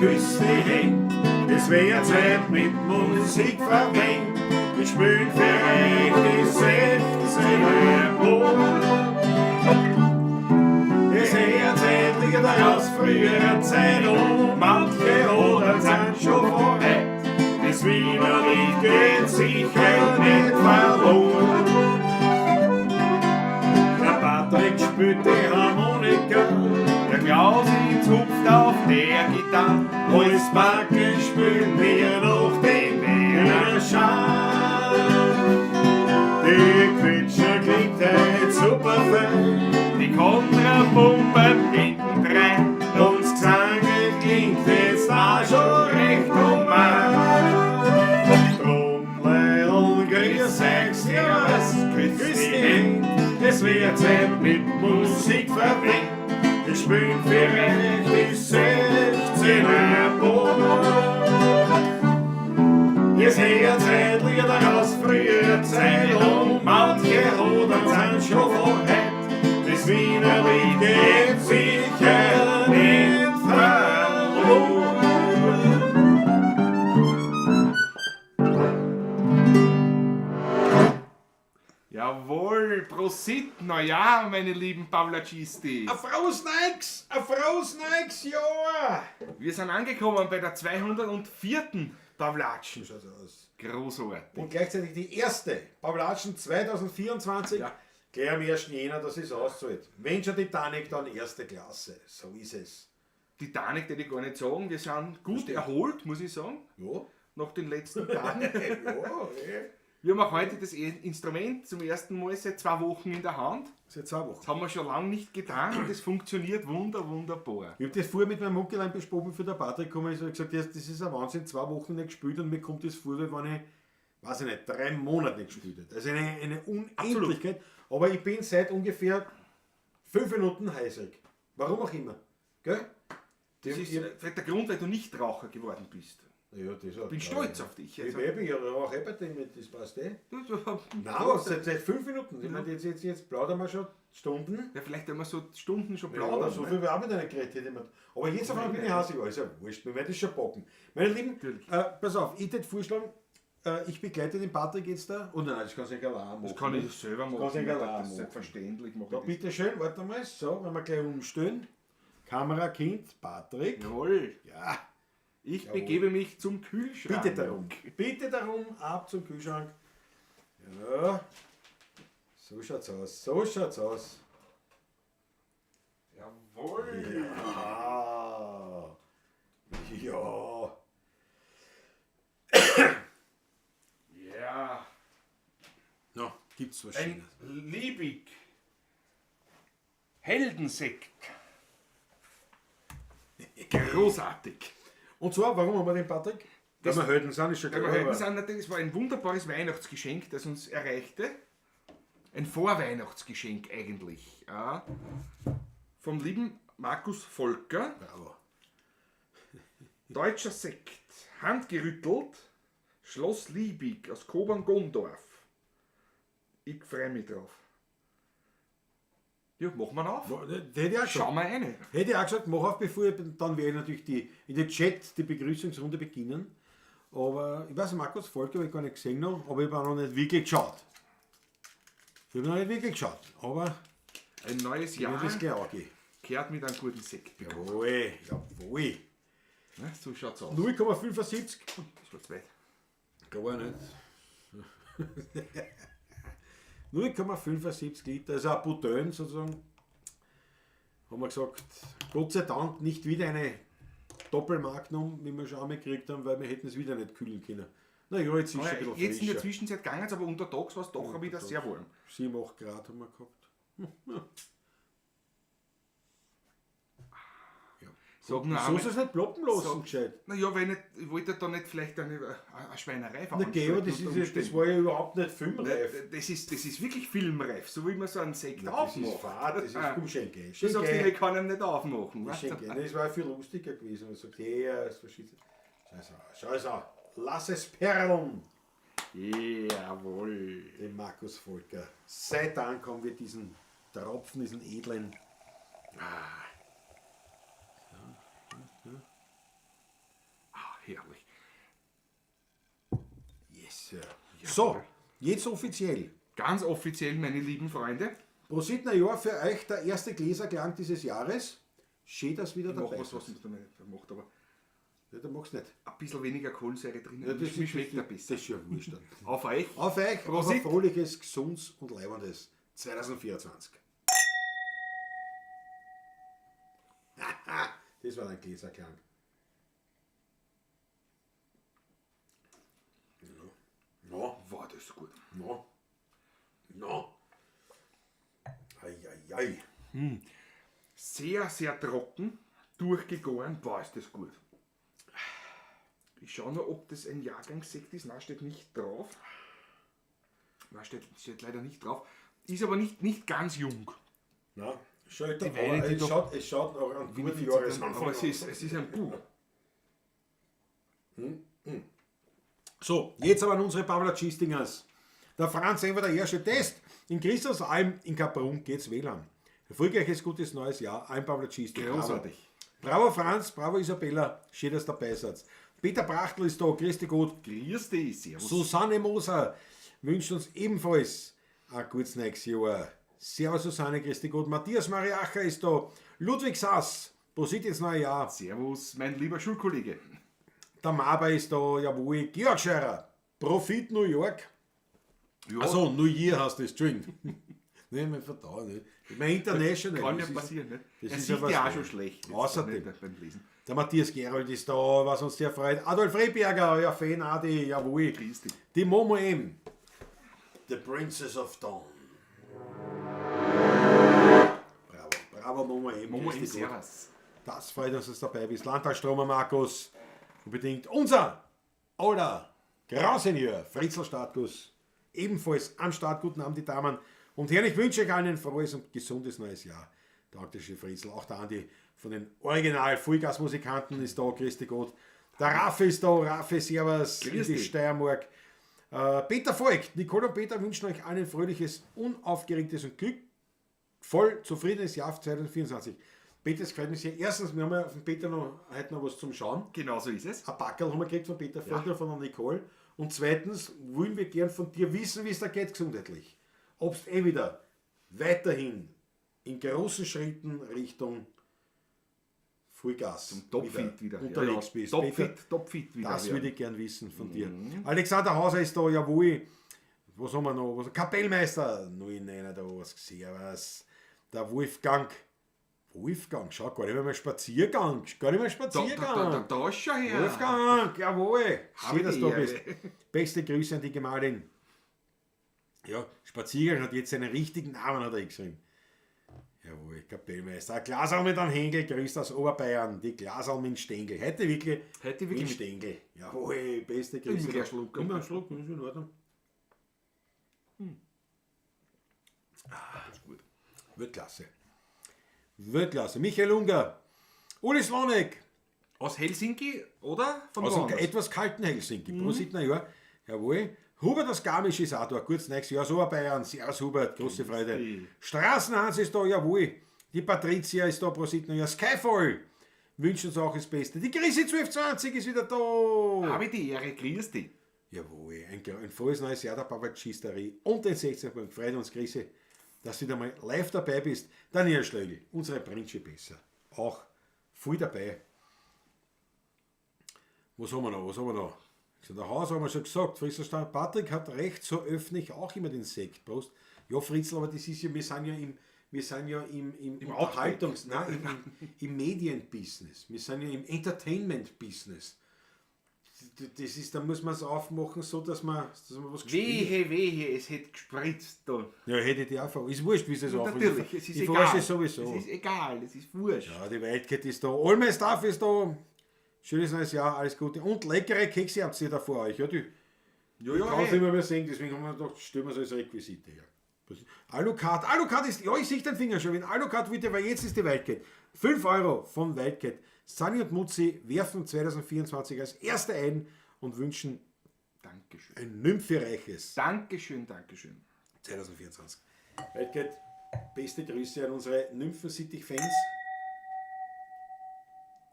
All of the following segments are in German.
küss die Hände. Es wär Zeit mit Musik verwendet. Wir spielen für euch die 16er Bund. Es hört endlich aus früherer Zeit und manche oder sind schon vorweit. Das Wiener Lied geht sicher nicht verloren. Der Patrick spielt die Harmonika, der Klausi zupft auf der Gitarre. Als Backe spielen wir noch den Wiener Schal. Die Quetscher klingt heute super fein, die Kontrapumpe hinten rein. Und das Gesang klingt jetzt auch schon recht normal. Trommeln, grüß euch, servus, grüß die Hände. Es wird Zeit mit Musik verwendet. Wir spielen für euch die 16er Bund. Ihr seht Lieder aus früher Zeit und manche Hodern sind schon vorher. Das Wiener Lied geht sicher nicht verloren. Jawohl, Prosit, Neujahr, meine lieben Pavlacisti. Ein frohes neues Jahr! Wir sind angekommen bei der 204. Pavlatschen. Schaut aus. Großartig. Und gleichzeitig die erste Pavlatschen 2024. Ja. Gleich am 1. Jänner, das ist auszahlt. Wenn schon Titanic, dann erste Klasse. So ist es. Titanic, die ich gar nicht sagen, wir sind gut erholt, muss ich sagen, Ja. nach den letzten Tagen. Ja, Wir haben auch heute das Instrument zum ersten Mal seit 2 Wochen in der Hand. seit 2 Wochen. Das haben wir schon lange nicht getan und es funktioniert wunderbar. Ich habe das vorher mit meinem Muckelein besprochen, für den Patrick gekommen ist und gesagt, das ist ein Wahnsinn, 2 Wochen nicht gespielt und mir kommt das vor, wie wenn ich, weiß ich nicht, 3 Monate nicht gespielt habe. Also eine Unendlichkeit. Absolut. Aber ich bin seit ungefähr 5 Minuten heißig. Warum auch immer. Gell? Das ist vielleicht der Grund, weil du nicht Raucher geworden bist. Ja, das Ich bin stolz auf dich. Also. Ich bin ja auch bei dem, das passt eh. Nein, Ja, seit 5 Minuten. Ich meine, jetzt plaudern wir schon Stunden. ja, vielleicht wenn wir so Stunden schon Ja, plaudern. so viel wir auch mit einer geredet hätten. Aber jetzt auf einmal bin ich heißig, also wurscht, wir werden das schon packen. Meine Lieben, pass auf, ich würde vorschlagen, ich begleite den Patrick jetzt da. Oh nein, das kannst du nicht allein machen. Das kann ich selber machen. Das kann ich Das allein ist machen. selbstverständlich. Da bitte schön, warte mal, so, wenn wir gleich umstellen. Kamera, Kind, Patrick. Jawohl. Ja, Ich Jawohl. begebe mich zum Kühlschrank. Bitte darum, ab zum Kühlschrank. Ja, so schaut's aus. Jawohl. Ja. Ja. Na, gibt's was Ein Schönes. Liebig. Heldensekt. Großartig. Und zwar, warum haben wir den Patrick? Weil wir Helden sind, ist schon Weil klar. wir Helden aber- sind, natürlich, es war ein wunderbares Weihnachtsgeschenk, das uns erreichte. Ein Vorweihnachtsgeschenk eigentlich. Ja. Vom lieben Markus Volker. Bravo. Deutscher Sekt. Handgerüttelt. Schloss Liebig aus Kobern-Gondorf. Ich freue mich drauf. Ja, machen wir auf. Das hätte ich auch gesagt. Schauen wir rein. Hätte ich auch gesagt, mach auf, bevor ich, dann werde ich natürlich in den Chat die Begrüßungsrunde beginnen. Aber ich weiß, Markus Volker habe ich gar nicht gesehen noch, aber ich habe noch nicht wirklich geschaut. Aber Ein neues ich werde Jahr das gleich angehen. kehrt mit einem guten Sekt. Jawohl. Ja, so schaut's aus. 0,75. Das war zweit. Gar nicht. 0,75 Liter, also ein Bouteille sozusagen. Haben wir gesagt, Gott sei Dank nicht wieder eine Doppelmagnum, wie wir schon einmal gekriegt haben, weil wir hätten es wieder nicht kühlen können. Naja, jetzt ist es schon ein bisschen Jetzt in der frischer. Zwischenzeit gegangen, aber untertags war es doch wieder sehr warm. 7, 8 Grad haben wir gehabt. Sag nur So einmal, ist es nicht ploppen lassen, So. gescheit. naja, weil ich wollte da nicht vielleicht eine Schweinerei Na geh, aber das, unter ist ja, das Umständen. war ja überhaupt nicht filmreif. Das ist wirklich filmreif, so wie man so einen Sekt Das ist aufmacht. Fahrt, das ist komm, Schenke. Du sagst, ich kann ihn nicht aufmachen. weißt du? Schenke. Das war viel lustiger gewesen. Man sagt, ja, es verschießt. Schau es an. Lass es perlen. Jawohl. Den Markus Volker. Seit Dank haben wir diesen Tropfen, diesen edlen. So, jetzt offiziell. Ganz offiziell, meine lieben Freunde. Prosit Neujahr für euch der erste Gläserklang dieses Jahres. Schön, dass wieder Ich mach dabei was seid. man nicht macht, aber Ja, du machst nicht. ein bisschen weniger Kohlensäure drin. Ja, das schmeckt ein das bisschen. ist schon wurscht. Dann. Auf euch. Auf euch, auf ein Prosit. fröhliches, gesundes und leibendes 2024. Das war ein Gläserklang. No, War das gut. no, no. Ei. Sehr, sehr trocken, durchgegoren. Boah, ist das gut. Ich schaue nur, ob das ein Jahrgangssekt ist. Nein, steht nicht drauf. Nein, steht leider nicht drauf. Ist aber nicht ganz jung. Na, schaut Die Weine, die doch- es schaut noch an guten Aber Jahresanfang es ist ein Buch. So, jetzt aber an unsere Pavlachistingers. Der Franz Enver, der erste Test. In Christusalm in Kaprun geht's WLAN. Erfolgreiches, gutes neues Jahr. Ein Pavlachisting. Großartig. Bravo Franz, bravo Isabella. Schön, dass du dabei seid. Peter Prachtl ist da. Grüß dich gut. Grüß dich, servus. Susanne Moser wünscht uns ebenfalls ein gutes neues Jahr. Servus Susanne, grüß dich gut. Matthias Mariacher ist da. Ludwig Sass, Prosit ins neue Jahr. Servus, mein lieber Schulkollege. Der Maber ist da, jawohl. Georg Scheurer, Profit New York. Ja, Also, New Year heißt das, Entschuldigung. Nein, mein Verdauer nicht. Ich meine International. kann das ja ist- passieren. Nicht? das Er ist sieht ja was ja auch dran. schon schlecht. jetzt Außerdem. nicht beim Lesen. Der Matthias Gerold ist da, was uns sehr freut. Adolf Rehberger, ja, Fan Adi, jawohl. Grüß dich. Die Momo M. The Princess of Dawn. Bravo Momo M. Momo grüß im dich gut. Servus. Das freut uns, dass du dabei bist. Landtagsstromer Markus. Unbedingt unser aller Grausenior Fritzl Startguss. Ebenfalls am Start. Guten Abend, die Damen und Herren. Ich wünsche euch allen ein frohes und gesundes neues Jahr. Dankeschön, Fritzl. Auch der Andi von den Original Vollgas-Musikanten ist da. Grüß dich Gott. Der Raffi ist da. Raffi, servus. Grüß In die dich. Steiermark. Peter Volk. Nicole und Peter wünschen euch allen ein fröhliches, unaufgeregtes und glückvoll zufriedenes Jahr 2024. Peter, es gefällt mir sehr. Erstens, wir haben ja von Peter heute noch was zum Schauen. Genau so ist es. Ein Packerl haben wir gekriegt von Peter Volk und von der Nicole. Und zweitens wollen wir gern von dir wissen, wie es da geht gesundheitlich. Ob du wieder weiterhin in großen Schritten Richtung Vollgas Topfit wieder. unterwegs Ja, bist. Topfit wieder. Das werden. würde ich gern wissen von dir. Alexander Hauser ist da, jawohl. Was haben wir noch? Kapellmeister, 09 da, was servus. Der Wolfgang, schau, gar nicht mehr Spaziergang. Da ist schon her. Wolfgang, jawohl. Habe Schön, dass die du da Ehre. bist. Beste Grüße an die Gemahlin. Ja, Spaziergang hat jetzt seinen richtigen Namen hat er geschrieben. Jawohl, Kapellmeister. Ein Glaserl mit einem Hängel, grüßt aus Oberbayern. Die Glaserl mit dem Stängel. Heute wirklich mit Stängel. Jawohl, beste Grüße. Immer ein Schluck. Immer ein Schluck, ist in Ordnung. Das ist gut. Wird klasse. Wird klasse. Michael Unger. Uli Slonek. Aus Helsinki oder von Aus einem woanders? etwas kalten Helsinki. Prosit, na ja. Jawohl. Hubert aus Garmisch ist auch da. Kurz nächstes Jahr. So Bayern. Servus Hubert. Große Freude. dich. Straßenhans ist da. Jawohl. Die Patricia ist da. Prosit, na ja. Skyfall. Wünschen uns auch das Beste. Die Grisi 1220 ist wieder da. Habe ich die Ehre. Grüß dich. Jawohl. Ein frohes neues Jahr der Papatschisterie und den 16. Freut uns, Grisi, dass du wieder mal live dabei bist. Daniel Schlögl, unsere Prinzsche besser. Auch voll dabei. Was haben wir noch? Also der Haus haben wir schon gesagt. Fritzl Patrick hat recht, so öffne ich auch immer den Sekt. Prost. Ja, Fritzl, aber das ist ja, wir sind ja im Unterhaltungs-, im Medienbusiness. Wir sind ja im Entertainment-Business. Das ist, da muss man es aufmachen, so dass man was Wehe, es hätte gespritzt da. Ja, hätte ich die auch vor. Ist wurscht, wie sie es aufmachen. Natürlich, es ist Ich egal. verarsche es sowieso. Es ist egal, es ist wurscht. Ja, die Wildcat ist da. All my stuff ist da. Schönes neues Jahr, alles Gute. Und leckere Kekse habt ihr da vor euch. Ja, die Ja, kann es nicht mehr sehen, deswegen haben wir gedacht, stellen wir so als Requisite her. Alucard ist, ja, ich sehe den Finger schon. Wenn Alucard bitte, weil jetzt ist die Wildcat. 5 Euro von Wildcat. Sunny und Mutzi werfen 2024 als Erste ein und wünschen Dankeschön. ein nymphereiches Dankeschön. 2024. Wildcat, beste Grüße an unsere Nymphensittich-Fans.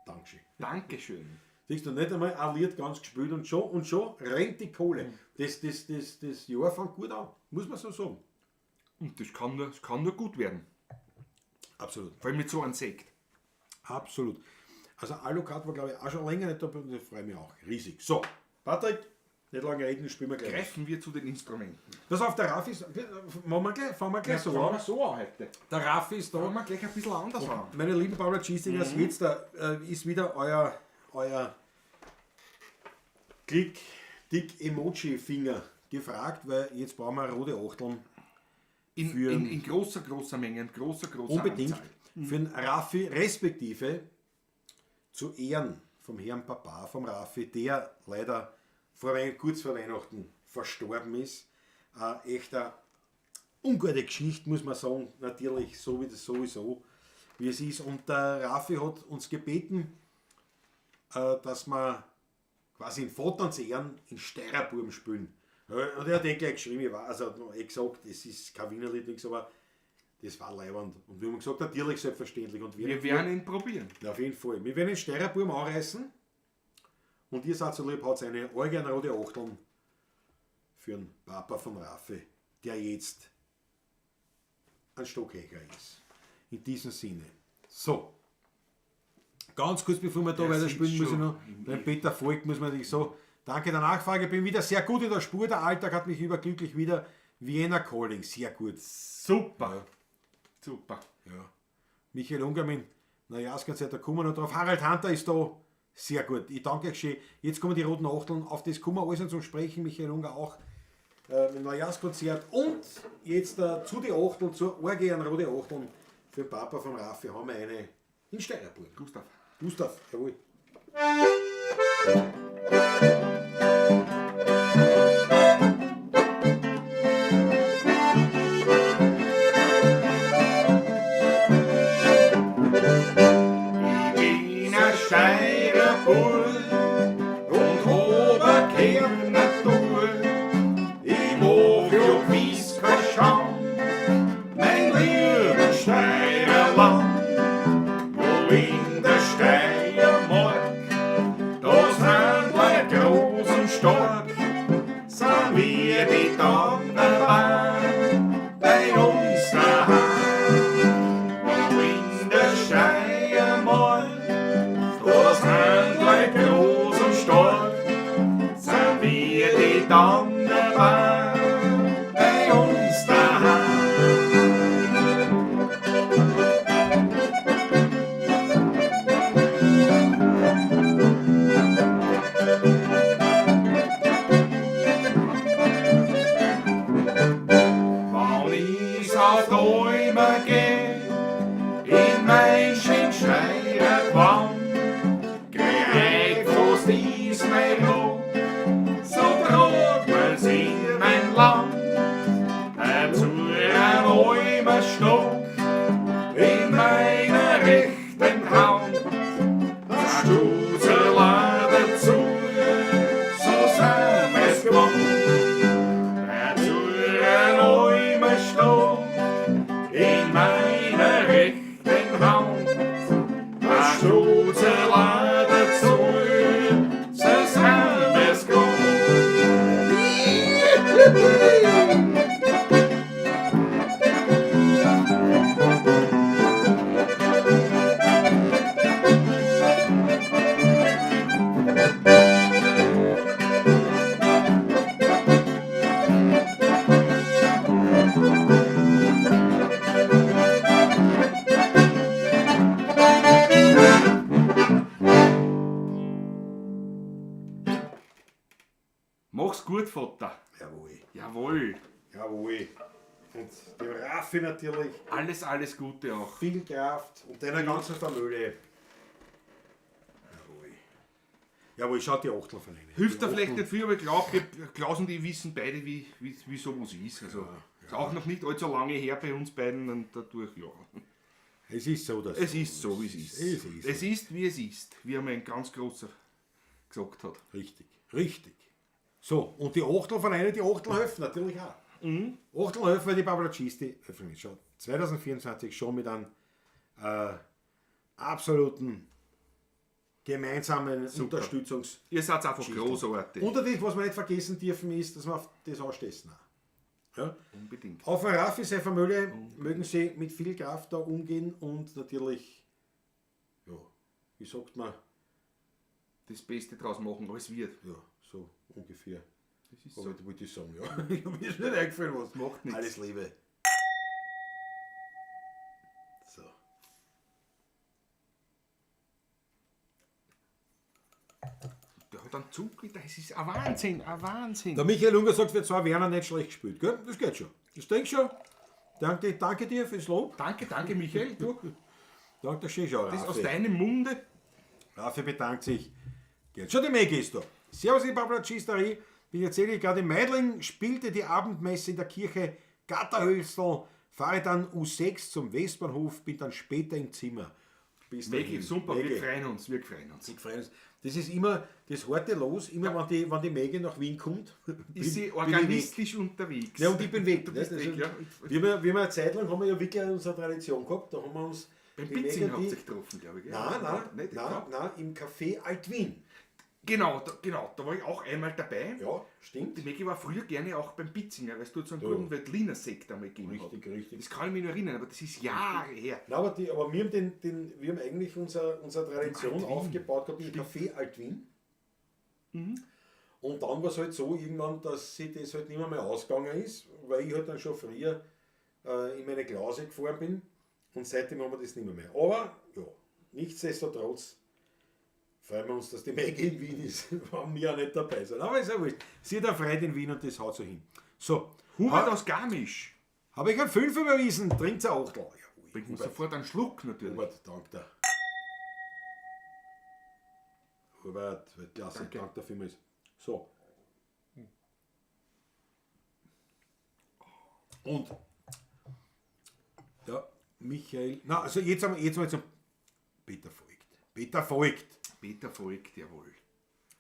Dankeschön. Dankeschön. Siehst du, nicht einmal ein Lied ganz gespielt und schon rennt die Kohle. Das Jahr fängt gut an, muss man so sagen. Und das kann nur gut werden. Absolut. Vor allem mit so einem Sekt. Absolut. Also Alucard war, glaube ich, auch schon länger nicht dabei und ich freue mich auch riesig. So, Patrick, nicht lange reden, spielen wir gleich. Greifen wir zu den Instrumenten. Das auf der Raffi ist, fangen wir gleich so an. so an heute. Der Raffi ist Da da. wollen wir gleich ein bisschen anders an. Meine lieben Paula Cheestingers, jetzt ist wieder euer Klick-Dick-Emoji-Finger gefragt, weil jetzt brauchen wir rote Achteln In großer Menge, in großer unbedingt Anzahl. für den Raffi, respektive zu Ehren vom Herrn Papa, vom Raffi, der leider kurz vor Weihnachten verstorben ist. Echt eine ungute Geschichte, muss man sagen, natürlich, so wie das sowieso, wie es ist. Und der Raffi hat uns gebeten, dass wir quasi in Vater zu Ehren in Steirerbuben spielen. Und er hat gleich geschrieben, also hat noch gesagt, es ist kein Wienerlied, nichts, aber das war leiwand. Und wir haben gesagt, natürlich selbstverständlich. Und Wir werden ihn probieren. ja, auf jeden Fall. Wir werden den Steirerbuben anreißen. Und ihr seid so lieb, hat eine rote Achteln für den Papa von Raffi, der jetzt ein Stockhächer ist. In diesem Sinne. So. Ganz kurz bevor wir da Der weiterspielen, sitzt muss ich schon noch, beim Peter Volk muss man natürlich so, danke der Nachfrage, bin wieder sehr gut in der Spur, der Alltag hat mich überglücklich wieder. Vienna Calling, sehr gut. Super. Ja. Super. Ja. Michael Ungermin, Neujahrskonzert, da kommen wir noch drauf. Harald Hunter ist da, sehr gut. Ich danke euch schön. Jetzt kommen die roten Achteln, auf das kommen wir alles noch zum Sprechen, Michael Unger auch. Neujahrskonzert und jetzt zu die Achteln, zur Orgie an rote Achteln für den Papa von Raffi haben wir eine in Steirerburg. Gustav, jawohl. Ich bin ein Steirerbull und habe keine Natur. Ich mag ja gewiss kein Scham, mein lieber Steirerland. Wo in der Steiermark, da sind Leute groß und stark, sind wir die Donnerwein bei uns daheim. Wo in der Steiermark, da sind Leute groß und stark, sind wir die Donnerwein bei uns daheim. Wann ich's auf Träume geh, in mein schön Steirerquam, krieg fast is mein Lob, so trag mir's in mein Land. Dazu ein Räumer Stock in meiner rechten Hand, das Stuzerl dazu, so sind wir's gewohnt. In meiner rechten Hand, das Stuzerl dazu, so sind wir's gewohnt. Mach's gut, Vater. Jawohl. Jawohl. Jawohl. Und dem Raffi natürlich Alles Gute auch. viel Kraft und deiner ganzen Familie. Jawohl. Jawohl, schaut die Achtel von ihnen. Hilft Die da vielleicht Achtel- nicht viel, aber ich glaube, Klaus und ich wissen beide, wie sowas ist. Also, ist auch noch nicht allzu lange her bei uns beiden und dadurch, ja. Es ist so, dass Es ist so, wie es ist. Es ist Es ist, wie es ist, wie einmal ein ganz großer gesagt hat. Richtig, richtig. So, und die Achtel von einer, die Achtel helfen natürlich auch. Achtel helfen, weil die Babalacisti öffnen schon 2024 schon mit einem absoluten gemeinsamen Unterstützungs... Ihr seid einfach Geschichte. großartig. Und natürlich, was wir nicht vergessen dürfen, ist, dass wir auf das anstessen. Ja? Unbedingt. Auf ein Raffi, seine Familie, mögen sie mit viel Kraft da umgehen und natürlich, ja, wie sagt man, Das Beste draus machen, was wird. ja, so ungefähr. Das ist So wollte ich sagen, ja. Ich habe mir nicht eingefallen, was. Macht nichts. Alles Liebe. So. Der hat einen Zug, das ist ein Wahnsinn, ein Wahnsinn. Der Michael Unger sagt, für zwei Werner nicht schlecht gespielt, gell? Das geht schon. Das denke ich schon. Danke dir fürs Lob. Danke Michael. Du, Danke schön, schon. das aus deinem Munde. Raffi bedankt sich. Geht schon, die Maggie ist da. Servus, die Paplatschisterie. Wie erzähle ich gerade, in Meidling spielte die Abendmesse in der Kirche Gatterhölzl. Fahre dann U6 zum Westbahnhof, bin dann später im Zimmer. Bis Maggie, dahin. super, Maggie. wir freuen uns, wir freuen uns. Ich freue uns. Das ist immer das harte Los, immer wenn die Maggie nach Wien kommt. Ist sie bin ich organistisch unterwegs? weg. Ja, und ich bin weg. Du bist Also, weg, ja. wir haben eine Zeit lang haben wir ja wirklich unsere Tradition gehabt. Da haben wir uns Beim die Pizzing Maggie, habt die- ihr sich getroffen, glaube ich. Gell? Nicht, Nein, im Café Alt-Wien. Genau, da war ich auch einmal dabei. Ja, stimmt. Die Maggie war früher gerne auch beim Pitzinger, weil es dort so einen Ja. guten Veltliner Sekt einmal gegeben hat. Richtig. Das kann ich mich noch erinnern, aber das ist Jahre her. Na, aber wir haben wir haben eigentlich unsere Tradition Alt-Wien. aufgebaut gehabt im Café Alt-Wien. Und dann war es halt so irgendwann, dass sich das halt nicht mehr ausgegangen ist, weil ich halt dann schon früher in meine Klause gefahren bin und seitdem haben wir das nicht mehr. Aber ja, nichtsdestotrotz freuen wir uns, dass die Maggie in Wien ist, wenn wir ja nicht dabei sind. Aber ist ja wurscht. Sie hat eine Freude in Wien und das haut so hin. So, Hubert aus Garmisch. habe ich einen 5 überwiesen, trinkt ein Achtel. Ja, Bringt mir sofort einen Schluck natürlich. Hubert, danke dir. Hubert, klasse, danke dir vielmals. So. Und ja, Michael. Na, also jetzt mal zum Peter folgt. Peter folgt. Peter folgt, jawohl.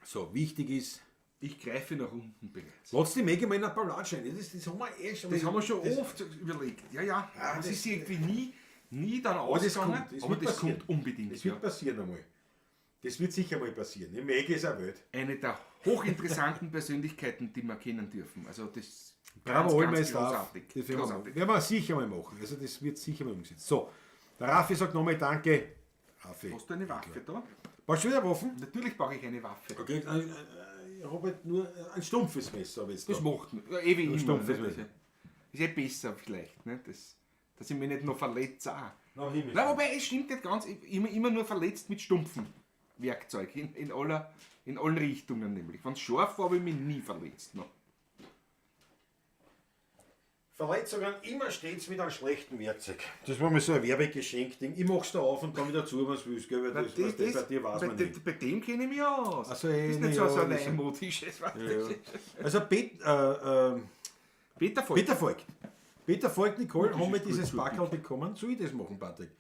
So, wichtig ist, Ich greife nach unten bereits. lass die Maggie mal in ein Ballad rein. Das haben wir eh schon. Das haben wir schon das- oft überlegt. Ja, Ja, das das- ist irgendwie nie dann Aber das ausgegangen, kommt, das aber wird das passieren. kommt unbedingt. Das wird Ja. passieren einmal. Das wird sicher mal passieren. Die Maggie ist eine Welt. Eine der hochinteressanten Persönlichkeiten, die wir kennen dürfen. Also das Bravo, Allmeister. großartig. Das werden großartig. werden wir sicher mal machen. Also das wird sicher mal umgesetzt. So, der Raffi sagt nochmal Danke. Raffi. Hast du eine Waffe da? Brauchst du wieder Waffen? Natürlich brauche ich eine Waffe. Okay, ich habe halt nur ein stumpfes Messer. Aber jetzt Das da. macht ja, ewig immer. stumpfes Ne? Das Messer. ist eh besser vielleicht. Ne? Dass ich mich nicht noch verletze. Auch. Na, Himmel. Nein, wobei, es stimmt nicht ganz. Immer nur verletzt mit stumpfem Werkzeug. In allen Richtungen nämlich. Wenn es scharf war, habe ich mich nie verletzt. Noch. Verletzungen immer stets mit einem schlechten Werkzeug. Das war mir so ein Werbegeschenk. Ich mach's da auf und dann wieder zu, was willst. Gell? Weil das, bei dir weiß man nicht. bei dem kenne ich mich aus. Also, das ist nicht ja, so ein das- neumodisches. Also Peter folgt. Peter folgt. Peter folgt, Nicole, Das haben wir ist gut dieses so, Backerl bekommen. Soll ich das machen, Patrick?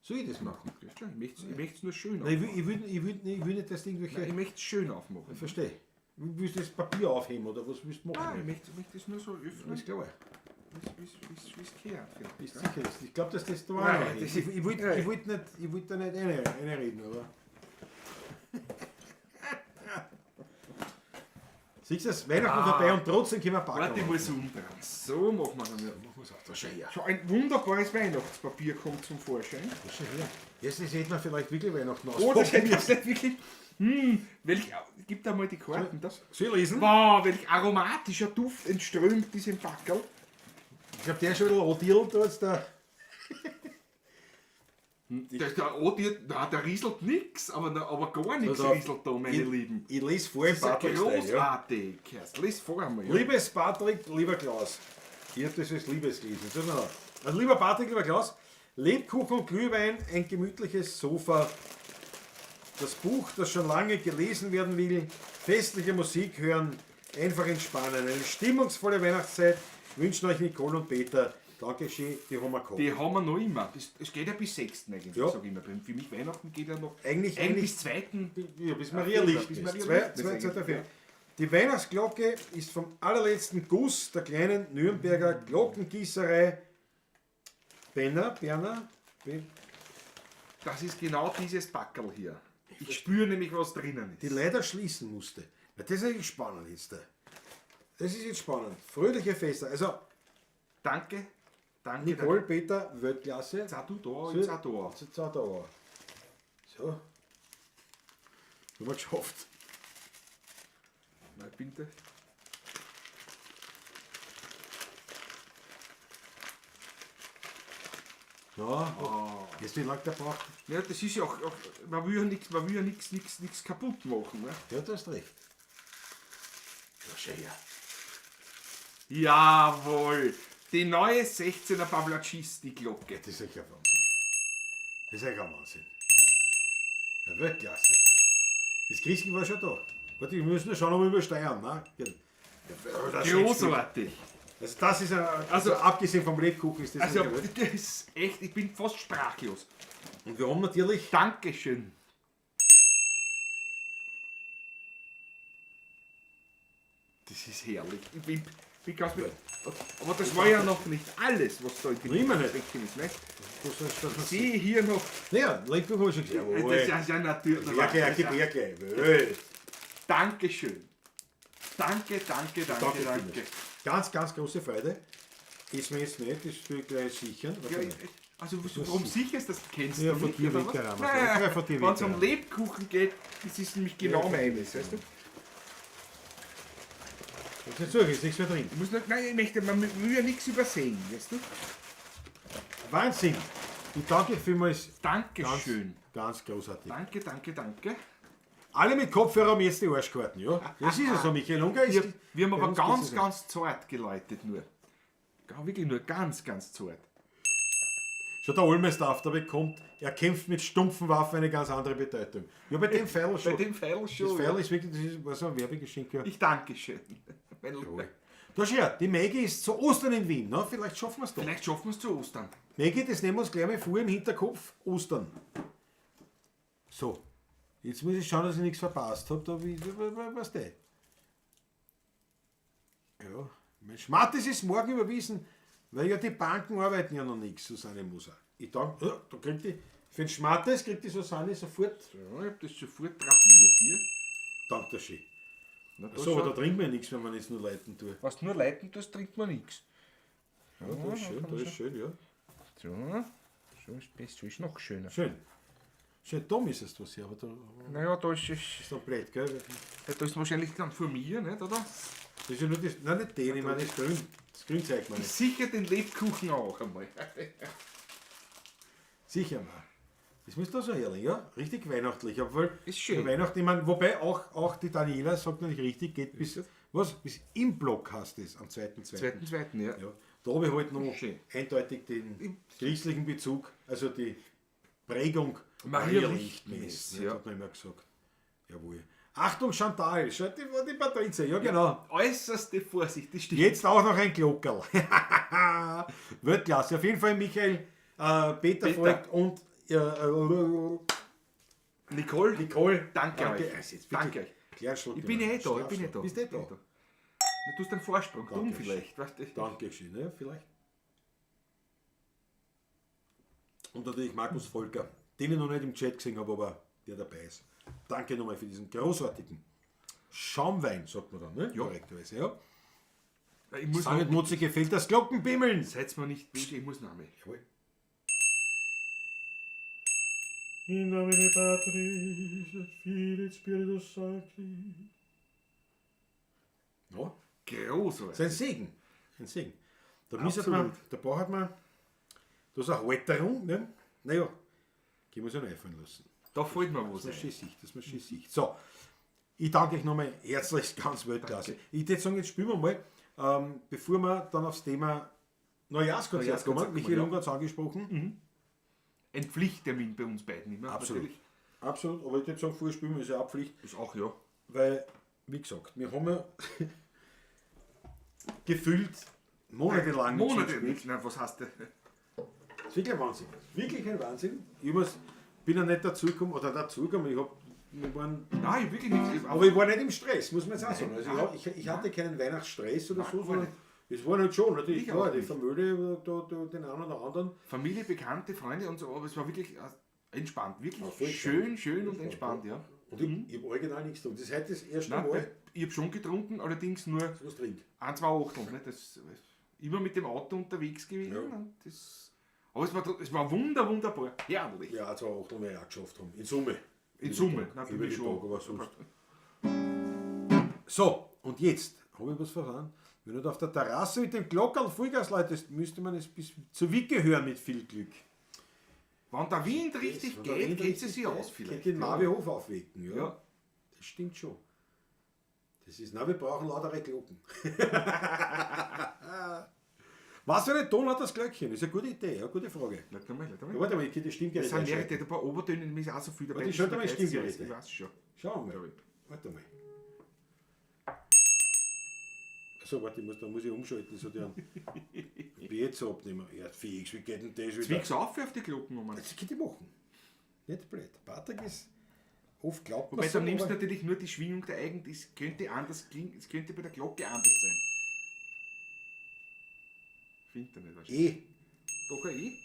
Soll ich das machen? Ja, klar, ich möchte es nur schön Nein, aufmachen. ich will nicht, dass du irgendwelche... Ich möchte es schön aufmachen. Ich verstehe. Willst du das Papier aufheben oder was willst du Ah, machen? ich möchte es nur so öffnen, Ist klar. wie es gehört. Ist sicher. Ich glaube, dass das da Nein, war. das Ich wollte da nicht reinreden, aber... Siehst du das? Weihnachten vorbei und trotzdem können wir backen. Warte, ich muss umdrehen. So machen wir dann. Machen wir es auf der Scheiße. Schon ein wunderbares Weihnachtspapier kommt zum Vorschein. Schau her. Jetzt hätten wir vielleicht wirklich Weihnachten aus. Oh, das hätte ich nicht wirklich. Gib da mal die Karten. Das. Soll ich lesen? Wow, welch aromatischer Duft entströmt diesem Backerl. Ich glaube, der ist schon wieder antiert, da ist der... Der rieselt nix, aber gar nichts Also, rieselt da, meine Lieben. Ich lese vor im Das ist ja Patrick-Style, ja. großartig. Lies vor einmal. Ja. Liebes Patrick, lieber Klaus. Ich habe das als Liebes gelesen. Tut mir leid. Also lieber Patrick, lieber Klaus, Lebkuchen und Glühwein, ein gemütliches Sofa, das Buch, das schon lange gelesen werden will, festliche Musik hören, einfach entspannen, eine stimmungsvolle Weihnachtszeit wünschen euch Nicole und Peter. Dankeschön, die haben wir gehabt. Die haben wir noch immer. Es geht ja bis 6. eigentlich, Ja. sag ich immer. Für mich Weihnachten geht ja noch Eigentlich- bis 2. Ja, bis Maria Licht bis ist. Maria Zwei, Licht ist zwei, eigentlich, dafür. ja. Die Weihnachtsglocke ist vom allerletzten Guss der kleinen Nürnberger Glockengießerei Berner. Das ist genau dieses Backerl hier. Ich spüre nämlich, was drinnen ist. die leider schließen musste. Na, das ist eigentlich spannend jetzt. Das ist jetzt spannend. Fröhliche Feste. Also, Danke. Danke. Nicole, Peter, Weltklasse. Jetzt auch du da, So, jetzt auch da. Jetzt auch da. So. Haben wir geschafft. Nein, bitte. Ja, jetzt wie lange der braucht. Ja, das ist ja auch man will ja nichts kaputt machen. Ne? Ja, du hast recht. Ja, schön. Jawohl. Die neue 16er Pavlacisti-Glocke. Das ist echt ein Wahnsinn. Das ist echt ein Wahnsinn. Ja, Weltklasse. Das Christkind war schon da. Warte, wir müssen ja schon noch mal übersteuern. Ne? Ja, das ist echt Großartig. gut. Also das ist also abgesehen vom Lebkuchen ist das Also, nicht gewollt. das ist echt, ich bin fast sprachlos. Und wir haben natürlich Dankeschön. Das ist herrlich. Ich bin ganz mit. Aber das war ja noch nicht alles, was da in dem Immer nicht. Päckchen ist. Ne? das Ich sehe hier noch. naja, Lebkuchen habe ich schon gesehen. Das ist ja natürlich. Jawohl. Dankeschön. Danke. Ganz, ganz große Freude. Ist mir jetzt nicht, das will ich gleich sichern. Ja, also warum sicher ist das? Kennst Ja, du von nicht, dir oder weg, was? der Rahmen. Nein, Ja, von dir weg, wenn es der um Rahmen. Lebkuchen geht, das ist nämlich genau Ja, meines, weißt du? Jetzt nicht durch, ist nichts mehr drin. Ich muss nicht, nein, ich möchte, man will ja nichts übersehen, weißt du? Wahnsinn. Ich danke vielmals. Dankeschön. Ganz großartig. Danke. Alle mit Kopfhörer haben jetzt die Arschkarten, ja? Das ist ja so, Michael Unger ist. Wir haben bei aber uns ganz, geht's ganz zart geläutet nur. Wirklich nur ganz, ganz zart. Schon der Olmestorf da bekommt, er kämpft mit stumpfen Waffen eine ganz andere Bedeutung. Ja, bei dem Pfeil Bei schon. dem Pfeil Das schon. Pfeil ist wirklich, das ist, war so ein Werbegeschenk. Ja. Ich danke schön. Da schau, die Maggie ist zu Ostern in Wien, ne? Vielleicht schaffen wir es doch. Vielleicht schaffen wir es zu Ostern. Maggie, das nehmen wir uns gleich mal vor im Hinterkopf. Ostern. So. Jetzt muss ich schauen, dass ich nichts verpasst habe. Da was der? Ja. Mein Schmattes ist morgen überwiesen, weil ja die Banken arbeiten ja noch nichts, Susanne Moser. Ich danke, da kriegt die, für den Schmattes kriegt die Susanne sofort. Ja, ich habe das sofort drapiert hier. Danke schön. Na, So, aber da trinkt man ja nichts, wenn man jetzt nur leiten tut. was du nur leiten tust, trinkt man nichts. Ja, das ist schön, das ist schön, ja. So ist besser, ist noch schöner. Schön. Schön, dumm ist es was hier, aber da Naja, da ist ist noch blöd, gell? da ist wahrscheinlich dann von mir, nicht, oder? Das ist ja nur das, nein, nicht den, ich meine das Grün. Das Grün zeigt man nicht. Sicher den Lebkuchen auch einmal. Sicher mal. Das muss da so herrlich, ja? Richtig weihnachtlich. Obwohl, Ist schön. Weihnachten, ich meine, wobei auch die Daniela sagt natürlich richtig, geht bis, was? Bis im Block hast es am 2.2. Zweiten, ja. Ja. Da habe ich halt noch Schön. eindeutig den christlichen Bezug, also die Prägung Marialichtmäß, ja. ja. Hat man immer gesagt. Jawohl. Achtung, Chantal, schaut die Patrizia, ja genau. Äußerste Vorsicht, das stimmt. Jetzt auch noch ein Glockerl. Weltklasse. Auf jeden Fall Michael, Peter folgt und Nicole, danke euch. Also jetzt Danke wirklich euch. kleinen Schluck Ich bin nehmen. eh da, ich bin eh Schlafschluck. da. Bist du da? Du hast einen Vorsprung, dumm Danke vielleicht. Weißt du? Dankeschön, ja, vielleicht. Und natürlich Markus Volker, den ich noch nicht im Chat gesehen habe, aber der dabei ist. Danke nochmal für diesen großartigen Schaumwein, sagt man dann, ne? Ja. Korrekterweise, ja. Ich muss Sanget noch, Mutzi gefällt das Glockenbimmeln. seid mir nicht böse, ich muss Name. Jawohl. In nomine Patris et Filii et Spiritus Sancti. Ja, Großartig. das ist ein Segen. Ein Segen. Da braucht man, da ist eine Halterung, ne? Naja, gehen wir es ja noch einfallen lassen. Da fällt mir was Das ist ein. schön Sicht, das ist schön Sicht. So, ich danke euch nochmal herzlich, ganz Weltklasse. Danke. Ich würde sagen, jetzt spielen wir mal, bevor wir dann aufs Thema Neujahrskonzert Neujahrskonzert kommen. kommen, Michael ja. Unger hat es angesprochen. Ein Pflichttermin bei uns beiden immer. Absolut. Natürlich. Absolut, aber ich würde sagen, vorher spielen wir ist ja auch Pflicht, Ist auch, ja. weil, wie gesagt, wir haben ja gefühlt monatelang nicht Monate gespielt. nicht. Nein, was heißt der? Das ist wirklich ein Wahnsinn. Wirklich ein Wahnsinn. Bin ja nicht dazugekommen, wir waren, Nein, wirklich nicht. aber ich war nicht im Stress, muss man jetzt auch sagen. Also Nein. ich hatte keinen Weihnachtsstress oder Nein, so, gar sondern nicht. es war nicht schon. Natürlich, Ich klar, auch die nicht. Familie, da, den einen oder anderen. Familie, Bekannte, Freunde und so, aber es war wirklich Entspannt, wirklich Ah, voll schön und entspannt, ja. Und ich habe original nichts getrunken. Das ist heute das erste Nein, Mal, ich habe schon getrunken, allerdings nur dass ich was trinke. 1, 2 Achtel. Ne? Immer mit dem Auto unterwegs gewesen. Ja. Und aber es war wunderbar. Herrlich. Ja, 2 Achtel mehr auch geschafft haben. In Summe. In Summe. Über Nein, die schon. Tage, aber sonst. So, und jetzt habe ich was verraten. Wenn du da auf der Terrasse mit dem Glockerl Vollgas läutest, müsste man es bis zur Wicke hören mit viel Glück. Wenn der Wind richtig Wenn der geht, Wind geht richtig sie sich aus vielleicht. Geht den Marvihof aufwecken. Ja. Ja. Das stimmt schon. Das ist, na, wir brauchen lautere Glocken. Was für ein Ton hat das Glöckchen? Das ist eine gute Idee, eine gute Frage. Leute mal. Ja, warte mal, ich gehe das Es Stimmgerät sind mehrere, einschalten. ein paar Obertöne, die ist auch so viel dabei. Warte, ich schalte mal das das vergesse Stimmgerät ich, ich weiß schon. Schauen wir mal. Warte mal. Achso, warte, da muss ich umschalten. Das hat ja einen jetzt abnehmen. Ja, fix, wie geht denn das wieder? Zwing's auf die Glocken um. Das kann ich machen. Nicht blöd. Patrick ist oft glaubt man Wobei so, du nimmst aber- natürlich nur die Schwingung der Eigen, das könnte anders klingen, es könnte bei der Glocke anders sein. Findet er nicht wahrscheinlich. Doch ein E?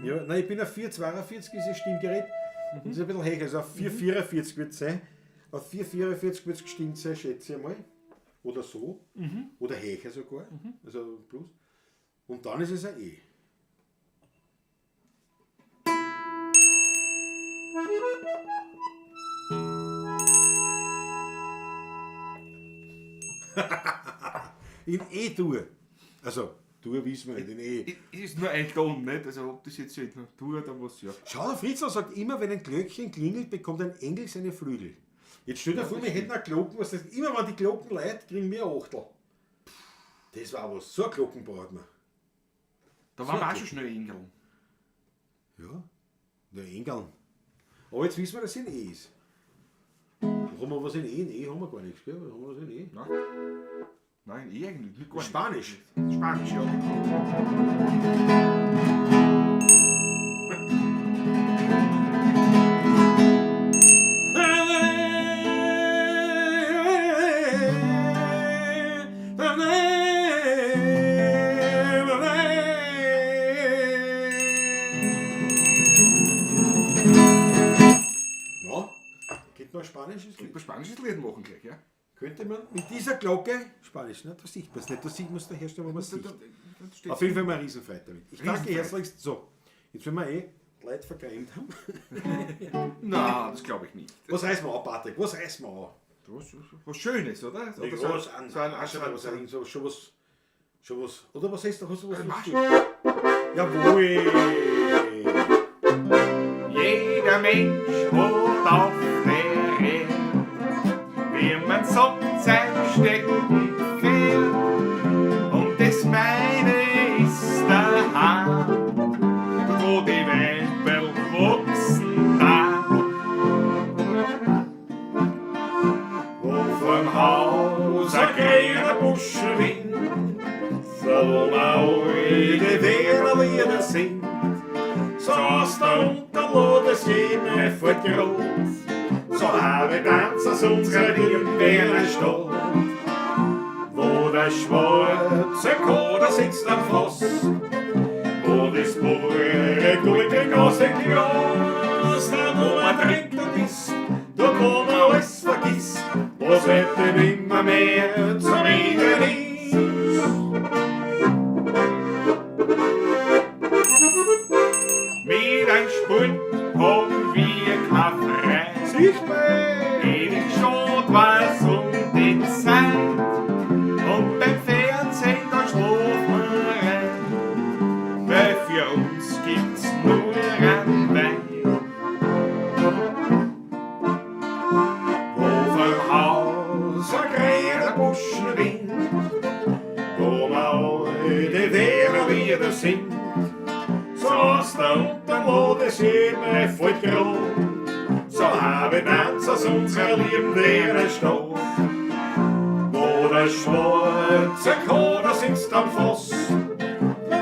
Ja, nein, ich bin auf 4,42 ist das Stimmgerät. Das ist ein bisschen höher, also auf 4,44 wird es sein. Auf 4,44 wird es gestimmt sein, schätze ich mal. Oder so. Oder höher sogar. Also plus. Und dann ist es ein E. In E-Dur. Also, Dur wissen wir nicht, in E. Es ist nur ein Ton, nicht? Also ob das jetzt nicht nur tut oder was, ja. Schau, der Fritzl sagt immer, wenn ein Glöckchen klingelt, bekommt ein Engel seine Flügel. Jetzt stell dir vor, wir hätten eine Glocken, was heißt, immer wenn die Glocken leid, kriegen wir ein Achtel. Das war was. So eine Glocken braucht man. Da waren wir auch schon schnell Engeln. Ja, der Engeln. Aber jetzt wissen wir, dass es in E ist. Haben wir was in E? In E haben wir gar nichts, gell? Haben wir was in E? Nein. Nein, eh eigentlich nicht. Gar nicht. Spanisch. Spanisch, ja. Ja, geht noch ein spanisches Ein Lied? spanisches Lied machen gleich, ja. Könnte man mit dieser Glocke, Spanisch, ne? Da sieht man es nicht, da sieht man es daherstellen, wo man es sieht. Steht Auf jeden Fall mal eine Riesenfreude damit. Ich danke Riesenfreude. herzlichst. So, jetzt wenn wir Leute vergrämt haben. Nein, das glaube ich nicht. Was reißen wir an, Patrick? Was reißen wir an? Was Schönes, oder? Ja, Oder was an. so ein Schon was. Oder was heißt da? Hast du was? Ein Marsch. Jawohl! Jeder Mensch hat auf der Erde, wie man sagt, sein Steckenpferd. Und das meine ist der Hahn, dort wo die Wälder wachsen da. Wo vom Haus ein grüner Buschenwind, so wo man alte Wehrlieder singt. Så stolta låter med för ett gråt. Så har vi dansat som ska rimmen stå. Våra schwarze Koda sitzt am Fluss. Wo die Spore gute Gassen glas. Da wo man trinkt und isst, da wo man alles vergisst. Was hätte nimmer mehr zum Egen ist. Mit ein Spurt haben wir Kaffee. Sichtbar! Ewig schaut was um die Zeit. Und beim Fernsehen da schlafen wir rein. Weil für uns gibt's nur ein Wein. Wo vom Haus ein grüner Buschenwind, wo man alte Wehrlieder singt. Så stolten må det skje med for et gråt. Så har vi dansa som ska levera stå. Våra schwarze Koda sitzt am Foss.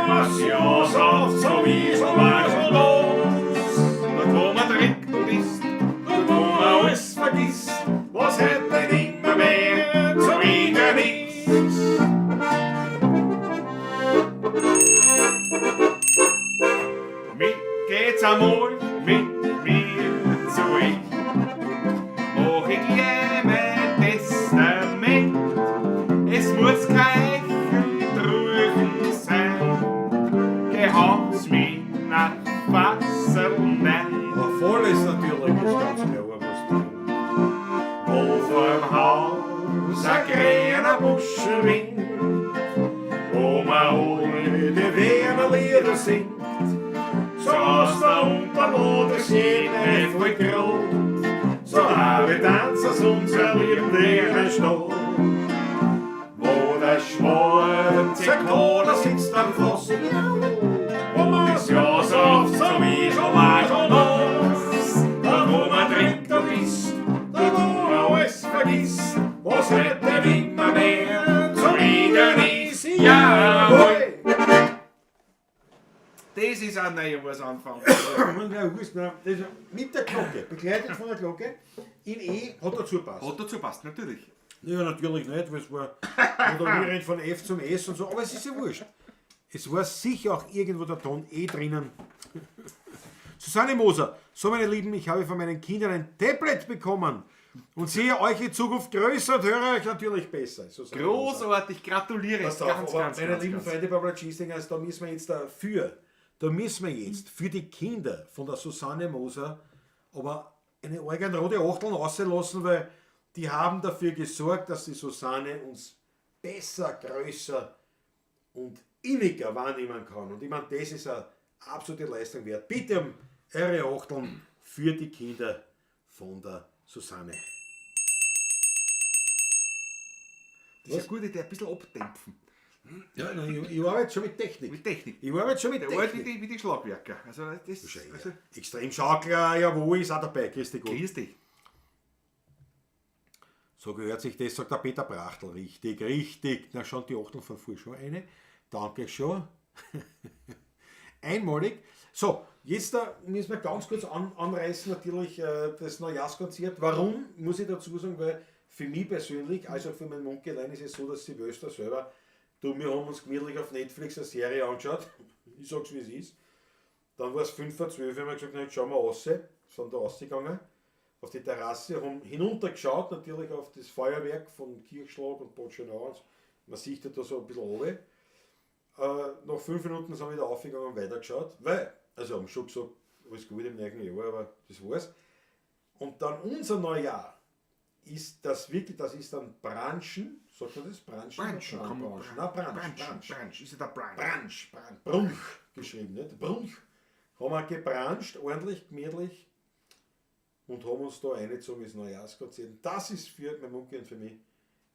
Was ja saft så vi som var så los. Dort wo man trinkt und isst, dort wo man alles vergisst. Was hätte nimmer mehr zum Egen ist. geht's einmal mit mir zu ich. Mach ich gerne Testament, es muss kein drüben sein. Gehabt's mich nach Wasser nein. Aber voll ist natürlich das ganz klar, was du. Wo vorm Haus ein grüner Buschenwind, wo man ohne die Wärmerlieder singt. So aus der Untermodensee voll Grund, so habe Tanzers unser Liebling Stadt. Wo der schwarze Kader sitzt am Fluss, wo das ja so oft so wie so mal schon aus, und wo man trinkt und isst, und wo man alles vergisst, was heute nimmer mehr zu reden ist. Jawohl! Das ist ein neuer Anfang. Mit der Glocke, begleitet von der Glocke, in E hat dazu passt. Hat dazu passt, natürlich. Ja, natürlich nicht, weil es war, oder wir reden von F zum S und so, aber es ist ja wurscht. Es war sicher auch irgendwo der Ton E drinnen. Susanne Moser, so meine Lieben, ich habe von meinen Kindern ein Tablet bekommen und sehe euch in Zukunft größer und höre euch natürlich besser. Susanne Moser. Großartig, gratuliere. Pass auf, aber meine lieben Freunde bei Blattschießlingers, da müssen wir jetzt für die Kinder von der Susanne Moser aber eine rote Achteln rauslassen, weil die haben dafür gesorgt, dass die Susanne uns besser, größer und inniger wahrnehmen kann. Und ich meine, das ist eine absolute Leistung wert. Bitte um eure Achteln für die Kinder von der Susanne. Das ist eine gute Idee, ein bisschen abdämpfen. Ja, nein, ich arbeite schon mit Technik. Mit Technik. Ich arbeite schon mit Der Technik. alte wie die Schlagwerker. Also, das, also, Extremschaukler, jawohl, ist auch dabei. Grüß dich gut. grüß dich. So gehört sich das, sagt der Peter Brachtl. Richtig, richtig. Na, schauen die Achteln von vor schon eine. Danke schon. Einmalig. So, jetzt müssen wir ganz kurz anreißen, natürlich das Neujahrskonzert. Warum, muss ich dazu sagen, weil für mich persönlich, also für meinen Munkelein, ist es so, dass Silvester selber, wir haben uns gemütlich auf Netflix eine Serie angeschaut. Ich sag's wie es ist. Dann war es 5 vor 12, haben wir gesagt, na, jetzt schauen wir raus. Sind da rausgegangen auf die Terrasse, haben hinuntergeschaut, natürlich auf das Feuerwerk von Kirchschlag und Botschenau. Man sieht ja da so ein bisschen runter. Nach 5 Minuten sind wir wieder aufgegangen und weitergeschaut, weil, also haben schon gesagt, alles gut im neuen Jahr, aber das war's. Und dann unser Neujahr ist das wirklich, das ist dann Branchen, sagt man das? Branchen? Branch. Ist ja der Branch. Brunch geschrieben, nicht? Brunch. Haben wir gebrancht, ordentlich, gemütlich und haben uns da eingezogen ins Neujahrskonzert. Das ist für mein Munki und für mich,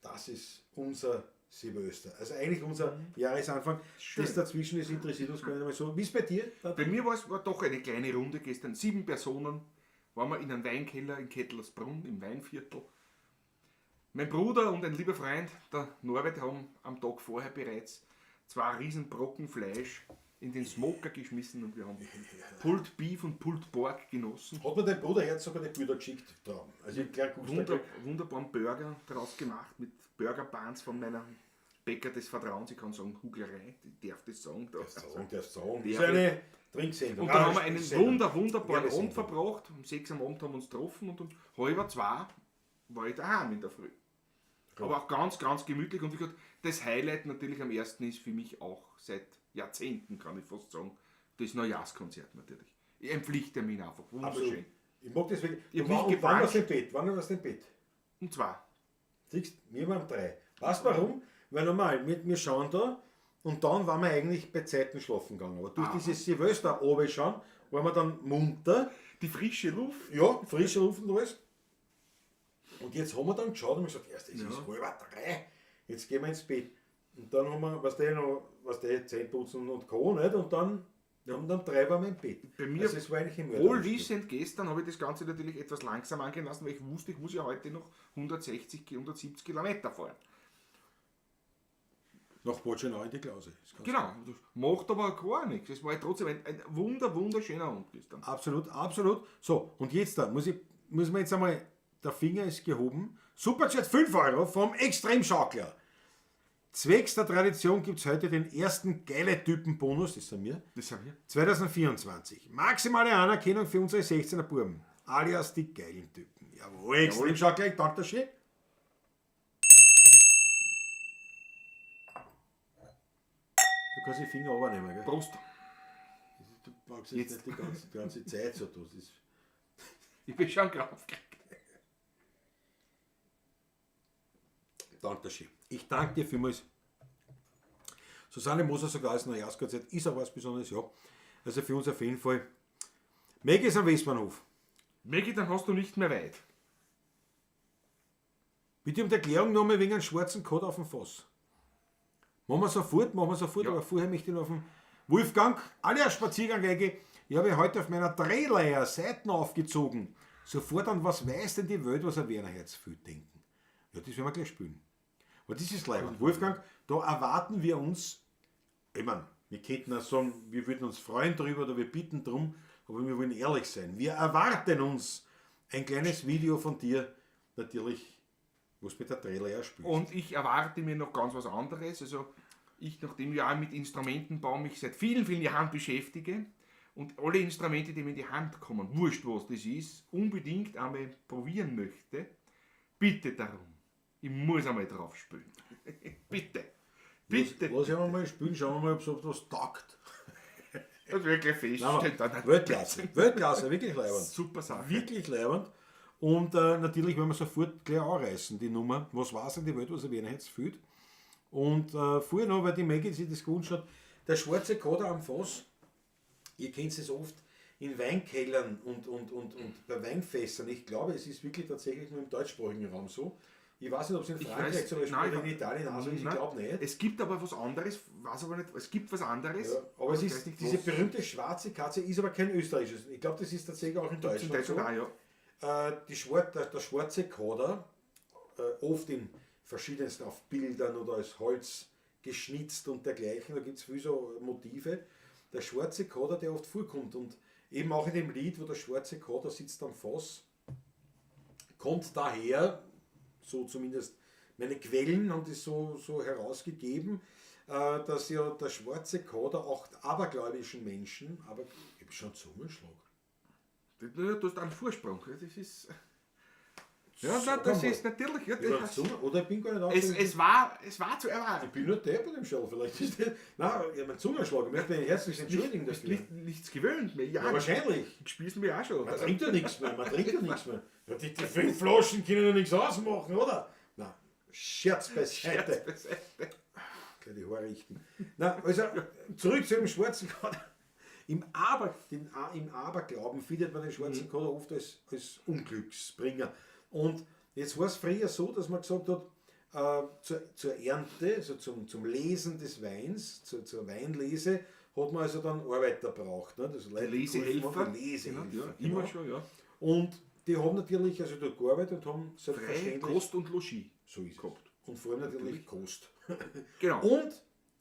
das ist unser Silvester. Also eigentlich unser Jahresanfang. Schön. Das dazwischen ist, interessiert uns gar nicht mehr so. Wie ist bei dir? Bei mir war doch eine kleine Runde gestern. 7 Personen waren wir in einem Weinkeller in Kettlersbrunn, im Weinviertel. Mein Bruder und ein lieber Freund, der Norbert, haben am Tag vorher bereits 2 Riesenbrocken Fleisch in den Smoker geschmissen und wir haben Pulled Beef und Pulled Pork genossen. Hat mir dein Bruder jetzt sogar die Bilder geschickt? Traum. Also ich gleich Wunderbaren Burger daraus gemacht mit Burgerbuns von meiner Bäcker des Vertrauens. Ich kann sagen, Huglerei, ich darf das sagen. darfst sagen. Das ist eine Trinksendung. Und dann haben wir einen wunderbaren Gerne Abend verbracht. Um 6 am Abend haben wir uns getroffen und um 1:30 war ich daheim in der Früh. Klar. Aber auch ganz, ganz gemütlich. Und wie gesagt, das Highlight natürlich am ersten ist für mich auch seit Jahrzehnten, kann ich fast sagen, das Neujahrskonzert natürlich. Ein Pflichttermin einfach. Wunderschön. Absolut. Ich mag das wirklich. Ich hab Und mich wann warst du gebranscht. im Bett? Wann warst du im Bett? Und zwar, Siehst du, wir waren 3. Weißt du warum? Weil normal, wir schauen da und dann waren wir eigentlich bei Zeiten schlafen gegangen. Aber durch dieses Silvester oben schauen, waren wir dann munter. die frische Luft. Ja, frische Luft und alles. Und jetzt haben wir dann geschaut und gesagt, erst, es Ja. ist 2:30, jetzt gehen wir ins Bett. Und dann haben wir, Zähne putzen und Co. Nicht? Und dann, und dann 3 waren wir im Bett. Bei mir also es war eigentlich im wohlwissend gestern habe ich das Ganze natürlich etwas langsam angehen lassen, weil ich wusste, ich muss ja heute noch 170 Kilometer fahren. Nach Botschenau in die Klause. Ist ganz Genau, das macht aber gar nichts. Es war ja trotzdem ein wunderschöner Abend gestern. Absolut, absolut. So, und jetzt da, muss man jetzt einmal, der Finger ist gehoben. Superchat 5 € vom Extremschaukler. Zwecks der Tradition gibt es heute den ersten Geile-Typen-Bonus, das sind wir, Das sind wir. 2024. Maximale Anerkennung für unsere 16er Buben, alias die geilen Typen. Jawohl, extrem schau gleich, danke schön. Du kannst die Finger runternehmen, gell? Prost. Du brauchst jetzt nicht die ganze Zeit so. Das ist Ich bin schon drauf. Dankeschön. Ich danke dir vielmals. Susanne Moser sogar als Neujahrskonzert ist auch was Besonderes, ja. Also für uns auf jeden Fall. Maggie ist am Westbahnhof. Maggie, dann hast du nicht mehr weit. Bitte um die Erklärung nochmal wegen einem schwarzen Code auf dem Fass. Machen wir sofort, Ja. aber vorher möchte ich noch auf den Wolfgang, alle Spaziergang eingehen. Ich habe heute auf meiner Drehleier Seiten aufgezogen. Sofort an was weiß denn die Welt, was ein Wernerherz viel denken. Ja, das werden wir gleich spielen. Aber das ist leibend. Wolfgang, da erwarten wir uns, ich meine, wir könnten auch sagen, wir würden uns freuen darüber oder wir bitten drum, aber wir wollen ehrlich sein. Wir erwarten uns ein kleines Video von dir, natürlich, was mit der Drehleier spielst. Und ich erwarte mir noch ganz was anderes. Also ich, nachdem ich auch mit Instrumentenbau mich seit vielen, vielen Jahren beschäftige und alle Instrumente, die mir in die Hand kommen, wurscht was das ist, unbedingt einmal probieren möchte, bitte darum. Ich muss einmal drauf spielen. Bitte. Bitte. Lass ich mal spielen, schauen wir mal, ob es etwas taugt. Das wirklich feststellen. Weltklasse, Weltklasse, wirklich leibend. Super Sache. Wirklich leibend. Und natürlich werden wir sofort gleich anreißen, die Nummer. Was war es in der Welt, was er jetzt fühlt. Und vorher noch, weil die Maggie sich das gewünscht hat, der schwarze Kader am Fass, ihr kennt es oft in Weinkellern und bei Weinfässern. Ich glaube, es ist wirklich tatsächlich nur im deutschsprachigen Raum so. Ich weiß nicht, ob es in Frankreich zum Beispiel oder in Italien auch so ist, ich glaube nicht. Es gibt aber was anderes, weiß aber nicht, es gibt was anderes. Ja, aber es ich ist weiß nicht, diese was. berühmte schwarze Katze, ist aber kein österreichisches. Ich glaube, das ist tatsächlich auch in Gibt's in Deutschland Deutschland so. auch, ja. Der schwarze Kader, oft in verschiedensten auf Bildern oder als Holz geschnitzt und dergleichen, da gibt es viele so Motive. Der schwarze Kader, der oft vorkommt und eben auch in dem Lied, wo der schwarze Kader sitzt am Fass, kommt daher, so zumindest meine Quellen haben das so herausgegeben, dass ja der schwarze Kader auch abergläubischen Menschen, aber ich habe schon einen Zungenschlag. Du hast einen Vorsprung. Das ist. Ja, nein, das ist natürlich. Ja, Oder, das oder ich bin gar nicht es war zu erwarten. Ich bin nur der bei dem Schall, vielleicht ist das. Nein, ich habe einen Zungenschlag, ich möchte mich herzlich entschuldigen dafür. Nichts gewöhnt mehr. Ja, wahrscheinlich. Spielst mir auch schon. Man trinkt ja nichts mehr, Ja, die 5 Flaschen können ja nichts ausmachen, oder? Nein, Scherz beiseite. Die Haare richten. Nein, also zurück zu dem schwarzen Kader. Im Aberglauben findet man den schwarzen Kader oft als Unglücksbringer. Und jetzt war es früher so, dass man gesagt hat, zur Ernte, also zum Lesen des Weins, zur Weinlese, hat man also dann Arbeiter braucht. Ne? Also Leute, Lesehelfer. Lesehelfer, Ja, genau. immer schon, ja. Und die haben natürlich also dort gearbeitet und haben Frei, selbstverständlich Kost und Logis. so ist es. gehabt. Und vor allem natürlich Kost. Genau. Und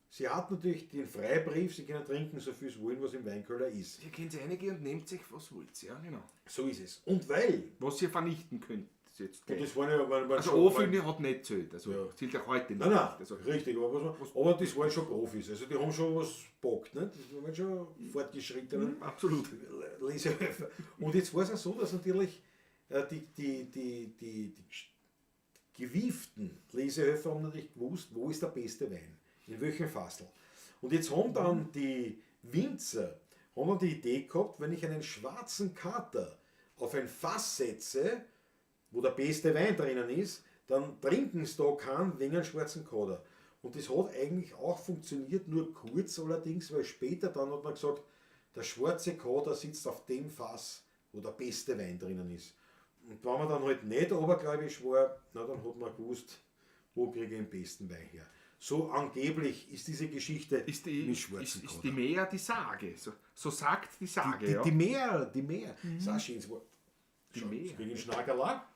sie hat natürlich den Freibrief, sie können trinken, so viel sie wollen, was im Weinkeller ist. Ihr kennt einige und nehmt sich, was wollt ihr. Ja, genau. So ist es. Und weil, Was ihr vernichten könnt. Jetzt und gleich. das waren ja, Also Anfänge hat nicht zählt. Also Ja. zählt auch heute nicht. Nein, Also, richtig, aber das waren schon Profis, also die haben schon was gebockt, ne? Das waren schon fortgeschrittene absolut. Lesehelfer. Und jetzt war es auch so, dass natürlich die gewieften Lesehelfer haben natürlich gewusst, wo ist der beste Wein, in welchem Fassel. Und jetzt haben dann die Winzer die Idee gehabt, wenn ich einen schwarzen Kater auf ein Fass setze, wo der beste Wein drinnen ist, dann trinken sie da keinen wegen einem schwarzen Kader. Und das hat eigentlich auch funktioniert, nur kurz allerdings, weil später dann hat man gesagt, der schwarze Kader sitzt auf dem Fass, wo der beste Wein drinnen ist. Und wenn man dann halt nicht abergläubisch war, na, dann hat man gewusst, wo kriege ich den besten Wein her. So angeblich ist diese Geschichte Ist mit schwarzen die Meer die Sage. So sagt die Sage. die Meer. Das ist auch ein schönes Wort. Die Schon, Meer. Ich bin in Schnackerla.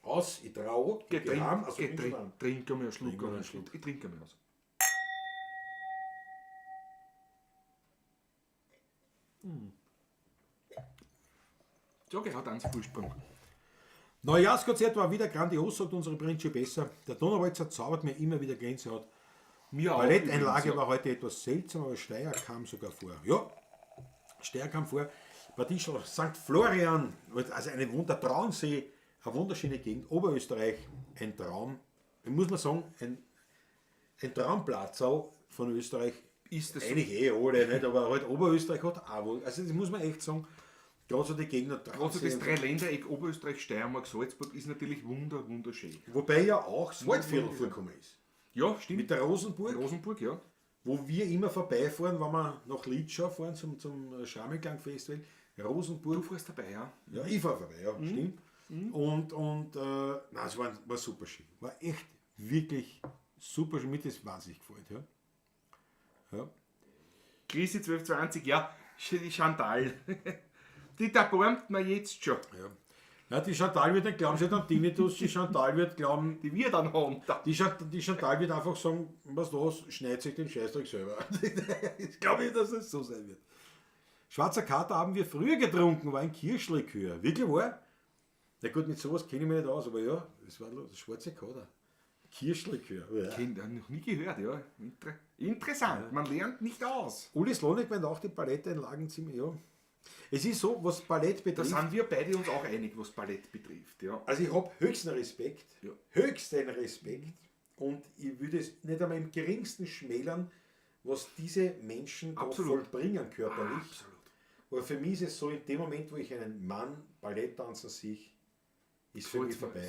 Aus, ich traue, geheim, also bin schon an. Trinken wir einen Schluck. Trinken wir einen einen Schluck. Ich trinke mir aus. So gehört ans Vorsprung. Neujahrskonzert war wieder grandios, sagt unsere Prinzip besser. Der Donauwalzer zaubert mir immer wieder Gänsehaut. Mir auch Balletteinlage übrigens, war heute etwas seltsam, aber Steyr kam sogar vor. Ja, Steyr kam vor. Bad Ischl, St. Florian, also der Traunsee, eine wunderschöne Gegend. Oberösterreich, ein Traum. Muss man sagen, ein Traumplatz auch von Österreich. Ist das so? Eigentlich alle, nicht? Aber halt Oberösterreich hat auch wohl. Also das muss man echt sagen, gerade so die Gegner Also das Dreiländereck Oberösterreich, Steiermark, Salzburg ist natürlich wunderschön. Wobei ja auch das Waldviertel vorgekommen ist. Ja, stimmt. Mit der Rosenburg, Rosenburg, ja. wo wir immer vorbeifahren, wenn wir nach Litschau fahren zum Schrammelklang-Festival. Rosenburg. Du fährst dabei, ja. Ja, ich fahre vorbei, ja, stimmt. Und nein, es war super schön. War echt wirklich super schön. Mir hat das wahnsinnig gefällt. Ja. Chrissy 1220, ja, die Chantal. Die erbarmt mir jetzt schon. Ja. Ja, die Chantal wird nicht glauben, sie hat einen Tinnitus, die Chantal wird glauben, Die wir dann haben. die Chantal wird einfach sagen, was los, schneidet sich den Scheißdreck selber. Ich glaube nicht, dass es so sein wird. Schwarzer Kater haben wir früher getrunken, war ein Kirschlikör. Wirklich wahr? Na gut, mit sowas kenne ich mich nicht aus, aber ja, das war das schwarze Kater. Kirschlikör. Ja. Noch nie gehört, ja. Interessant, man lernt nicht aus. Uli Slonik meint auch die Balletteinlagen ziemlich, ja. Es ist so, was Ballett Da betrifft. sind wir beide uns auch einig, was Ballett betrifft. Ja. Also ich habe höchsten Respekt, Ja. höchsten Respekt und ich würde es nicht einmal im geringsten schmälern, was diese Menschen da Absolut. vollbringen körperlich. Absolut. Aber für mich ist es so, in dem Moment, wo ich einen Mann Ballett tanzen sehe, ist für mich vorbei.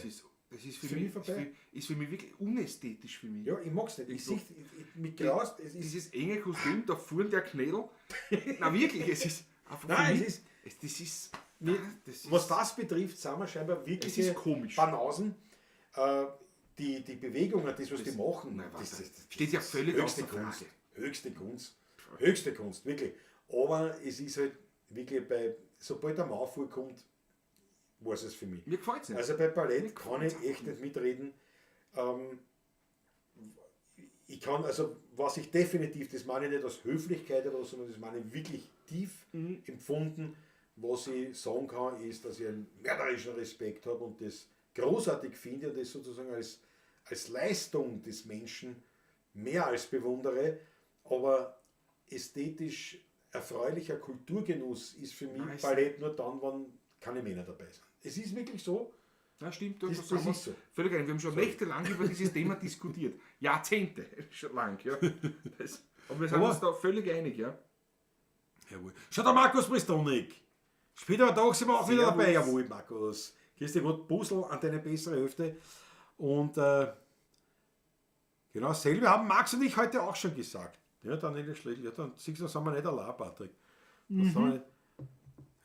Das ist Für für mich mich vorbei. ist für mich wirklich unästhetisch für mich. Ja, ich mag es nicht. Ich Mit Klaus, es ist. Dieses enge Kostüm, da fuhren der Knädel. Na wirklich, es ist einfach Nein, für es mich, ist. das ist. Nicht, das ist was das betrifft, sind wir scheinbar wirklich Es ist komisch. Banausen. Die Bewegungen, das, was die machen, Nein, das, warte. Steht ja völlig höchste außer Kunst. Frage. Höchste Kunst. Höchste Kunst, wirklich. Aber es ist halt wirklich sobald der Mau vorkommt, war es für mich. Mir gefällt es nicht. Also bei Ballett kann ich echt nicht mitreden. Ich kann, also was ich definitiv, das meine ich nicht aus Höflichkeit oder so, sondern das meine ich wirklich tief empfunden. Was ich sagen kann, ist, dass ich einen mörderischen Respekt habe und das großartig finde und das sozusagen als Leistung des Menschen mehr als bewundere. Aber ästhetisch erfreulicher Kulturgenuss ist für mich Nice. Ballett nur dann, wenn keine Männer dabei sind. Es ist wirklich so. Ja, stimmt, Das sind wir ist so. völlig einig. Wir haben schon nächtelang über dieses Thema diskutiert. Jahrzehnte, schon lang, ja. Aber wir sind Aber- uns da völlig einig, ja. Jawohl. Schau, der Markus Bristonik. Später am Tag sind wir auch wieder Servus. dabei. Jawohl, Markus. Grüß dich gut, Busel an deine bessere Hälfte. Und genau dasselbe haben Max und ich heute auch schon gesagt. Ja, dann nicht schlecht. Ja, dann siehst du, sind wir nicht allein, Patrick. Das sind wir nicht.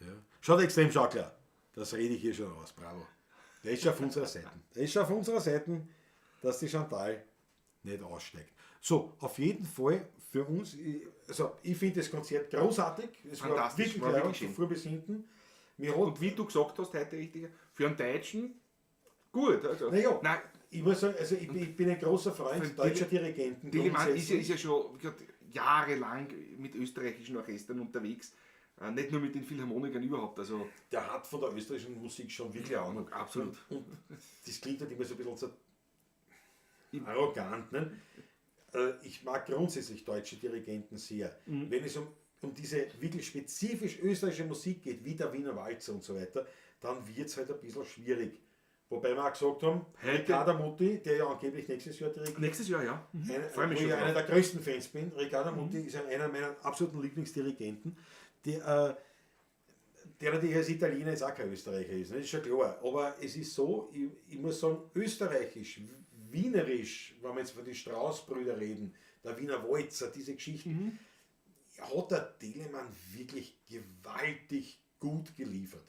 Ja. Schaut extrem schau klar. Das rede ich hier schon aus. Bravo. Der ist schon auf unserer Seite. Der ist schon auf unserer Seite, dass die Chantal nicht aussteigt. So, auf jeden Fall für uns, also ich finde das Konzert großartig. Es war Fantastisch, wirklich war leid, wirklich von schön. früh bis hinten. Mir hat, Und wie du gesagt hast, heute richtig, für einen Deutschen gut. Also, naja, nein, ich muss sagen, also ich bin ein großer Freund Für deutscher Dirigenten. Telemann ist grundsätzlich. ja schon wie gesagt, jahrelang mit österreichischen Orchestern unterwegs. Nicht nur mit den Philharmonikern überhaupt. Also, Der hat von der österreichischen Musik schon wirklich Ahnung. absolut. Und das klingt halt immer so ein bisschen so Im- arrogant. Ne? Ich mag grundsätzlich deutsche Dirigenten sehr. Wenn es um diese wirklich spezifisch österreichische Musik geht, wie der Wiener Walzer und so weiter, dann wird es halt ein bisschen schwierig. Wobei wir auch gesagt haben, Heute- Ricardo Muti, der ja angeblich nächstes Jahr dirigiert, nächstes Jahr, ja. Freu mich wo schon ich einer drauf. der größten Fans bin. Ricardo Muti ist einer meiner absoluten Lieblingsdirigenten. Der natürlich als Italiener jetzt auch kein Österreicher ist, ne? Das ist schon klar. Aber es ist so, ich muss sagen, österreichisch, wienerisch, wenn wir jetzt von den Strauß-Brüdern reden, der Wiener Walzer, diese Geschichten, hat der Telemann wirklich gewaltig gut geliefert.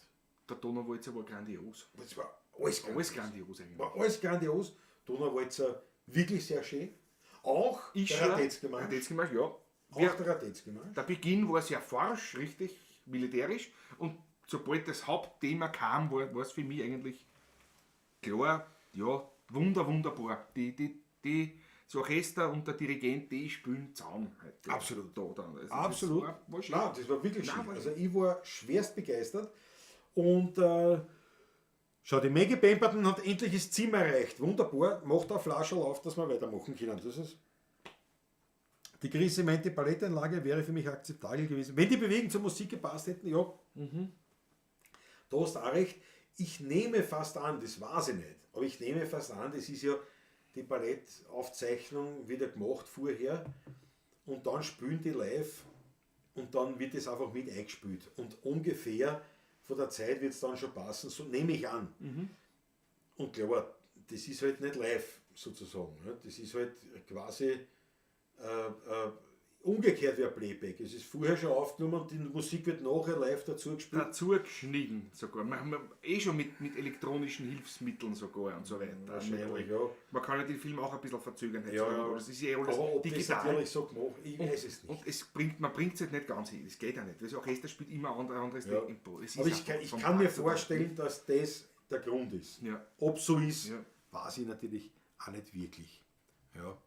Der Donauwalzer war grandios. Das war alles Alles grandios. grandios eigentlich. War alles grandios. Donauwalzer wirklich sehr schön. Auch der Radetzky-Marsch. Radetzky-Marsch, ja. Auch der Radetzky-Marsch. Der Beginn war sehr forsch, richtig militärisch. Und sobald das Hauptthema kam, war es für mich eigentlich klar, ja, wunderbar. Das Orchester und der Dirigent, die spielen Zaun. Heute. Absolut. Da dann. Also Absolut. Das war schön. Nein, das war wirklich Nein, schön. war Also ich war schwerst begeistert. Und schau, die Maggie Pemberton hat endlich das Zimmer erreicht. Wunderbar. Macht eine Flasche auf, dass wir weitermachen können. Das ist Die Grisse meint, die Ballettanlage wäre für mich akzeptabel gewesen. Wenn die Bewegungen zur Musik gepasst hätten, ja. Da hast du auch recht. Ich nehme fast an, das weiß ich nicht, aber ich nehme fast an, das ist ja die Ballettaufzeichnung wieder gemacht vorher und dann spielen die live und dann wird es einfach mit eingespielt. Und ungefähr von der Zeit wird es dann schon passen, so nehme ich an. Und klar, das ist halt nicht live sozusagen. Ne? Das ist halt quasi umgekehrt wie ein Playback. Es ist vorher schon aufgenommen und die Musik wird nachher live dazu gespielt. Dazu geschnitten sogar. Man schon mit elektronischen Hilfsmitteln sogar und so weiter. Wahrscheinlich, ja. Man kann ja den Film auch ein bisschen verzögern. Ja. Das ist ja alles Aber ob das digital. natürlich so gemacht, ich weiß es nicht. Und man bringt es halt nicht ganz hin. Das geht ja nicht. Das Orchester spielt immer ein anderes Ja. Tempo. Es ist Aber einfach ich vom kann mir Tag zu Tag. vorstellen, dass das der Grund ist. Ja. Ob so ist, Ja. weiß ich natürlich auch nicht wirklich. Ja,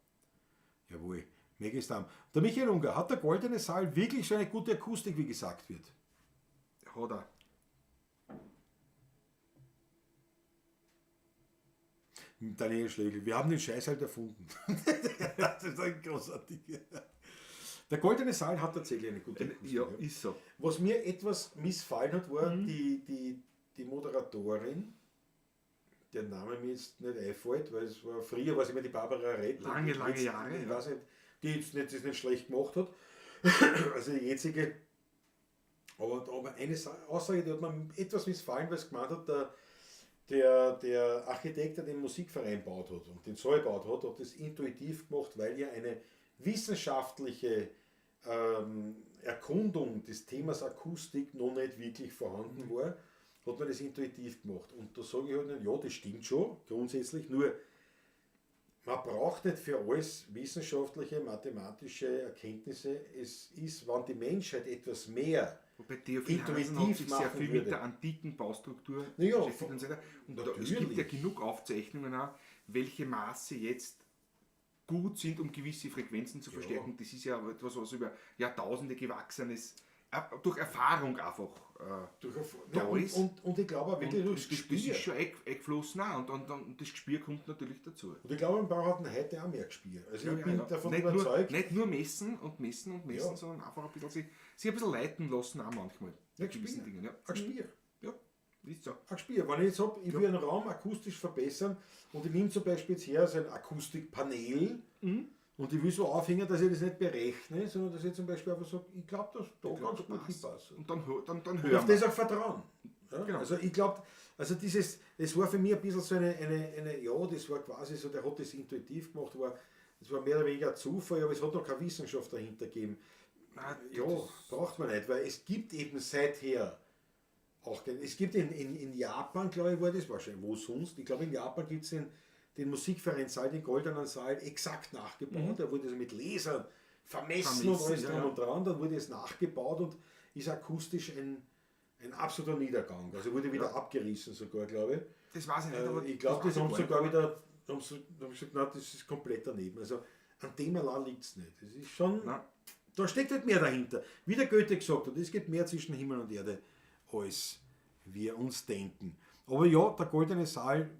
jawohl. Megastam. Der Michael Unger, hat der Goldene Saal wirklich so eine gute Akustik, wie gesagt wird? Hat er. Daniel Schlegel, wir haben den Scheiß halt erfunden. Das ist ein großartiger. Der Goldene Saal hat tatsächlich eine gute Akustik. Ja, ist so. Was mir etwas missfallen hat, war die Moderatorin, der Name mir jetzt nicht einfällt, weil es war früher, was immer die Barbara Rett. Lange jetzt, Jahre, Ich ja. weiß nicht, die jetzt nicht, das nicht schlecht gemacht hat. Also die jetzige. Aber eine Aussage, die hat mir etwas missfallen, weil es gemeint hat, der Architekt, der den Musikverein gebaut hat und den Saal gebaut hat das intuitiv gemacht, weil ja eine wissenschaftliche Erkundung des Themas Akustik noch nicht wirklich vorhanden war, hat man das intuitiv gemacht. Und da sage ich halt nicht, ja, das stimmt schon, grundsätzlich, nur man braucht nicht für alles wissenschaftliche, mathematische Erkenntnisse. Es ist, wenn die Menschheit etwas mehr Wobei Theophil intuitiv Hansen hat sich sehr machen viel würde. mit der antiken Baustruktur Ja, beschäftigt und so weiter. Und es natürlich. gibt ja genug Aufzeichnungen auch, welche Maße jetzt gut sind, um gewisse Frequenzen zu verstärken. Das ist ja etwas, was über Jahrtausende gewachsen ist, durch Erfahrung einfach. Ja, ist. und ich glaube auch wirklich durchs das Gespür. ist schon eingeflossen auch. Und das Gespür kommt natürlich dazu. Und ich glaube, man braucht heute auch mehr Gespür. Also ich bin davon Nicht überzeugt. nicht nur messen und messen und messen, Ja. sondern einfach ein bisschen sich ein bisschen leiten lassen auch manchmal. Ja, Bei gewissen Gespür. Dingen. Ja. Ein Gespür. Ja, ist so. Ein Gespür. Wenn ich jetzt sage, ich will einen Raum akustisch verbessern und ich nehme zum Beispiel jetzt her so ein Akustikpanel und ich will so aufhängen, dass ich das nicht berechne, sondern dass ich zum Beispiel einfach sage, ich glaube, dass da ganz gut hinpasst. Und dann Und auf hören das auch vertrauen. Ja? Genau. Also ich glaube, also das war für mich ein bisschen so eine, ja, das war quasi so, der hat das intuitiv gemacht, das war mehr oder weniger ein Zufall, aber es hat noch keine Wissenschaft dahinter gegeben. Nein, Ja, braucht man nicht, weil es gibt eben seither auch, es gibt in Japan, glaube ich, war das wahrscheinlich, wo sonst, ich glaube in Japan gibt es den Musikvereinssaal, den Goldenen Saal, exakt nachgebaut, der wurde also mit Lasern vermessen und alles ja, drum ja. und dran, dann wurde es nachgebaut und ist akustisch ein absoluter Niedergang, also wurde wieder abgerissen sogar, glaube ich. das weiß ich nicht, aber Ich glaube, das weiß haben ich sie gar sogar nicht. wieder, haben sie gesagt, nein, das ist komplett daneben. Also an dem allein liegt es nicht. Das ist schon, Nein. da steckt halt mehr dahinter. Wie der Goethe gesagt hat, es gibt mehr zwischen Himmel und Erde, als wir uns denken. Aber ja, der Goldene Saal,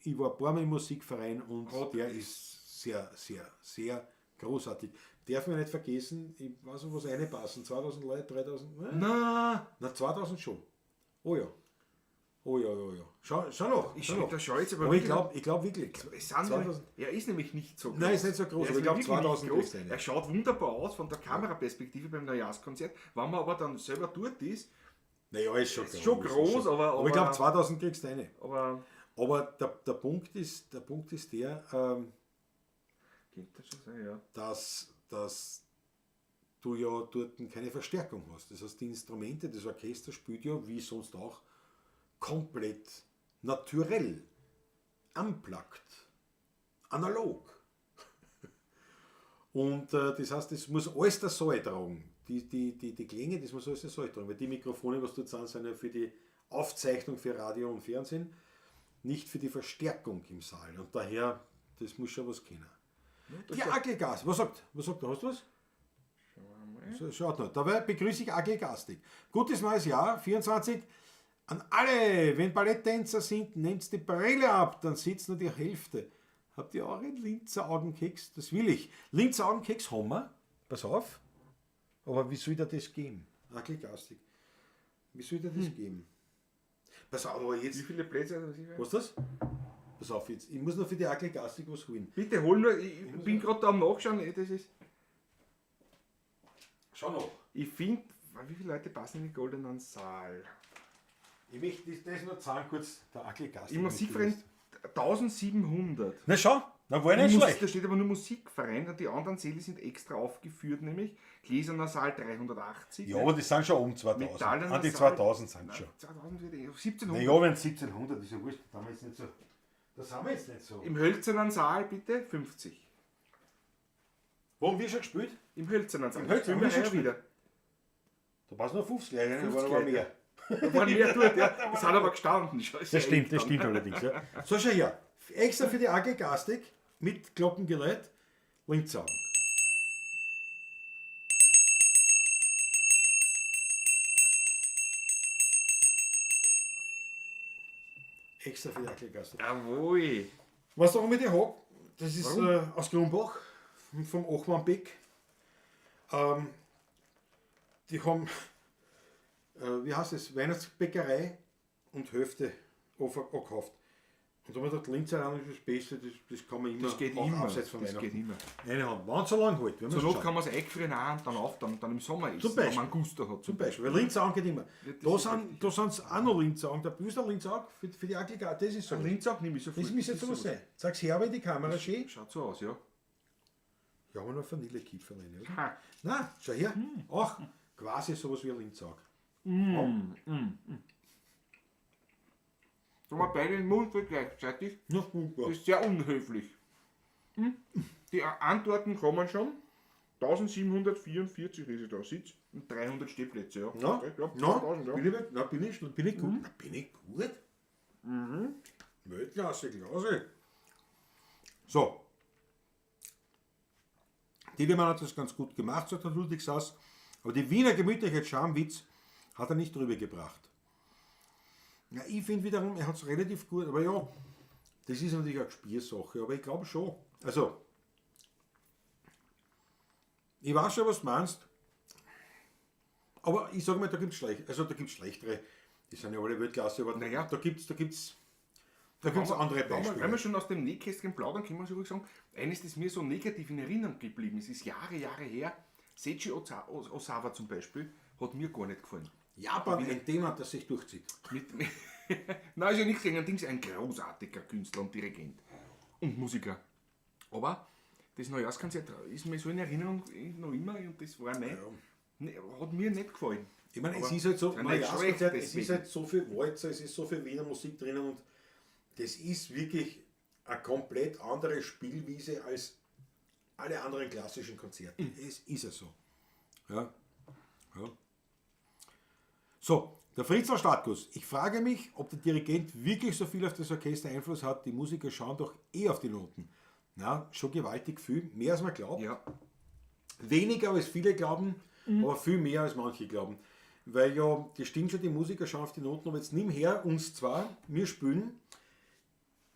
ich war ein paar Mal im Musikverein und der ist sehr, sehr, sehr großartig. Darf man nicht vergessen, ich weiß nicht, was reinpassen, 2000 Leute, 3000, Na, na 2000 schon. Oh ja. Oh ja, ja, ja. Schau noch. ich schau noch. da schau jetzt aber Aber ich wirklich- glaube wirklich. Es sind 2000 er ist nämlich nicht so groß. Nein, ist nicht so groß, Er aber ich glaube wirklich nicht 2000 groß. kriegst du einen. Er schaut wunderbar aus von der Kameraperspektive beim Neujahrskonzert. Wenn man aber dann selber dort ist, Naja, ist schon ist groß. schon groß, aber ich glaube 2000 kriegst du eine. aber Aber der Punkt ist der, könnte das schon sein, ja. dass du ja dort keine Verstärkung hast. Das heißt, die Instrumente, das Orchester spielt ja, wie sonst auch, komplett naturell, unplugged, analog. Und das heißt, das muss alles der Saal tragen. Die Klänge, das muss alles der Saal tragen. Weil die Mikrofone, was dort sind ja für die Aufzeichnung für Radio und Fernsehen, nicht für die Verstärkung im Saal. Und daher, das muss schon was kennen. Die Agglegas, was sagt er? Hast du was? So, schaut noch. Dabei begrüße ich Agglegastik. Gutes neues Jahr, 24. An alle, wenn Balletttänzer sind, nehmt die Brille ab, dann sitzt nur die Hälfte. Habt ihr auch einen Linzer Augenkeks? Das will ich. Linzer Augenkeks haben wir. pass auf. Aber wie soll dir das geben? Ackelgastig. Wie soll dir das geben? Pass auf, aber jetzt. Wie viele Plätze hat er sich? Was ist das? Pass auf jetzt. Ich muss noch für die Ackelgastig was holen. Bitte hol nur, ich bin gerade da am Nachschauen. Das ist, Schau noch. ich finde, wie viele Leute passen in den goldenen Saal? Ich möchte das nur sagen kurz. Der Ackelgastig. Im Musikverein 1700. Na schau, dann war ich nicht schlecht. Da steht aber nur Musikverein und die anderen Säle sind extra aufgeführt, nämlich Gläserner Saal 380. Ja, aber die sind schon um 2000. Metallener An die Saal. 2000 sind schon. 2000 wird 1700. Naja, wenn 1700 ist ja wurscht, da sind wir jetzt nicht so. Da sind wir jetzt nicht so. Im hölzernen Saal bitte 50. Wo haben wir schon gespielt? Im hölzernen Saal. Im hölzernen Spielen wir haben wir schon heuer wieder. Da passen noch 50 Leute, 50 da waren aber Leute. mehr. Da waren mehr dort, ja. Das hat aber gestanden. Das stimmt allerdings. Ja. So, schau her. Extra für die Ackelgastig mit Glockengeleit Links sagen. Extra für die Ackelgastig. Jawohl. Was warum ich die habe, das ist aus Grumbach, vom Achmannbeck. Die haben, wie heißt es, Weihnachtsbäckerei und Hälfte angekauft. Und da haben wir gedacht, Linzer Rein ist das Beste, das kann man immer Das geht auch immer. abseits von Das geht Weihnachten. immer. Eine Hand, wann so lang halt. Wenn Zur man Not schaut. kann man es eingefrieren auch und dann auf, dann im Sommer essen, Zum Beispiel. wenn man Gusto hat. Zum Beispiel, weil Linzer geht immer. Ja, das Da ist sind es auch noch Linzer, der Büster Linzer für die Ackelgastig, das ist so. Ein Linzag nehme ich so viel. Das müsste jetzt so sein. Sag's her in die Kamera schön. Schaut so aus, ja. Ja, aber noch Vanillekipferl rein, oder? Ha. Nein, schau her. Auch quasi sowas wie ein Linzag. Da haben wir beide den Mund gleichzeitig. Ja, gut, Das ist sehr unhöflich. Die Antworten kommen schon. 1744 ist da Sitz und 300 Stehplätze. Ja, Ja, okay, ja, ja. 2000, ja. Bin ich gut? Na, bin ich gut? Weltklasse, klasse. So. Die Mann hat das ganz gut gemacht, sagt der Ludwig Sass. Aber die Wiener Gemütlichkeit Schamwitz hat er nicht drüber gebracht. Ja, ich finde wiederum, er hat es relativ gut, aber ja, das ist natürlich eine Spielsache, aber ich glaube schon. Also, ich weiß schon, was du meinst, aber ich sage mal, da gibt es schlechtere, die sind ja alle Weltklasse, aber Naja. da gibt's andere Wenn wir Beispiele. schon aus dem Nähkästchen plaudern, können wir so ruhig sagen, eines, das mir so negativ in Erinnerung geblieben ist, ist Jahre her, Seiji Osawa zum Beispiel, hat mir gar nicht gefallen. Japan, ein Thema, das sich durchzieht. Nein, ist ja nichts gegen ein Ding, ein großartiger Künstler und Dirigent und Musiker. Aber das Neujahrskonzert ist mir so in Erinnerung noch immer und das war nicht, hat mir nicht gefallen. Ich meine, es Aber ist halt so, ja, nicht Neujahrskonzert, schlecht, es ist deswegen. halt so viel Walzer, es ist so viel Wiener Musik drinnen und das ist wirklich eine komplett andere Spielwiese als alle anderen klassischen Konzerte. Es ist ja so. Ja. Ja. So, der Fritzl Stadtguss. Ich frage mich, ob der Dirigent wirklich so viel auf das Orchester Einfluss hat. Die Musiker schauen doch eh auf die Noten. Na, schon gewaltig viel, mehr als man glaubt. Ja, Weniger als viele glauben, aber viel mehr als manche glauben. Weil ja, das stimmt schon, die Musiker schauen auf die Noten, aber jetzt nimm her uns zwar, wir spielen,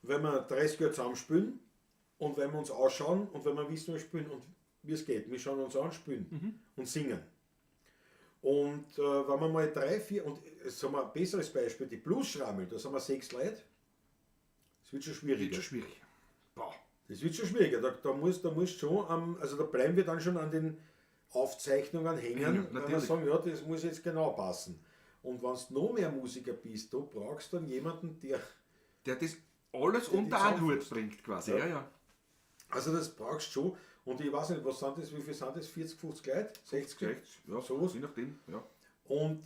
wenn wir 30 Jahre zusammen spielen und wenn wir uns ausschauen und wenn wir wissen, wir spielen und wie es geht. Wir schauen uns an, spielen und singen. Und wenn wir mal 3, 4, und sagen wir ein besseres Beispiel, die Blues-Schrammel, da sind wir 6 Leute, das wird schon schwieriger. wird schon schwierig. Boah. Das wird schon schwieriger. Da musst schon, also da bleiben wir dann schon an den Aufzeichnungen hängen, Ja, wenn wir natürlich. sagen, ja, das muss jetzt genau passen. Und wenn du noch mehr Musiker bist, du brauchst dann jemanden, der, Der das alles die unter einen zusammenfasst. Hut bringt quasi. Ja. Ja, ja. also das brauchst du schon. Und ich weiß nicht, was sind das, wie viel sind das? 40, 50 Leute? 60? 60, ja, Sowas. je nachdem. Ja. Und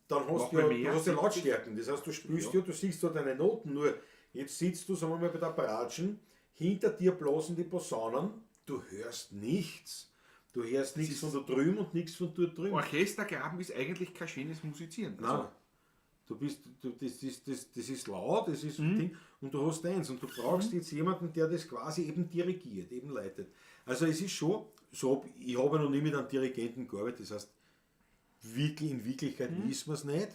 dann hast du Machen ja, wir mehr, du hast ja 60. Lautstärken. Das heißt, du spielst Ja. ja, du siehst ja deine Noten, nur jetzt sitzt du, sagen wir mal, bei der Bratschen, hinter dir blasen die Posaunen, du hörst nichts. Du hörst nichts von da drüben und nichts von dort drüben. Orchestergraben ist eigentlich kein schönes Musizieren. Nein. Das ist laut, das ist ein Ding, und du hast eins und du brauchst jetzt jemanden, der das quasi eben dirigiert, eben leitet. Also es ist schon so, ich habe noch nie mit einem Dirigenten gearbeitet, das heißt, wirklich in Wirklichkeit wissen wir es nicht.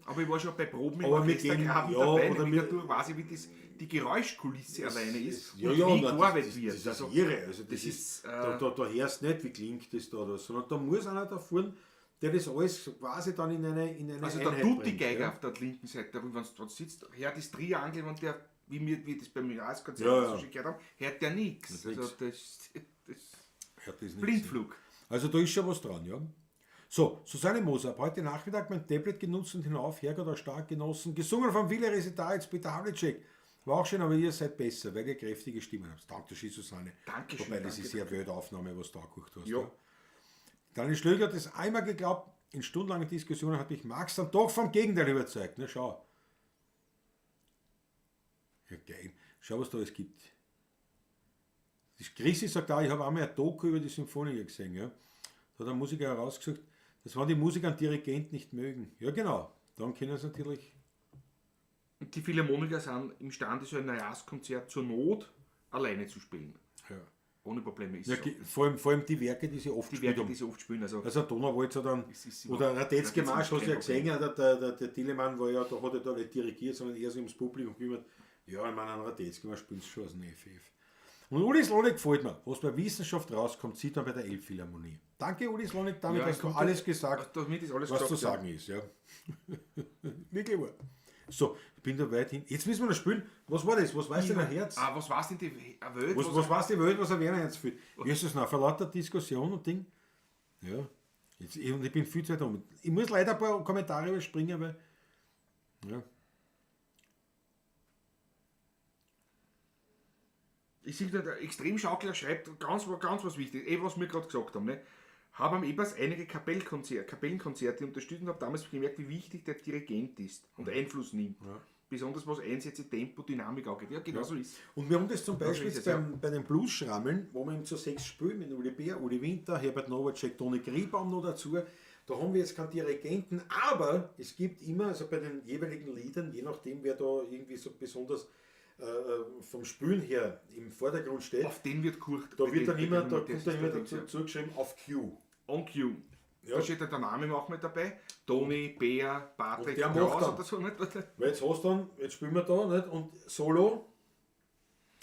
Aber ich war schon bei Proben im Aber wir Orchestergraben gehen- ja, dabei, oder nämlich wir- dadurch weiß ich, wie die Geräuschkulisse alleine ist Ja, und ja, wie na, gearbeitet wird. Das Also, ist irre. Also das ist, da hörst du nicht, wie klingt das da, oder, sondern da muss einer da vorne, der das alles quasi dann in eine also Einheit der tut die bringt, Geiger ja. auf der linken Seite, wenn du sitzt, hört das Triangel und der, wie das beim Jahreskonzert Ja, ja. so gehört haben, hört der nichts. Das Also nix. das Hört das nicht Blindflug. Also da ist schon was dran, ja. So, Susanne Moser, habe heute Nachmittag mein Tablet genutzt und hinauf, Herrgott, auch stark genossen. Gesungen vom Wille Residals, Peter Havlicek. War auch schön, aber ihr seid besser, weil ihr kräftige Stimmen habt. Dankeschön, Susanne. Dankeschön, Wobei, das danke, ist sehr Weltaufnahme, was du da gekocht hast. Ja. Ja. Daniel Schlöger hat es einmal geglaubt, in stundenlangen Diskussionen hat mich Max dann doch vom Gegenteil überzeugt. Na schau. Ja, geil. Schau, was da alles gibt. Das Chrissy sagt auch, ich habe einmal ein Doku über die Symphoniker gesehen. Ja. Da hat ein Musiker herausgesucht, dass wenn die Musiker einen Dirigent nicht mögen. Ja genau, dann können sie natürlich... Und die Philharmoniker sind imstande, so ein Neujahrskonzert zur Not alleine zu spielen. Ja. Ohne Probleme ist Ja, so. vor allem die Werke, die sie oft Die gespielt Werke, haben. die sie oft spielen. Also, Also Donauwalzer dann, ist oder Radetzky Radetzky Marsch, hast du ja kein Problem. gesehen, der Tillemann war ja, da hat er da nicht dirigiert, sondern eher so ums Publikum gekümmert. Ja, ich meine, an Radetzky Marsch spielst du schon aus dem FF. Und Uli Slonik gefällt mir, was bei Wissenschaft rauskommt, sieht man bei der Elbphilharmonie. Danke Uli Slonik, damit Ja, hast du kommt alles das- gesagt, damit ist alles was zu gesagt, sagen ist. Ja. Wirklich wahr. So, ich bin da weit hin. Jetzt müssen wir noch spielen. Was war das? Was weiß denn ein Herz? Ah, was weiß denn die Welt? Was weiß die Welt, was ein Wernerherz fühlt? Wie ist das noch? Vor lauter Diskussion und Ding? Ja. Jetzt, und ich bin viel Zeit um. Ich muss leider ein paar Kommentare überspringen, weil. Ja. Ich sehe, der Extremschaukler schreibt ganz was wichtig, was wir gerade gesagt haben. Ne? Habe am Ebers einige Kapellenkonzerte unterstützt und habe damals gemerkt, wie wichtig der Dirigent ist und Einfluss nimmt. Ja. Besonders was Einsätze, Tempo, Dynamik angeht. Ja, genau so ist es. Und wir haben das zum Beispiel so ist jetzt es, bei den Blues-Schrammeln, wo wir eben zu 6 spielen, mit Uli Bär, Uli Winter, Herbert Nowacek, Toni Griebaum noch dazu. Da haben wir jetzt keinen Dirigenten, aber es gibt immer, also bei den jeweiligen Liedern, je nachdem, wer da irgendwie so besonders vom Spülen her im Vordergrund steht, Auf den wird kurcht. da wird dann immer, da das kommt dann ist immer der dazu Ding, zugeschrieben, auf Cue. ja. On Cue. Ja. Da steht ja der Name auch mit dabei. Toni, Bär, Patrick, Und der macht Klaus dann- oder so. Nicht? Weil jetzt spielen wir da, nicht? Und Solo.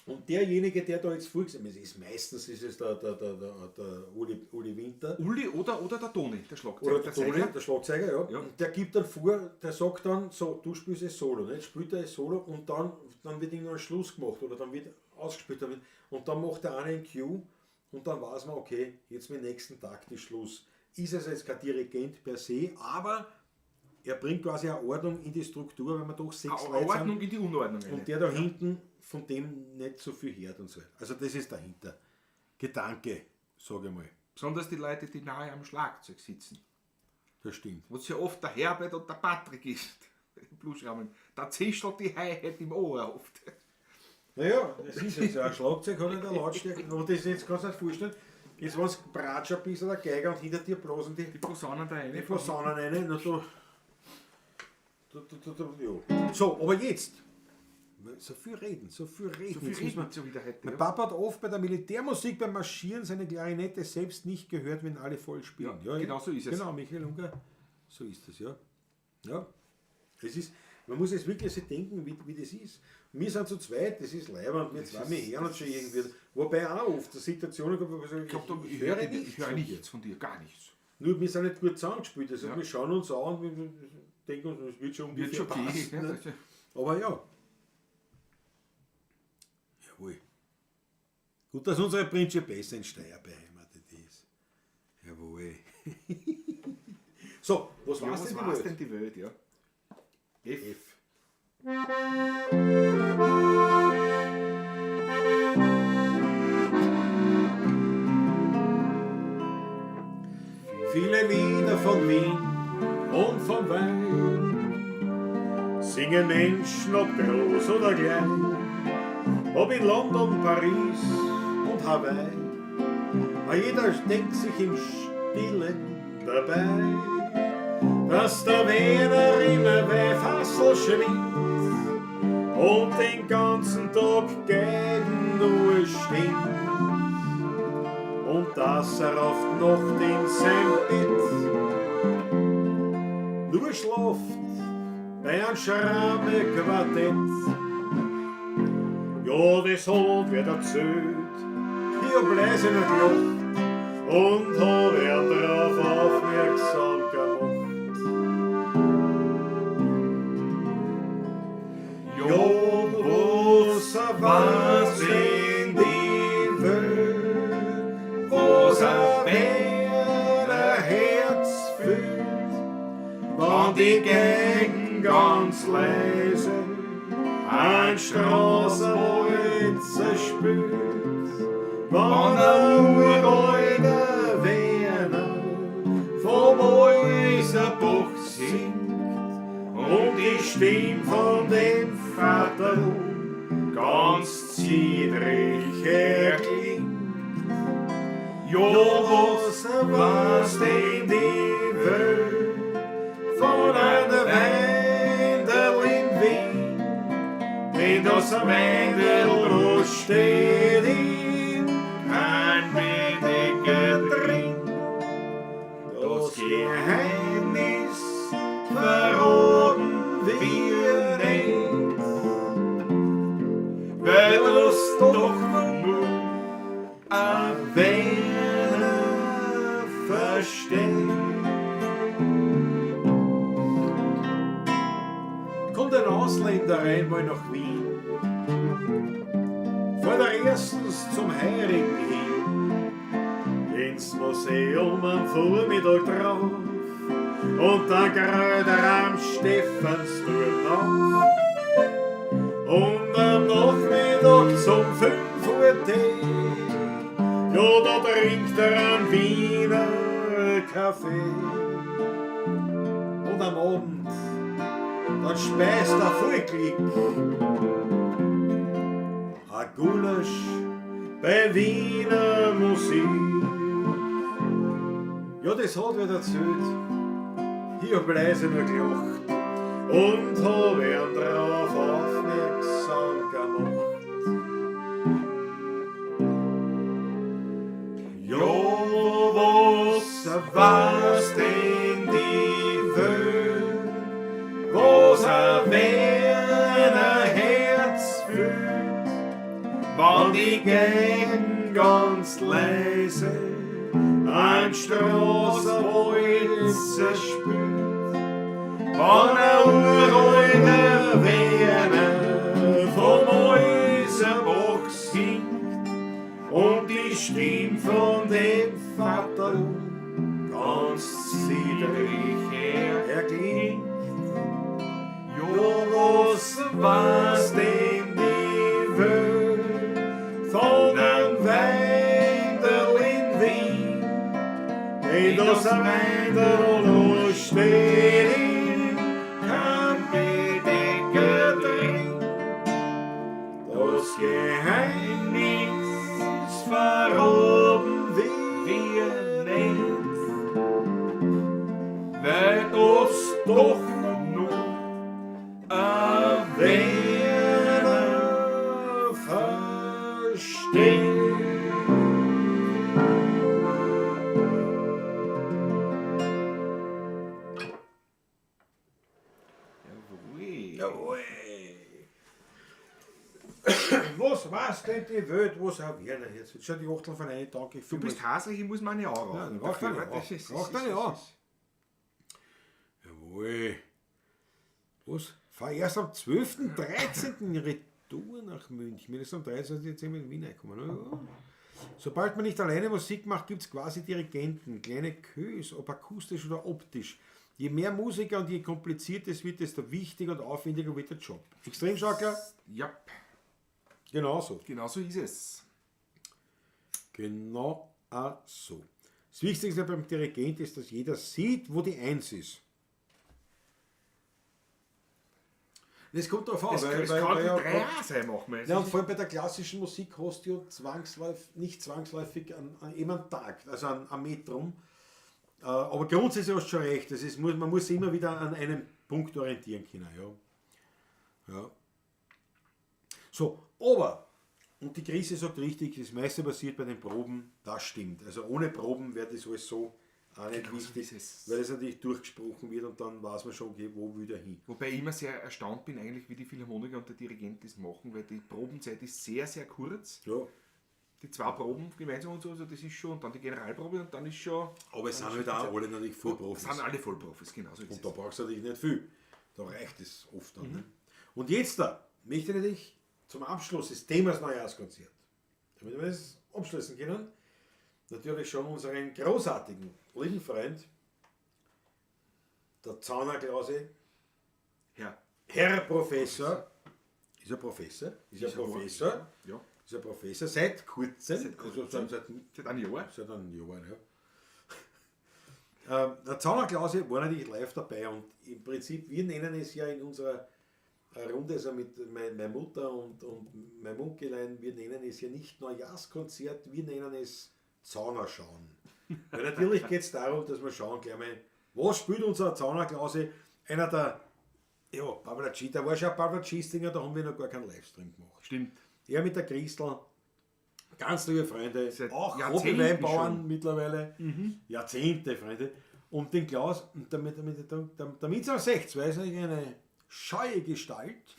Und derjenige, der da jetzt vorgesehen ist, meistens ist es der Uli Winter. Uli oder der Toni, der Schlagzeuger. Oder der Toni, Zeichner. der Schlagzeuger, ja. Ja. Und der gibt dann vor, der sagt dann, so, du spielst es Solo, nicht? Spielt er es Solo und dann wird irgendwann Schluss gemacht oder dann wird ausgespielt. Und dann macht der eine ein Cue und dann weiß man, okay, jetzt mit dem nächsten Takt ist Schluss. Ist es jetzt kein Dirigent per se, aber er bringt quasi eine Ordnung in die Struktur, weil man doch 6 Eine Leute Ordnung sind in die Unordnung. und der da hinten von dem nicht so viel hört und so. Also das ist dahinter. Gedanke, sage ich mal. Besonders die Leute, die nahe am Schlagzeug sitzen. Das stimmt. Wo es ja oft der Herbert und der Patrick ist. Im Bluesrahmen. Da zischelt die Hi-Hat im Ohr oft. Naja, das ist jetzt ja ein Schlagzeug, hat nicht eine Lautstärke. Aber das jetzt kannst du dir nicht vorstellen. Jetzt war es bratscht ein bisschen der Geiger und hinter dir blasen die Posaunen da rein. Posaunen rein. Na, ja. So, aber jetzt. So viel reden. So viel Jetzt müssen wir- reden so wieder heute. Mein Ja. Papa hat oft bei der Militärmusik beim Marschieren seine Klarinette selbst nicht gehört, wenn alle voll spielen. Ja, genau so ist es. Genau, Michael Unger, so ist es, ja. Ja, es ist, man muss jetzt wirklich so denken, wie das ist. Wir sind zu zweit, das ist leibend, wir zwei, wir hören uns schon irgendwie. Wobei auch oft Situationen gibt, wo Ich glaube, ich höre höre nichts höre von dir. nichts von dir, gar nichts. Nur wir sind nicht gut zusammengespielt, also Ja. wir schauen uns an, wir denken uns, es wird schon Wird ungefähr schon okay. passen, Ja, ne? das- Aber ja. Jawohl. Gut, dass unsere Principessa in Steyr beheimatet ist. Jawohl. So, was Ja, war's was denn war's die denn Welt? die Welt, ja? F. Viele Lieder von Wien und vom Wein singen Menschen, ob groß oder klein, ob in London, Paris und Hawaii. Aber jeder denkt sich im Stillen dabei, dass der Werner immer bei Fassel schwingt und den ganzen Tag gegen nur stinkt. Und dass er oft Nacht in sein Bett schlaft bei einem Schramme-Quartett. Ja, das hat wer erzählt Hier bläse in der Luft und hab er drauf aufmerksam gemacht. Ja, was war's in die Welt, was wer Herz füllt, wann die Gegend ganz leise ein Straßenwald zerspült, wann ein uralter Werner vom Häuserbuch singt und die Stimme von dem Vater ganz ziedrig erklingt. Ja, was war's denn die Welt von einer Wendel in Wien, wenn das Wendel steht in kein weniger drin. Das Geheimnis verraten wir nicht, weil das doch nur ein Werner versteht. kommt ein Ausländer einmal nach Wien. Fährt er erstens zum Heirigen hin, Ins Museum am Vormittag drauf und dann gerät er am Stephansdom auf. Und am Nachmittag zum 5 Uhr Tee, ja, da trinkt er einen Wiener Kaffee. und am Abend, dann speist er voll Glück. Ein Gulasch bei Wiener Musik. Ja, das hat wer erzählt. Hier bläse nur gelacht. Und hab ihn drauf aufmerksam gemacht. Ja, was war's denn die Welt, was ein Herz fühlt, wann die Gegend ganz leise ein Straßenwald zerspült. Wann ein uralter Werner vom Häuserbach singt und die Stimme von dem Vater ganz ziedrig erklingt. Ja, was war's denn die Welt von einem Wendel in Wien, wenn das Wendel noch steht in kein weniger drin. Das Geheimnis verraten wir nicht, weil das doch nur ein Werner versteht. Jawohl. Was war's denn die Welt, was auch Werner jetzt? Jetzt schon die Achtel von einem Tag. Du bist haselig, ich muss meine Ja, Augen dann mach deine an. Mach deine an. Jawohl. Was? Fahr erst am 12., 13. Retour nach München. Wenn es am 13. Dezember in Wien reinkommen. Ja. Sobald man nicht alleine Musik macht, gibt es quasi Dirigenten, kleine Kös, ob akustisch oder optisch. Je mehr Musiker und je komplizierter es wird, desto wichtiger und aufwendiger wird der Job. Extremschaukler? Ja, Genauso. genau so ist es. Genau so. Das Wichtigste beim Dirigent ist, dass jeder sieht, wo die Eins ist. Das kommt darauf an, Es kann die 3A sein, machen wir. ja, und vor allem bei der klassischen Musik hast du ja nicht zwangsläufig an jemand Tag, also an Metrum. Aber grundsätzlich hast du schon recht. Das ist, man muss sich immer wieder an einem Punkt orientieren können. Ja. So, aber, und die Krise sagt richtig, das meiste passiert bei den Proben, das stimmt. Also ohne Proben wäre das alles so auch nicht Genau so wichtig, ist es. weil es natürlich durchgesprochen wird und dann weiß man schon, okay, wo will der hin. Wobei ich immer sehr erstaunt bin, eigentlich, wie die Philharmoniker und der Dirigent das machen, weil die Probenzeit ist sehr, sehr kurz. Ja, Die 2 Proben gemeinsam und so, also das ist schon, und dann die Generalprobe und dann ist schon. aber es sind halt auch alle natürlich Vollprofis. Es sind alle Vollprofis, genau so ist Und da es. brauchst du natürlich nicht viel. Da reicht es oft dann. Ne? Und jetzt möchte ich natürlich zum Abschluss des Themas Neujahrskonzert, damit wir es abschließen können, natürlich schon unseren großartigen, lieben Freund, der Zaunerklause, Ja. Herr Professor, ist er Professor? Ist er Ist er Professor? Ja. Ist er Professor seit kurzem? Seit kurzem. Also Seit einem Jahr. seit einem Jahr, ja. Der Zaunerklause war natürlich live dabei und im Prinzip, wir nennen es ja in unserer Runde, also mit meiner Mutter und meinem Munkelein, wir nennen es ja nicht Neujahrskonzert, wir nennen es Zaunerschauen. Weil natürlich geht es darum, dass wir schauen gleich mal, was spielt unser Zaunerklause? Einer der, ja, Pavlaci, da war schon ein Pavlaci-Stinger, da haben wir noch gar keinen Livestream gemacht. Stimmt. Er mit der Christel, ganz liebe Freunde, Seit auch Jahrzehnten Hobby-Weinbauern schon. mittlerweile, Jahrzehnte, Freunde. Und den Klaus, und damit es am 60 ist eigentlich eine scheue Gestalt.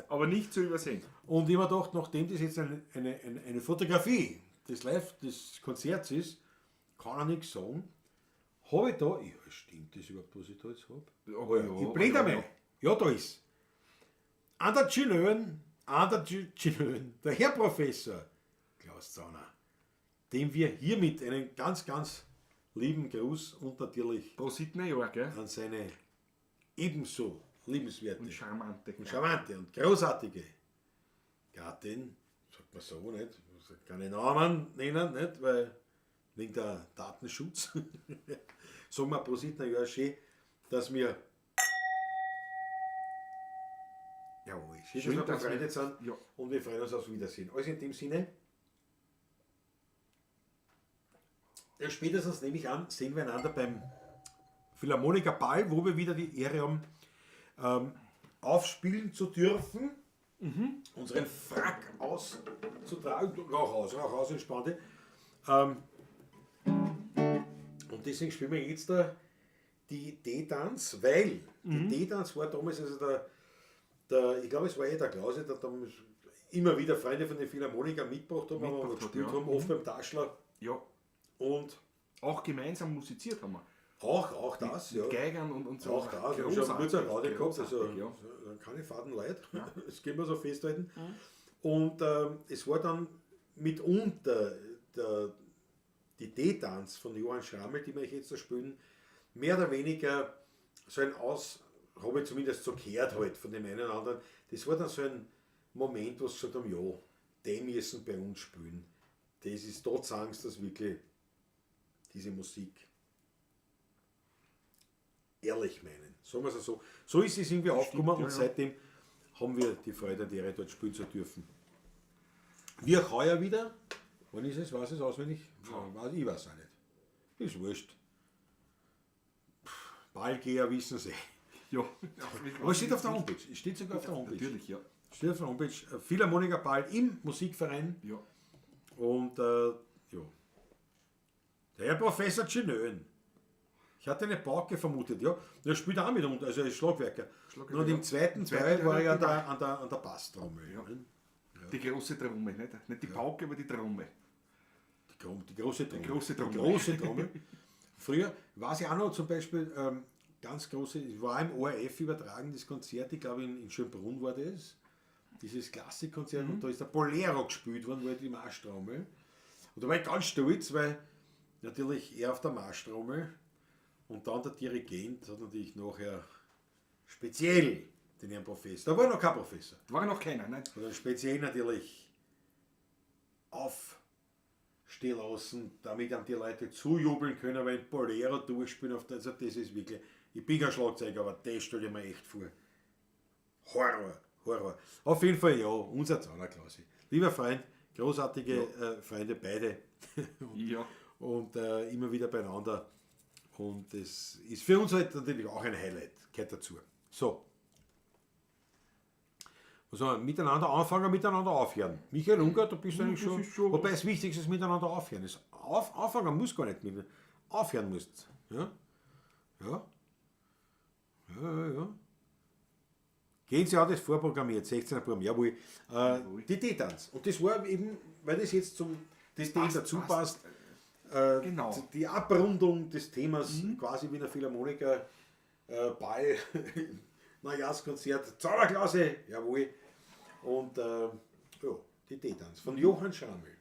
Aber nicht zu übersehen. Und ich mir gedacht, nachdem das jetzt eine Fotografie des Konzerts ist, kann er nichts sagen. Habe ich da, ja, stimmt das überhaupt, was ich da jetzt habe? Aber ja, Ich blende ja, einmal. Ja, da ist. An der Chilön, der Herr Professor Klaus Zauner, dem wir hiermit einen ganz, ganz lieben Gruß und natürlich Prosit Jahr, gell? an seine ebenso liebenswerte Und charmante. und charmante und großartige Gattin, sagt man so nicht, ich sag keine Namen nennen, nicht, weil wegen der Datenschutz. Sagen wir Prosit ja schön, dass wir jawohl, schön, Schön, dass wir dass wir- befreundet sind Ja. und wir freuen uns aufs Wiedersehen. Also in dem Sinne, ja, spätestens nehme ich an, sehen wir einander beim Philharmoniker Ball, wo wir wieder die Ehre haben, aufspielen zu dürfen, unseren Frack auszutragen, Rauch aus, entspannte. Und deswegen spielen wir jetzt da die D-Tanz, weil die D-Tanz war damals, also ich glaube, es war der Klause, der damals immer wieder Freunde von den Philharmonikern mitgebracht haben, aber wir Mitgebracht hat, gespielt ja. haben, oft beim Taschler Ja. und Auch gemeinsam musiziert haben wir. auch das, ja. Mit Geigern und so. Auch da, wir haben schon kurz eine Raude gehabt, also keine faden Leute, das können wir so festhalten. Und es war dann mitunter die D-Tanz von Johann Schrammel, die wir jetzt da spielen, mehr oder weniger so ein habe ich zumindest so gehört halt von dem einen oder anderen, das war dann so ein Moment, wo sie gesagt haben, ja, die müssen bei uns spielen. Das ist, dort sagen sie das wirklich, diese Musik ehrlich meinen. Sagen wir es so. So ist es irgendwie aufgekommen und ja. seitdem haben wir die Freude und Ehre, dort spielen zu dürfen. Wir heuer wieder, wann ist es, weiß es auswendig? Ich weiß auch nicht. Ist wurscht. Ballgeher wissen sie. Ja. Aber es steht auf der Homepage. Es steht sogar auf der Homepage. Natürlich, ja. Steht auf der Homepage. Philharmoniker Ball im Musikverein. Ja. Und ja. Der Herr Professor Chinön. Ich hatte eine Pauke vermutet, ja. Der spielt auch mit uns, also er ist Schlagwerker. Schlagwerker, Und ja. im zweiten Zweiten Teil war Teil er an der Basstrommel. Ja. Ne? Die große Trommel, nicht die Pauke, aber die Trommel. Die große Trommel. Die große Trommel. Die große Trommel. Früher war es ja auch noch zum Beispiel ganz große, es war im ORF übertragen, das Konzert, ich glaube in Schönbrunn war das, dieses Klassikkonzert, und da ist der Bolero gespielt worden, war die Marschtrommel. Und da war ich ganz stolz, weil natürlich er auf der Marschtrommel und dann der Dirigent hat natürlich nachher speziell den Herrn Professor, da war noch kein Professor, War noch keiner, nein? sondern speziell natürlich aufstehen lassen, damit dann die Leute zujubeln können, wenn Bolero durchspielen. Also das ist wirklich, ich bin kein Schlagzeuger, aber das stelle ich mir echt vor. Horror. Auf jeden Fall ja, unser Zaunerklause. Lieber Freund, großartige Freunde beide Ja. und immer wieder beieinander. Und das ist für uns halt natürlich auch ein Highlight, gehört dazu. So. Was haben wir? Miteinander anfangen, miteinander aufhören. Michael Unger, du bist eigentlich das schon. ist schon Wobei das Wichtigste ist miteinander aufhören. Auffangen muss gar nicht mit. aufhören musst. Ja? Ja. Ja. Gehen Sie auch das vorprogrammiert, 16er Programm, jawohl. Die D-Tanz. Und das war eben, weil das jetzt zum das Ding dazu passt, Genau. die Abrundung des Themas, quasi wie ein Philharmoniker, Ball, Neujahrskonzert, Zauberklause, jawohl. Und ja, die D-Tanz von Johann Schrammel.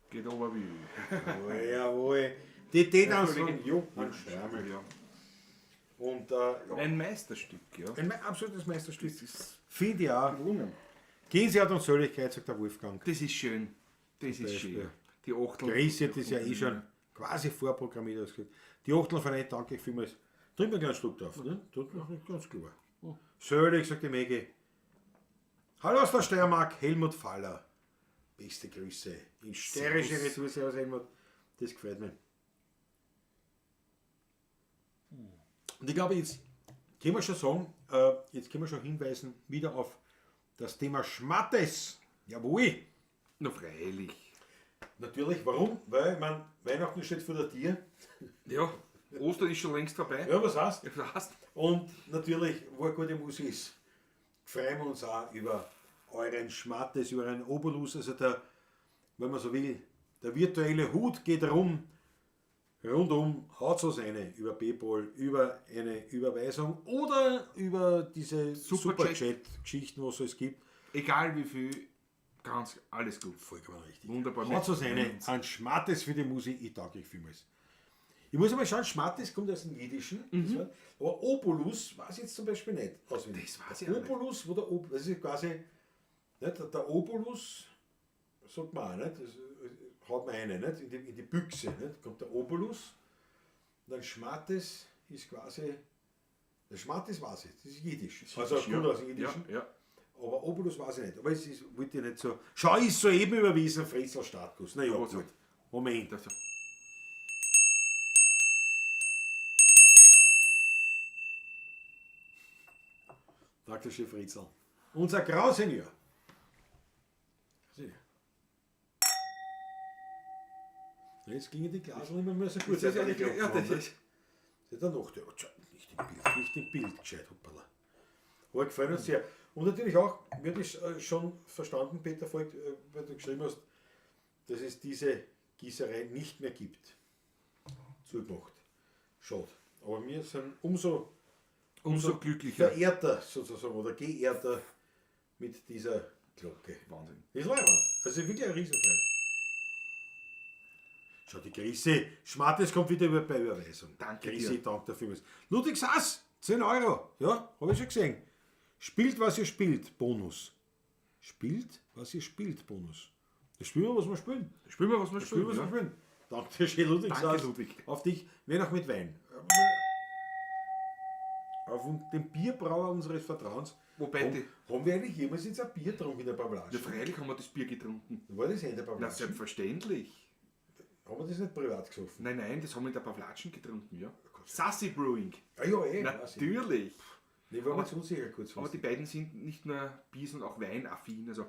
Geht aber wie. Jawohl. Die D-Tanz von Johann Schrammel. Ja. Und ja, Ein Meisterstück, ja. ein absolutes Meisterstück. Das ist Finde ich auch. gelungen. Gänsehaut und Sölligkeit, sagt der Wolfgang. Das ist schön. Das ist Beispiel. schön. Die Achtel. Gracie hat das ja eh schon quasi vorprogrammiert ausgeführt. Die Achtel von euch danke ich vielmals. Trink mir gleich einen Schluck drauf, ne? Tut mir nicht ganz klar. Söllig, sagt die Megi. Hallo aus der Steiermark, Helmut Faller. Beste Grüße. In steirische Servus. Retour aus Helmut. Das gefällt mir. Und ich glaube, jetzt können wir schon sagen, jetzt können wir schon hinweisen, wieder auf das Thema Schmattes. Jawohl. Na freilich. Natürlich, warum? Weil man Weihnachten steht vor der Tür. Ja, Ostern ist schon längst vorbei. Ja, was heißt? Ja, das heißt, Und natürlich, wo gute Musik ist, freuen wir uns auch über euren Schmattes, über einen Obolus. Also der, wenn man so will, der virtuelle Hut geht rundum, haut was eine über PayPal, über eine Überweisung oder über diese Superchat-Geschichten, was es gibt. egal wie viel, ganz alles gut. Vollkommen richtig. Wunderbar. Haut was eine an Schmattes für die Musik, ich danke euch vielmals. Ich muss einmal schauen, Schmattes kommt aus dem Jiddischen. Das Wort. Aber Obolus weiß ich jetzt zum Beispiel nicht auswendig. Das weiß ich Der auch nicht. Obolus, wo das ist quasi, nicht, der Obolus, sagt man auch, nicht? Das haut man eine, nicht? In die Büchse. Nicht? Kommt der Obolus. Und dann Schmattes ist quasi, der Schmattes weiß ich, das ist Jiddisch. Also Jiddisch, gut ja. aus dem Jiddischen. Ja. Aber Obolus weiß ich nicht. Aber es ist, wollte ich nicht so. Schau, ist soeben überwiesen, Fritzl Startguss. Na ja, Aber so. gut. Moment. Das, Sagt der Chef Fritzl. Unser Grausenior. Jetzt gingen die Glasel nicht mehr so gut. das ist ja nicht, ja, das ist. Der noch, der nicht im Bild gescheit, hoppala. Aber gefallen uns sehr. Und natürlich auch, mir das schon verstanden, Peter Voigt, weil du geschrieben hast, dass es diese Gießerei nicht mehr gibt. Zugemacht. Schade. Aber wir sind umso Glücklicher. verehrter sozusagen oder geehrter mit dieser Glocke. Wahnsinn. Das ist leibend. Also wirklich ein Riesenfreude. Schau, die Grisse. Schmattes kommt wieder bei Überweisung. Danke Grisse, dir. danke dafür. Ludwig Sass, 10 Euro. Ja, habe ich schon gesehen. Spielt, was ihr spielt, Bonus. Spielt, was ihr spielt, Bonus. Das spielen wir, was wir spielen. Spielen wir, was wir Spielen wir, spielen. was wir spielen. Danke dir schön, Ludwig Danke, Sass. Ludwig. Auf dich, wenn auch mit Wein. Auf den Bierbrauer unseres Vertrauens. Wobei die, Haben wir eigentlich jemals jetzt ein Bier getrunken in der ja, Pavlatschen? freilich haben wir das Bier getrunken. War das in der Na, Pavlatschen? selbstverständlich. Haben wir das nicht privat gesoffen? Nein, das haben wir in der Pavlatschen getrunken, ja. Sassy Brewing. Ah ja, weiß ich. Natürlich. Nee, war mir zu unsicher kurz. Aber die beiden sind nicht nur Bier, sondern auch Weinaffin. Also,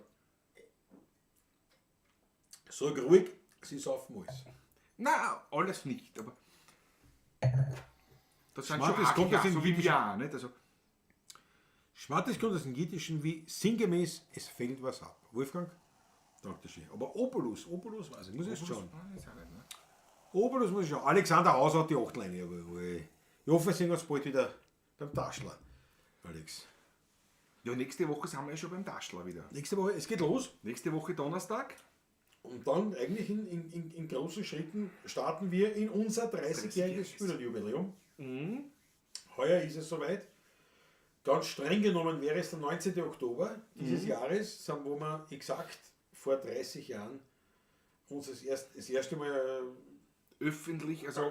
Sag ruhig, sie saufen alles. na, alles nicht, aber. Das sind Schmatt, schon das kommt aus dem so wie Jiddischen. wir, nicht? Also, Schmattes kommt aus dem Jiddischen wie sinngemäß, es fällt was ab. Wolfgang? Danke schön. Aber Obolus weiß ich, muss ich jetzt schauen. Das ist auch nicht, ne? Obolus muss ich schauen. Alexander Haus hat die 8 Leine, aber ich hoffe, wir sehen uns bald wieder beim Taschler. Alex. Ja, nächste Woche sind wir ja schon beim Taschler wieder. Nächste Woche, es geht los. Nächste Woche Donnerstag. Und dann eigentlich in großen Schritten starten wir in unser 30-jähriges Spielerjubiläum. Heuer ist es soweit. Ganz streng genommen wäre es der 19. Oktober dieses Jahres, wo wir exakt vor 30 Jahren uns das erste Mal Öffentlich, also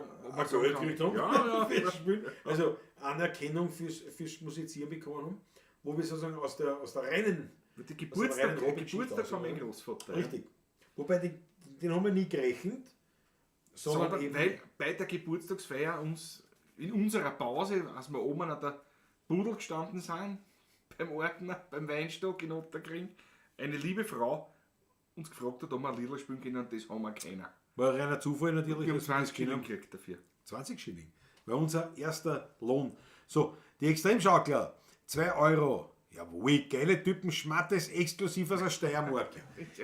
Geld gekriegt haben. Ja, Fürs Spielen. Also Anerkennung fürs Musizieren bekommen haben, wo wir sozusagen aus der reinen, Die Geburtstag Geburtstag von meinem Großvater. richtig. Wobei den haben wir nie gerechnet, sondern Sondern eben, weil bei der Geburtstagsfeier uns in unserer Pause, als wir oben an der Pudel gestanden sind, beim Ordner, beim Weinstock in Otterkring, eine liebe Frau uns gefragt hat, ob wir ein Liedl spielen können, und das haben wir keiner. war reiner Zufall natürlich. Wir haben dass wir das 20 Schilling können. gekriegt dafür. 20 Schilling. War unser erster Lohn. So, die Extremschaukler, 2 Euro. Jawohl, geile Typen, Schmattes, exklusiv aus der Steiermark.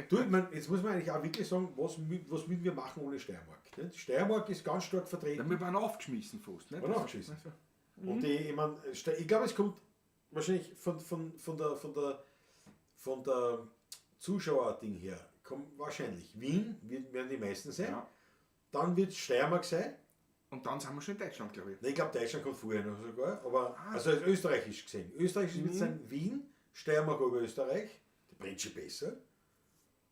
Du, jetzt muss man eigentlich auch wirklich sagen, was müssen wir machen ohne Steiermark? Nicht? Steiermark ist ganz stark vertreten. Ja, wir waren aufgeschmissen fast. Nicht? Waren aufgeschmissen. Also, Und ich glaube, es kommt wahrscheinlich von der Zuschauerding her, kommt wahrscheinlich Wien, werden die meisten sein. ja. Dann wird es Steiermark sein. Und dann sind wir schon in Deutschland, glaube ich. Nein, ich glaube, Deutschland kommt vorher noch sogar, aber also als österreichisch gesehen. Österreichisch wird sein Wien, Steiermark über Österreich, die Prinzip besser.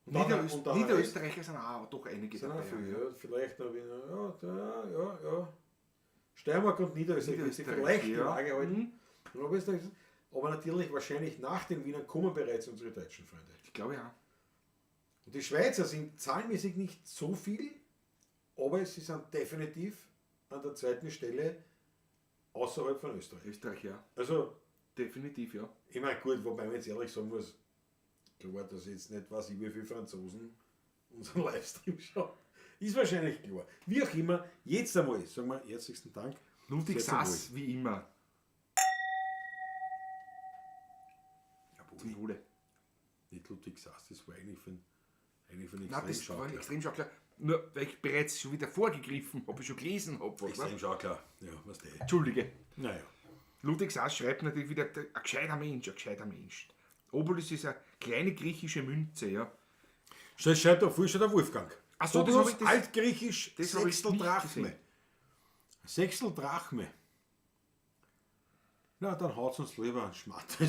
Und dann Niederösterreicher sind auch doch einige sind auch dabei. viel, ja. Vielleicht noch Wiener, ja. Steiermark und Niederösterreich wird sich vielleicht die Waage halten. Und Oberösterreich, aber natürlich wahrscheinlich nach den Wienern kommen bereits unsere deutschen Freunde. Ich glaube ja. Und die Schweizer sind zahlenmäßig nicht so viel, aber sie sind definitiv an der zweiten Stelle außerhalb von Österreich. Österreich, ja. Also, Definitiv, ja. ich meine, gut, wobei man jetzt ehrlich sagen muss, klar, dass jetzt nicht weiß ich, wie viele Franzosen unseren Livestream schauen. Ist wahrscheinlich klar. Wie auch immer, jetzt einmal, sagen wir, herzlichsten Dank. Ludwig Sehr zum Sass, wie immer. Zum Wohle. Nicht Ludwig Sass, das war eigentlich von Nein, das war ein Extremschaukler. Extremschaukler. Nur weil ich bereits schon wieder vorgegriffen habe, ich schon gelesen habe. Was? Extremschaukler, ja, was der. Entschuldige. Naja. Ludwig Sass schreibt natürlich wieder, ein gescheiter Mensch. Obolus ist eine kleine griechische Münze, ja. Schreibt da vor schon der Wolfgang. Ach so, das Obolus, hab ich- das- altgriechisch, das hab ich Sechstel nicht Drachme. gesehen. Sechstel Drachme. Na, dann haut's uns lieber einen Schmatter.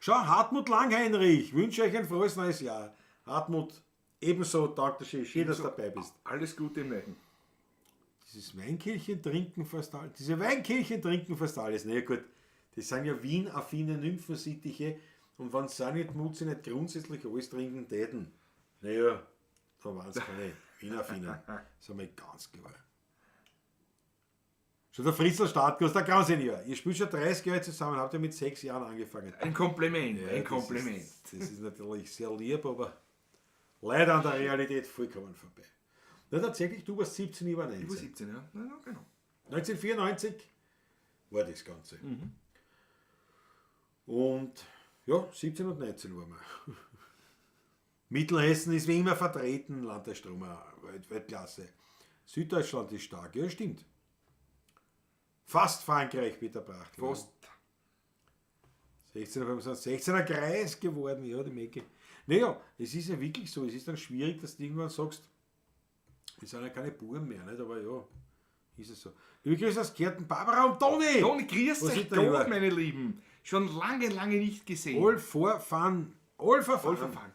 Schau, Hartmut Langheinrich, wünsche euch ein frohes neues Jahr. Hartmut, ebenso, danke schön, dass du dabei bist. Alles Gute im Neuen. Dieses Weinkehlchen trinken fast alles. Diese Weinkehlchen trinken fast alles. Na ja, gut, das sind ja Wien-affine Nymphensittiche und wenn sie nicht Mutzi nicht grundsätzlich alles trinken täten, naja, da waren es keine Wien-affinen. Das ist einmal ganz klar. Schon der Fritzl Startgast, der Grausenior. Ihr spielt schon 30 Jahre zusammen, habt ihr mit 6 Jahren angefangen. Ein Kompliment, Ja, ein Kompliment. Das ist natürlich sehr lieb, aber leider an der Realität vollkommen vorbei. Na, tatsächlich, du warst 17, ich war 19. Ich war 17, ja. Ja, genau. 1994 war das Ganze. Und ja, 17 und 19 waren wir. Mittelhessen ist wie immer vertreten, Landesstromer, Weltklasse. Süddeutschland ist stark, ja stimmt. Fast Frankreich mit der Pracht. Fast. 16er Kreis geworden, ja, die Mecke. Naja, es ist ja wirklich so, es ist dann schwierig, dass du irgendwann sagst, wir sind ja keine Buben mehr, nicht? Aber ja, ist es so. Liebe Grüße aus Kärnten, Barbara und Toni! Toni, grüß Was euch ist da über? Gott, meine Lieben. Schon lange, lange nicht gesehen. All verfahren. Vollverfahren.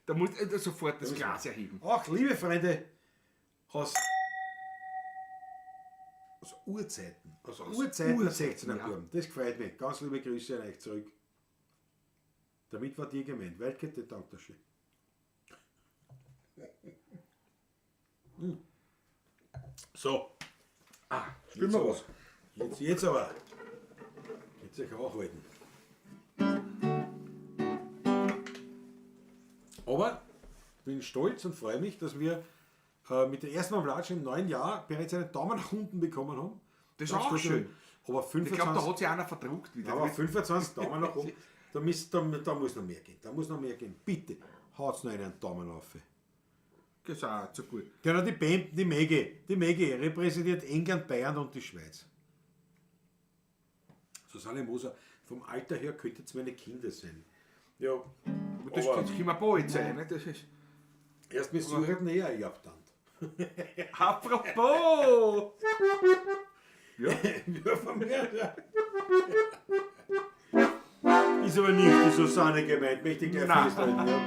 Da muss sofort das Glas erheben. Ach, liebe Freunde, aus Urzeiten, aus Urzeiten der 16er ja. Buben. Das gefällt mir. Ganz liebe Grüße an euch zurück. Damit war dir gemeint. Weltkette, Dankeschön. So. Spielen wir was. Jetzt aber. Jetzt euch auch halten. Aber ich bin stolz und freue mich, dass wir mit der ersten Mamlatsch im neuen Jahr bereits einen Daumen nach unten bekommen haben. Das ist auch schön. Aber Ich glaube, 25, da hat sich einer verdruckt wieder. aber 25 Daumen nach oben, da muss noch mehr gehen. Da muss noch mehr gehen. Bitte, haut's noch einen Daumen auf. Das ist auch zu gut. Genau, die Band, die Mege repräsentiert England, Bayern und die Schweiz. Susanne Moser, vom Alter her könnte es meine Kinder sein. Ja, Aber das aber kann man bald sein. Ne? Das ist erst mit Surat näher erbt. apropos! Ja. Ja, von mir. Ist aber nicht die Susanne gemeint, möchte ich gleich Nein. festhalten. Ja.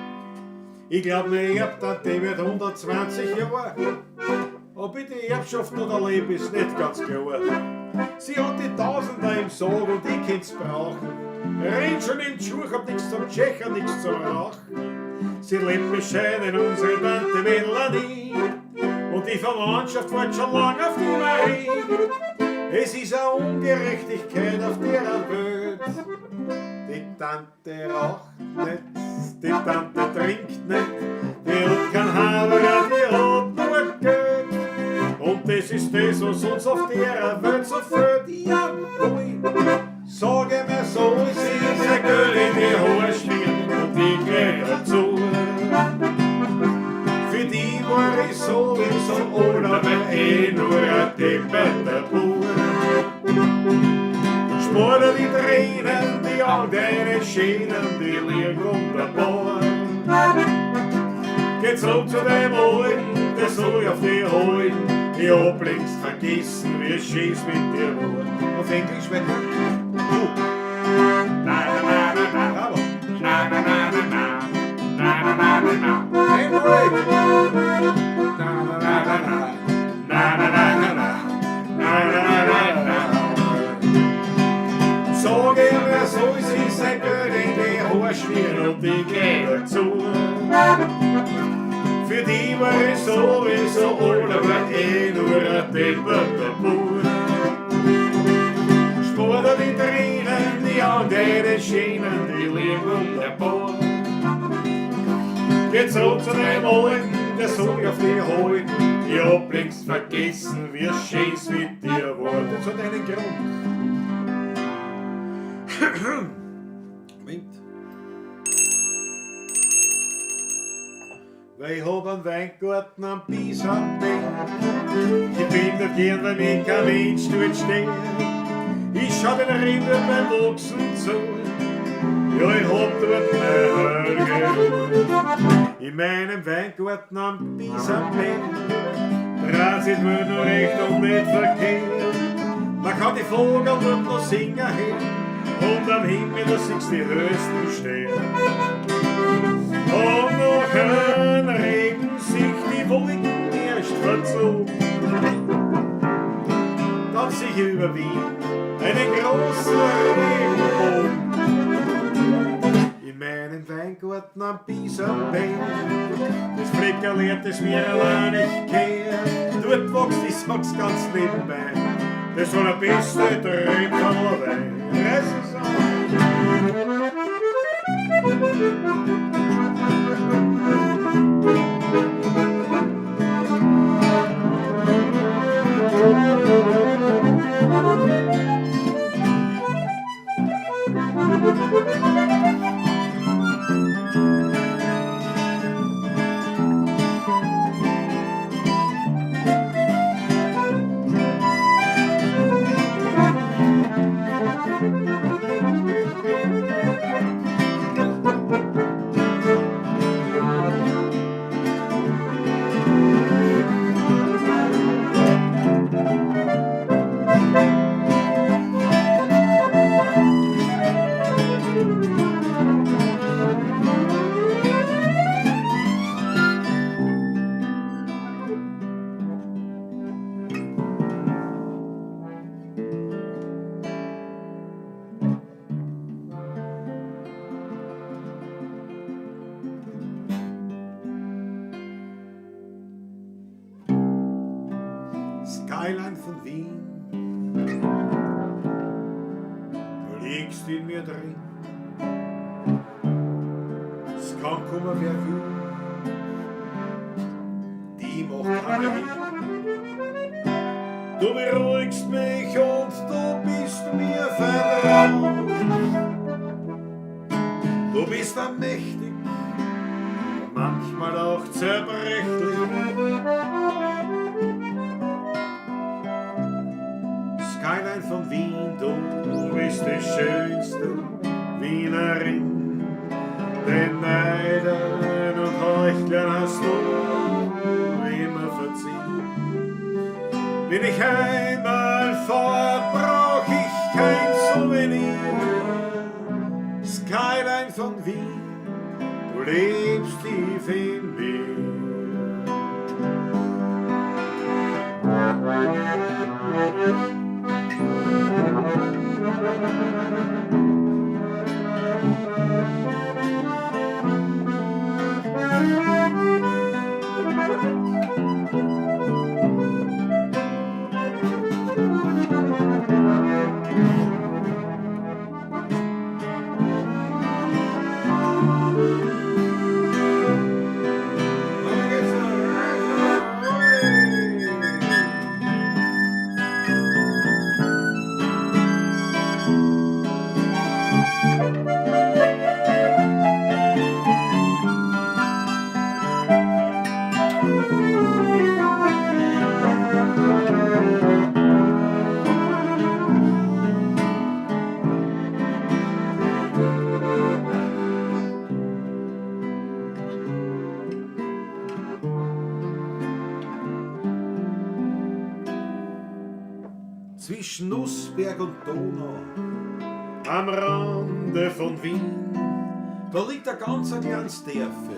Ich glaube, meine Erbtante wird 120 Jahre. Ob ich die Erbschaft noch erlebe, ist nicht ganz klar. Sie hat die Tausender im Sarg und ich kann's brauchen. Renn schon im Schuh, hab nichts zum Tschechen, nichts zum Rauchen. Sie lebt bescheiden, unsere Tante Melanie. Und die Verwandtschaft wartet schon lang auf die Marie. Es ist eine Ungerechtigkeit auf der Welt. Die Tante raucht nicht, die Tante trinkt nicht, die hat kein Haar, die hat nur Geld. Und das ist das, was uns auf der Welt so fehlt. Ja, sage mir so, sie ist eine Göttin, die Haare schwirrt und die gehört dazu. Für die war ich sowieso alt, aber nur ein depperter Bub. Spore die Tränen, die an deine Schäden, die liegen wunderbar. Geh zurück zu dem Alten, der soll auf die halten. Ich hab längst vergessen, wie schön's mit dir war. Auf Englisch, wenn du... Na, na, na, na, na. Bravo. Na, na, na, na, na. Na, na, na, na, na. Hey, boy. Na, na, na, na, na. Na, na, na, na, na. Na, na, na, na, na. Sag ihm, wer soll sie sein Göttin, die Haare schwirren und die gehört dazu. Für die war ich sowieso alt, aber nur ein depperter Bub. Spur da die Tränen, die an deine Schienen, die liegen wunderbar. Geh zurück zu dem Alten, der soll auf die halten. Ich hab längst vergessen, wie schön's mit dir war. Das hat einen Grund. Moment. Weil ich hab einen Weingarten am Bieshambeck. Ich bin da gern, weil mich kein Mensch dort steht. Ich schau den Rinder beim Wachsen zu. ja, ich hab dort mehr In meinem Weingarten am Biesenberg dreht sich mir nur recht und nicht verkehrt. man kann die Vogel dort noch singen hören. Und am Himmel, da siehst die höchsten Sterne. Und nachher regen sich die Wolken erst verzogen. Dann sich über Wien einen großen Regenbogen. In meinem Weingarten am Biesenberg, das Fleckerl, das mir allein nicht kehrt. Dort wächst, ich sag's ganz nebenbei, Das war der beste Träumer Wein. das ist Skyline von Wien. Du liegst in mir drin. Es kann kommen, wer will. Die macht keiner hin. Du beruhigst mich und du bist mir vertraut. Du bist mächtig, manchmal auch zerbrechlich. Skyline von Wien, du bist die schönste Wienerin. Den Neidern und Heuchlern hast du immer verziehen. Bin ich einmal fort, brauch ich kein Souvenir. Skyline von Wien, du lebst tief in mir. Zwischen Nussberg und Donau, Am Rande von Wien, da liegt ein ganz kleines Dörfel.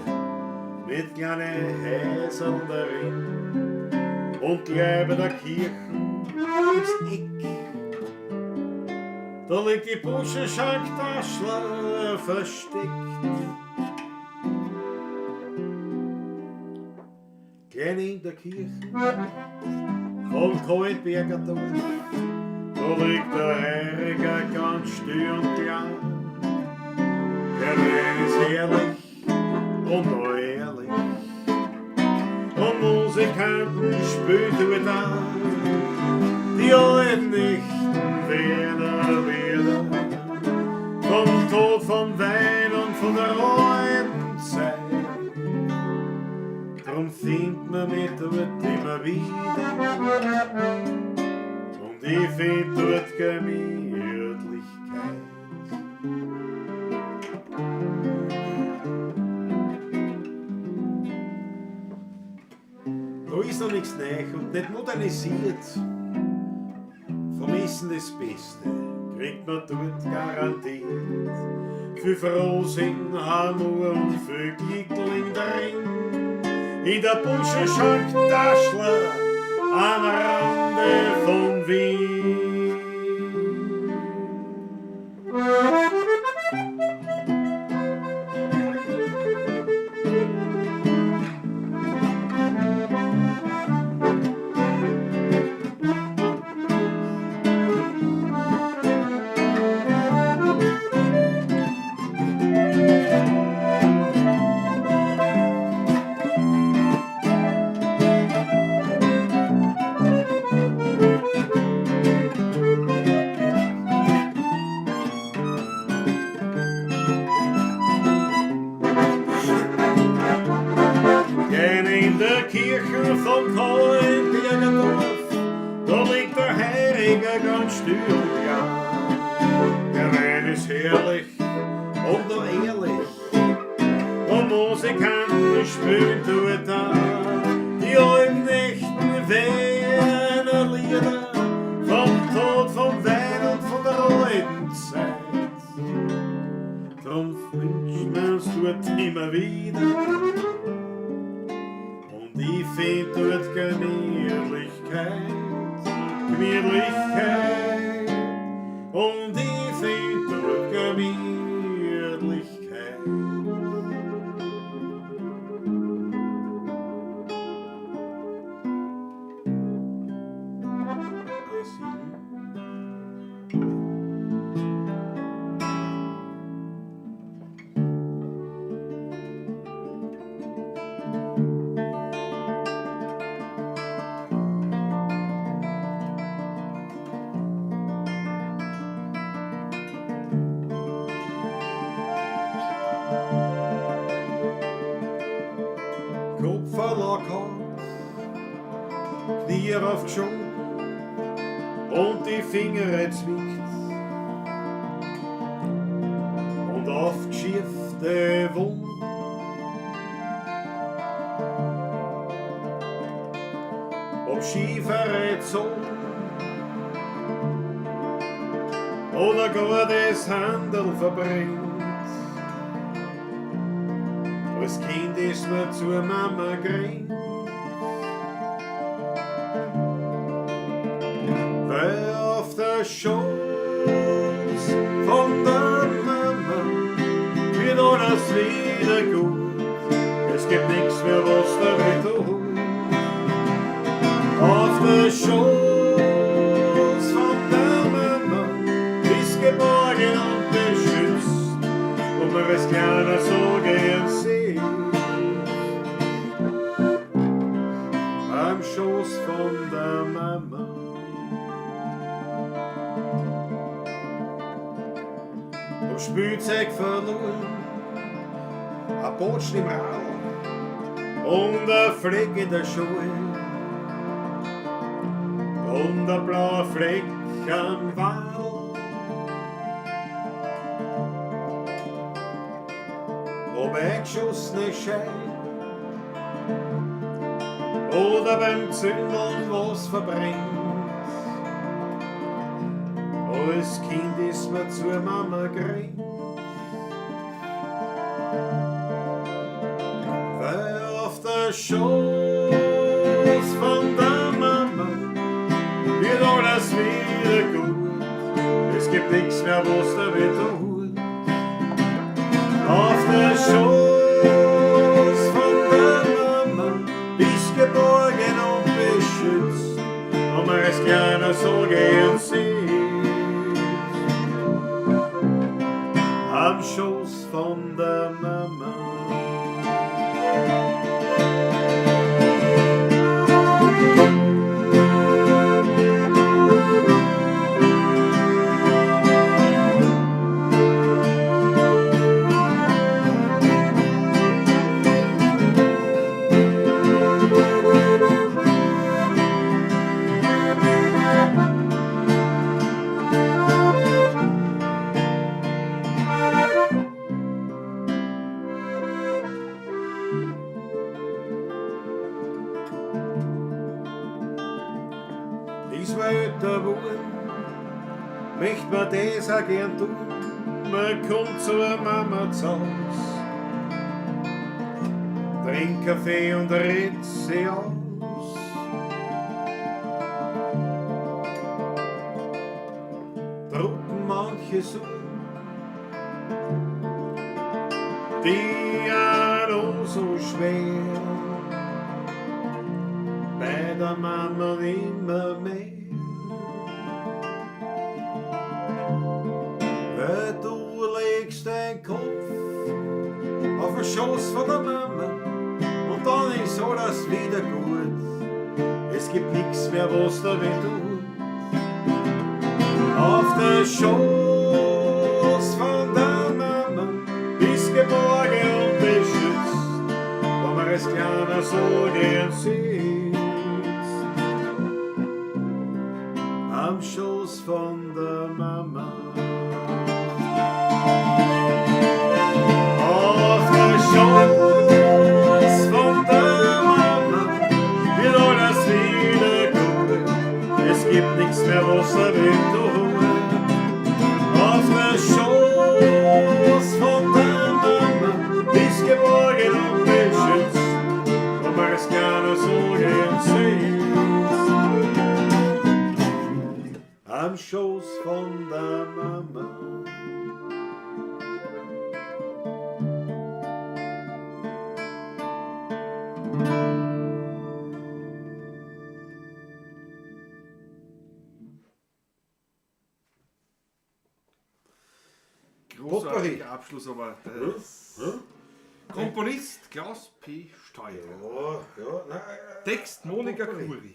mit kleinen Häusern darin und gleich bei der Kirchen Ums Eck, da liegt die Buschenschank-Taschler versteckt. Klein in der Kirche, kommt Kaltberger Dorf. Da liegt der Heiliger ganz still und klein. Der Wein ist herrlich und neu ehrlich. Und Musikanten spielt dort an. Die alten Nächten wieder. Vom Tod, vom Wein und von der alten Zeit. Drum findet man mich dort immer wieder. Und ich find dort Gemütlichkeit. ist noch nichts neu und nicht modernisiert. Vom Essen das Beste kriegt man dort garantiert. Für Frohsinn, Hamur und für Glickling drin. In der Busche schankt Taschler am Rande von Wien. In der Kirche von Kohlenbergerdorf, da liegt der Heiliger ganz still und ja. Der Wein ist herrlich und noch ehrlich, und Musikanten spielen dort da. Die alten Nächten wehen Lieder vom Tod, vom Wein und von der alten Zeit. Drum wünscht man's dort immer wieder. Ich find dort Gemütlichkeit, und ich find dort Gemütlichkeit. Kopf verlockert, Knie aufgeschoben und die Finger zwickt und aufgeschiffte Wund. Ob schiefere Zungen oder gar das Handel verbrennt. Als Kind ist man zur Mama gerannt, weil auf der Schoß von der Mama wird alles wieder gut. Es gibt nichts mehr, was der tut. Auf der Schoß von der Mama ist geborgen und beschützt, und man weiß keiner so gern sehen. Am Schoß von der Mama. Am Spielzeug verloren, ein Botschen im Rau und ein Fleck in der Schuhe und ein blauer Fleck am Wal. Ob eingeschossene Scheibe oder beim Zündeln was verbrennt. Als Kind ist man zur Mama gerannt, weil auf der Schoß von der Mama wird alles wieder gut. Es gibt nichts mehr, was damit tut. Auf der Schoß von der Mama bist geborgen und beschützt, und man es gerne so gern sieht. Am Schoß von der Mama. älter wurden, möcht man das auch gern tun. Man kommt zur Mama zu Haus, trinkt Kaffee und redet sie aus. Drucken manche so, die auch noch so schwer, bei der Mama immer mehr. Weil du legst deinen Kopf auf den Schoß von der Mama und dann ist alles wieder gut. Es gibt nichts mehr, was da weh tut. Auf den Schoß von der Mama bist geborgen und beschützt, wo man als Kleiner so gern sitzt. Am Schoß von der Mama. Auf der Schoß von der Mama wird alles wieder gut. Es gibt nichts mehr, was er will tun. Auf der Schoß von der Mama bist geborgen und beschützt, wo man es gerne so gern sieht. Am Schoß von der Mama. Großartiger Abschluss, aber das Komponist Klaus P. Steuer. Ja, Text Monika Potpourri. Kuri.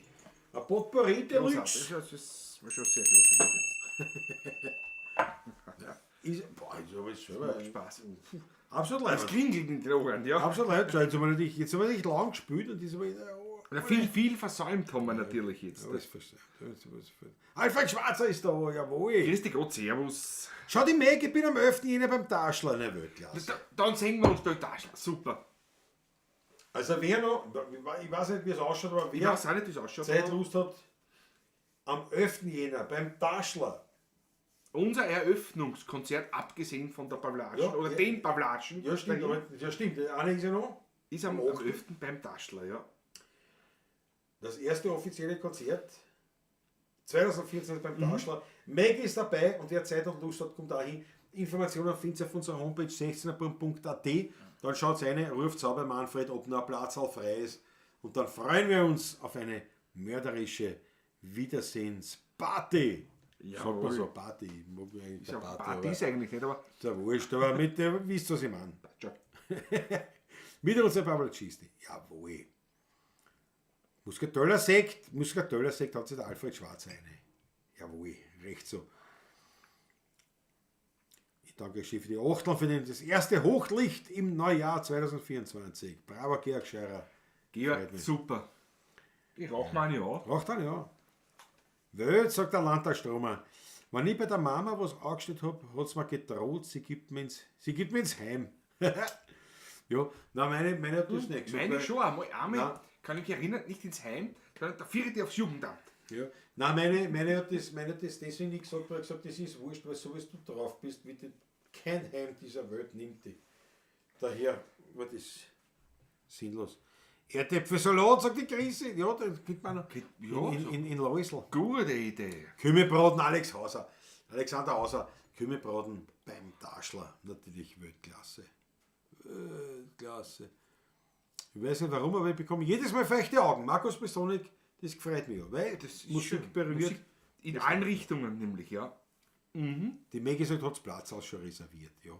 ein Potpourri der Großartig. Lütsch. Das war schon sehr groß. Boah, jetzt habe ich selber Spaß. absolut Das leid. klingelt in den Ohren, ja. Absolut leid. Jetzt haben wir nicht lang gespielt und das war Ja, viel versäumt haben wir natürlich jetzt. alles verstanden. Alfred Schwarzer ist da, jawohl. Christi Gott, Servus. Schau die Meg, ich bin am 11. Jänner beim Taschler in der Weltklasse. Dann sehen wir uns da Taschen. Super. Also wer noch, ich weiß nicht wie es ausschaut, aber Ich wer weiß auch nicht, wie es ausschaut. Zeitlust hat, am 11. Jänner beim Taschler. Unser Eröffnungskonzert, abgesehen von der Pavlatschen, Ja, oder ja. den Pavlatschen, Ja stimmt, ja stimmt. Eine ist ja noch. ist am am 8. 11. beim Taschler, ja. Das erste offizielle Konzert 2014 beim Taschler. Meg ist dabei und wer Zeit und Lust hat, kommt da hin. Informationen findet ihr auf unserer Homepage 16er.at. Dann schaut rein, ruft bei Manfred, ob noch ein Platzal frei ist. Und dann freuen wir uns auf eine mörderische Wiedersehensparty. Sagt man so, Party. Ich mag eigentlich Ist ja eine Party ist eigentlich nicht, aber ist ja wurscht, aber mit der, wisst ihr, was ich meine. schon. Mit unserer Pavlatschisti. Jawohl. Muskateller-Sekt hat sich der Alfred Schwarz eine. Jawohl, recht so. Ich danke Chef die Achtel für das erste Hochlicht im Neujahr 2024. Bravo, Georg Scheurer. Georg, Freut mich. super. Ich rauch mal ja. Raucht dann, ja. Wöt, sagt der Landtagsstromer. Wenn ich bei der Mama was angestellt habe, hat sie mir gedroht, sie gibt mir ins Heim. Ja, nein, meine hat das nicht gesagt. Meine weil- schon einmal Nein. kann ich mich erinnern, nicht ins Heim, sondern der vierte aufs Jugendamt. Ja. Nein, meine hat das deswegen nicht gesagt, weil er gesagt, das ist wurscht, weil so wie du drauf bist, bitte kein Heim dieser Welt nimmt dich. Daher war das sinnlos. Erdäpfelsalat, sagt die Krise. Ja, das gibt man noch Ja, in Läusl. Gute Idee. Kümmelbraten Alexander Hauser. Kümmelbraten beim Taschler. Natürlich Weltklasse. Weltklasse. Ich weiß nicht warum, aber ich bekomme jedes Mal feuchte Augen. Markus Besonik, das gefreut mich auch, weil Das ist Musik schön. berührt. Musik in allen Richtungen nämlich, ja. Die Megi sagt, hat Platz auch schon reserviert. Ja.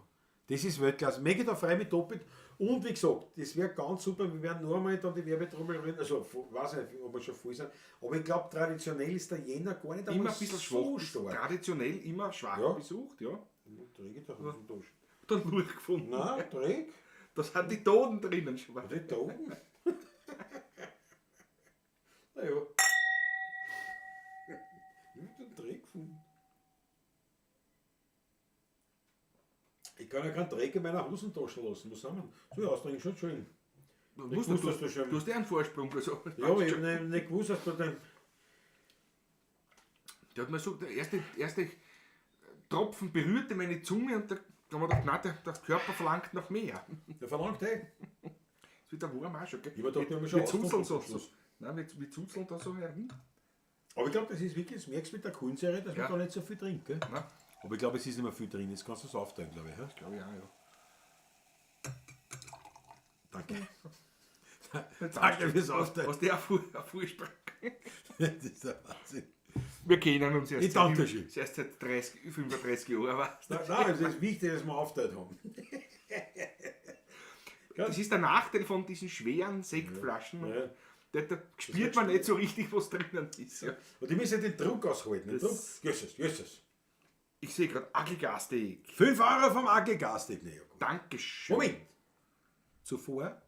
Das ist Weltklasse. Megi da frei mit doppelt. Und wie gesagt, das wäre ganz super. Wir werden nur einmal dann die Werbetrommel rühren. Also, weiß nicht, ob wir schon voll sind. Aber ich glaube, traditionell ist der Jänner gar nicht Immer einmal ein bisschen so schwach. stark. Traditionell immer schwach Ja. besucht, ja. Träge doch auf den Tisch. Dann nur gefunden. Nein, Träg. Da sind die Toten drinnen schon. Die da oben. Naja. Ich hab den Träg gefunden. Ich kann ja keinen Träg in meiner Hosentasche lassen. Was haben wir? So, ja, ausdrücken schon schön. Du Ich wusste, dass du schon- hast ja einen Vorsprung. Also. Ja, ich habe nicht gewusst, dass du den. Der hat mir so, der erste Tropfen berührte meine Zunge und da haben wir gedacht, nein, der Körper verlangt noch mehr. Der verlangt eh. Das wird der Wurm auch schon, gell? Ich hab gedacht, wir haben schon wir zuzeln so. ausgefunden. Nein, wir zuzeln da so herum. Aber ich glaube, das ist wirklich, das merkst du mit der Kohlensäure, dass Ja. man da nicht so viel trinkt. Gell? Nein. Aber ich glaube, es ist nicht mehr viel drin. Jetzt kannst du es aufteilen, glaube ich. Ja? Das glaube ich auch, ja. Danke. Jetzt Danke fürs Aufteilen. aus der Fußsprung. Das ist der Wahnsinn. Wir kennen uns Ich danke schön. erst seit 35 Jahren. Weißt du? Nein, es ist wichtig, dass wir aufteilt haben. Das ist der Nachteil von diesen schweren Sektflaschen. Ja. Da spürt man nicht so richtig, was drinnen ist. Ja. Und die müssen den Druck aushalten. Den Druck. Das- Jesus. Ich sehe gerade Aggregatsteak. 5 Euro vom AG Gastik. Nee, ja gut. Dankeschön. Moment. Zuvor.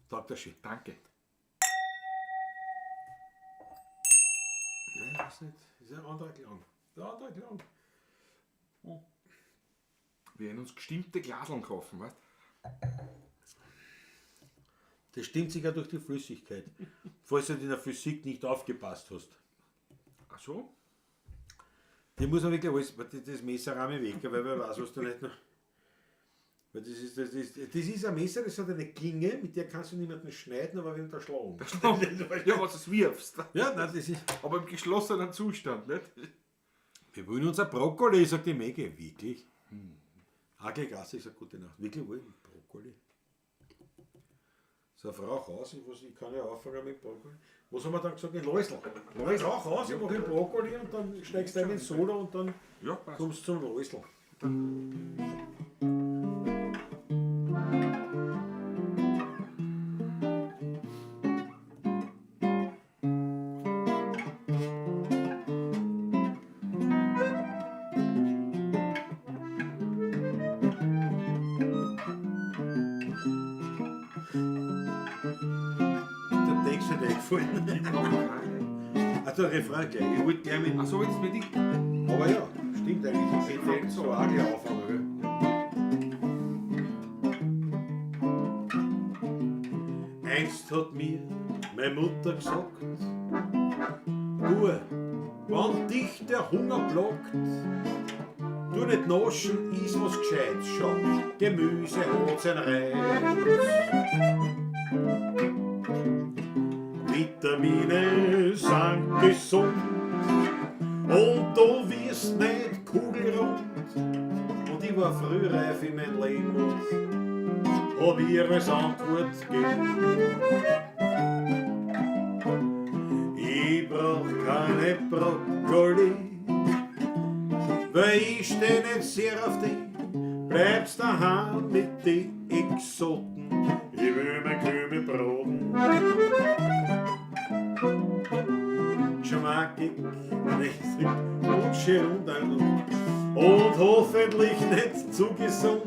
Sagt er schön. Danke. Nein, das ist nicht. Das ist ein anderer Klang. Der andere Klang. Wir werden uns gestimmte Glaseln kaufen, weißt Das stimmt sicher durch die Flüssigkeit. Falls du in der Physik nicht aufgepasst hast. Ach so? Die muss man wirklich alles, das Messerrahmen weg, weil wer weiß, was du nicht noch. Weil das ist ein Messer, das hat eine Klinge, mit der kannst du niemanden schneiden, aber wenn du schlagen. Ja, was du wirfst. Ja, nein, das ist. Aber im geschlossenen Zustand, nicht? Wir wollen unser Brokkoli, sagt die Mege. Wirklich? Gas ist eine gute Nacht. Wirklich wollen Brokkoli. So eine Frau raus, ich kann ja anfangen mit Brokkoli. Was haben wir dann gesagt? In Läusl. Rauch raus, ich mache den Brokkoli und dann steigst du ein in Soda und dann Ja, passt. kommst du zum Läusl. Der Text hat eingefallen. Also der Refrain gleich. Ich wollte gleich mit. Ach so, jetzt mit ich. Aber ja, stimmt eigentlich. Ich hätte so auch gleich anfangen. Gell? Einst hat mir meine Mutter gesagt, Bub, wenn dich der Hunger plagt, du nicht naschen, iss was Gescheites. Schau, Gemüse hat sein Reiz. Vitamine sind gesund und du wirst nicht kugelrund. Und ich war frühreif in mein Leben und hab ihr als Antwort gegeben. Ich brauch keine Brokkoli, weil ich steh nicht sehr auf dich. Bleibst daheim mit den Exoten, ich will mein Kümmel broten. Geschmackig, lässig und schön und hoffentlich nicht zu gesund.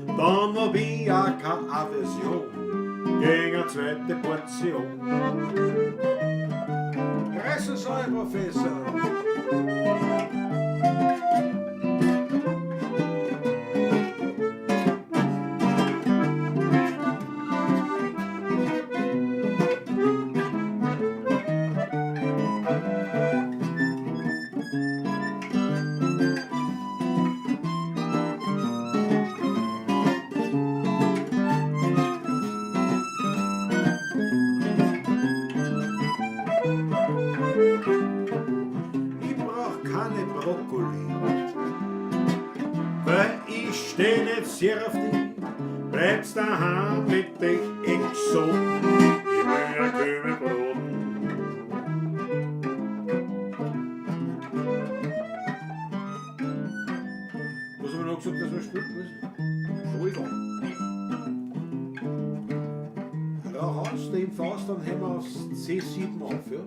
Dann hab ich auch keine Aversion gegen eine zweite Portion. Reißen Sie ein, Professor! Ich brauch keine Brokkoli, weil ich steh nicht sehr auf dich. Bleibst daheim mit den Exoten, ich will ein Kümmel broten. Was haben wir noch gesagt, dass wir spielen? Schultern. Rauch aus, den Faust, dann haben wir aufs C7 auf, ja?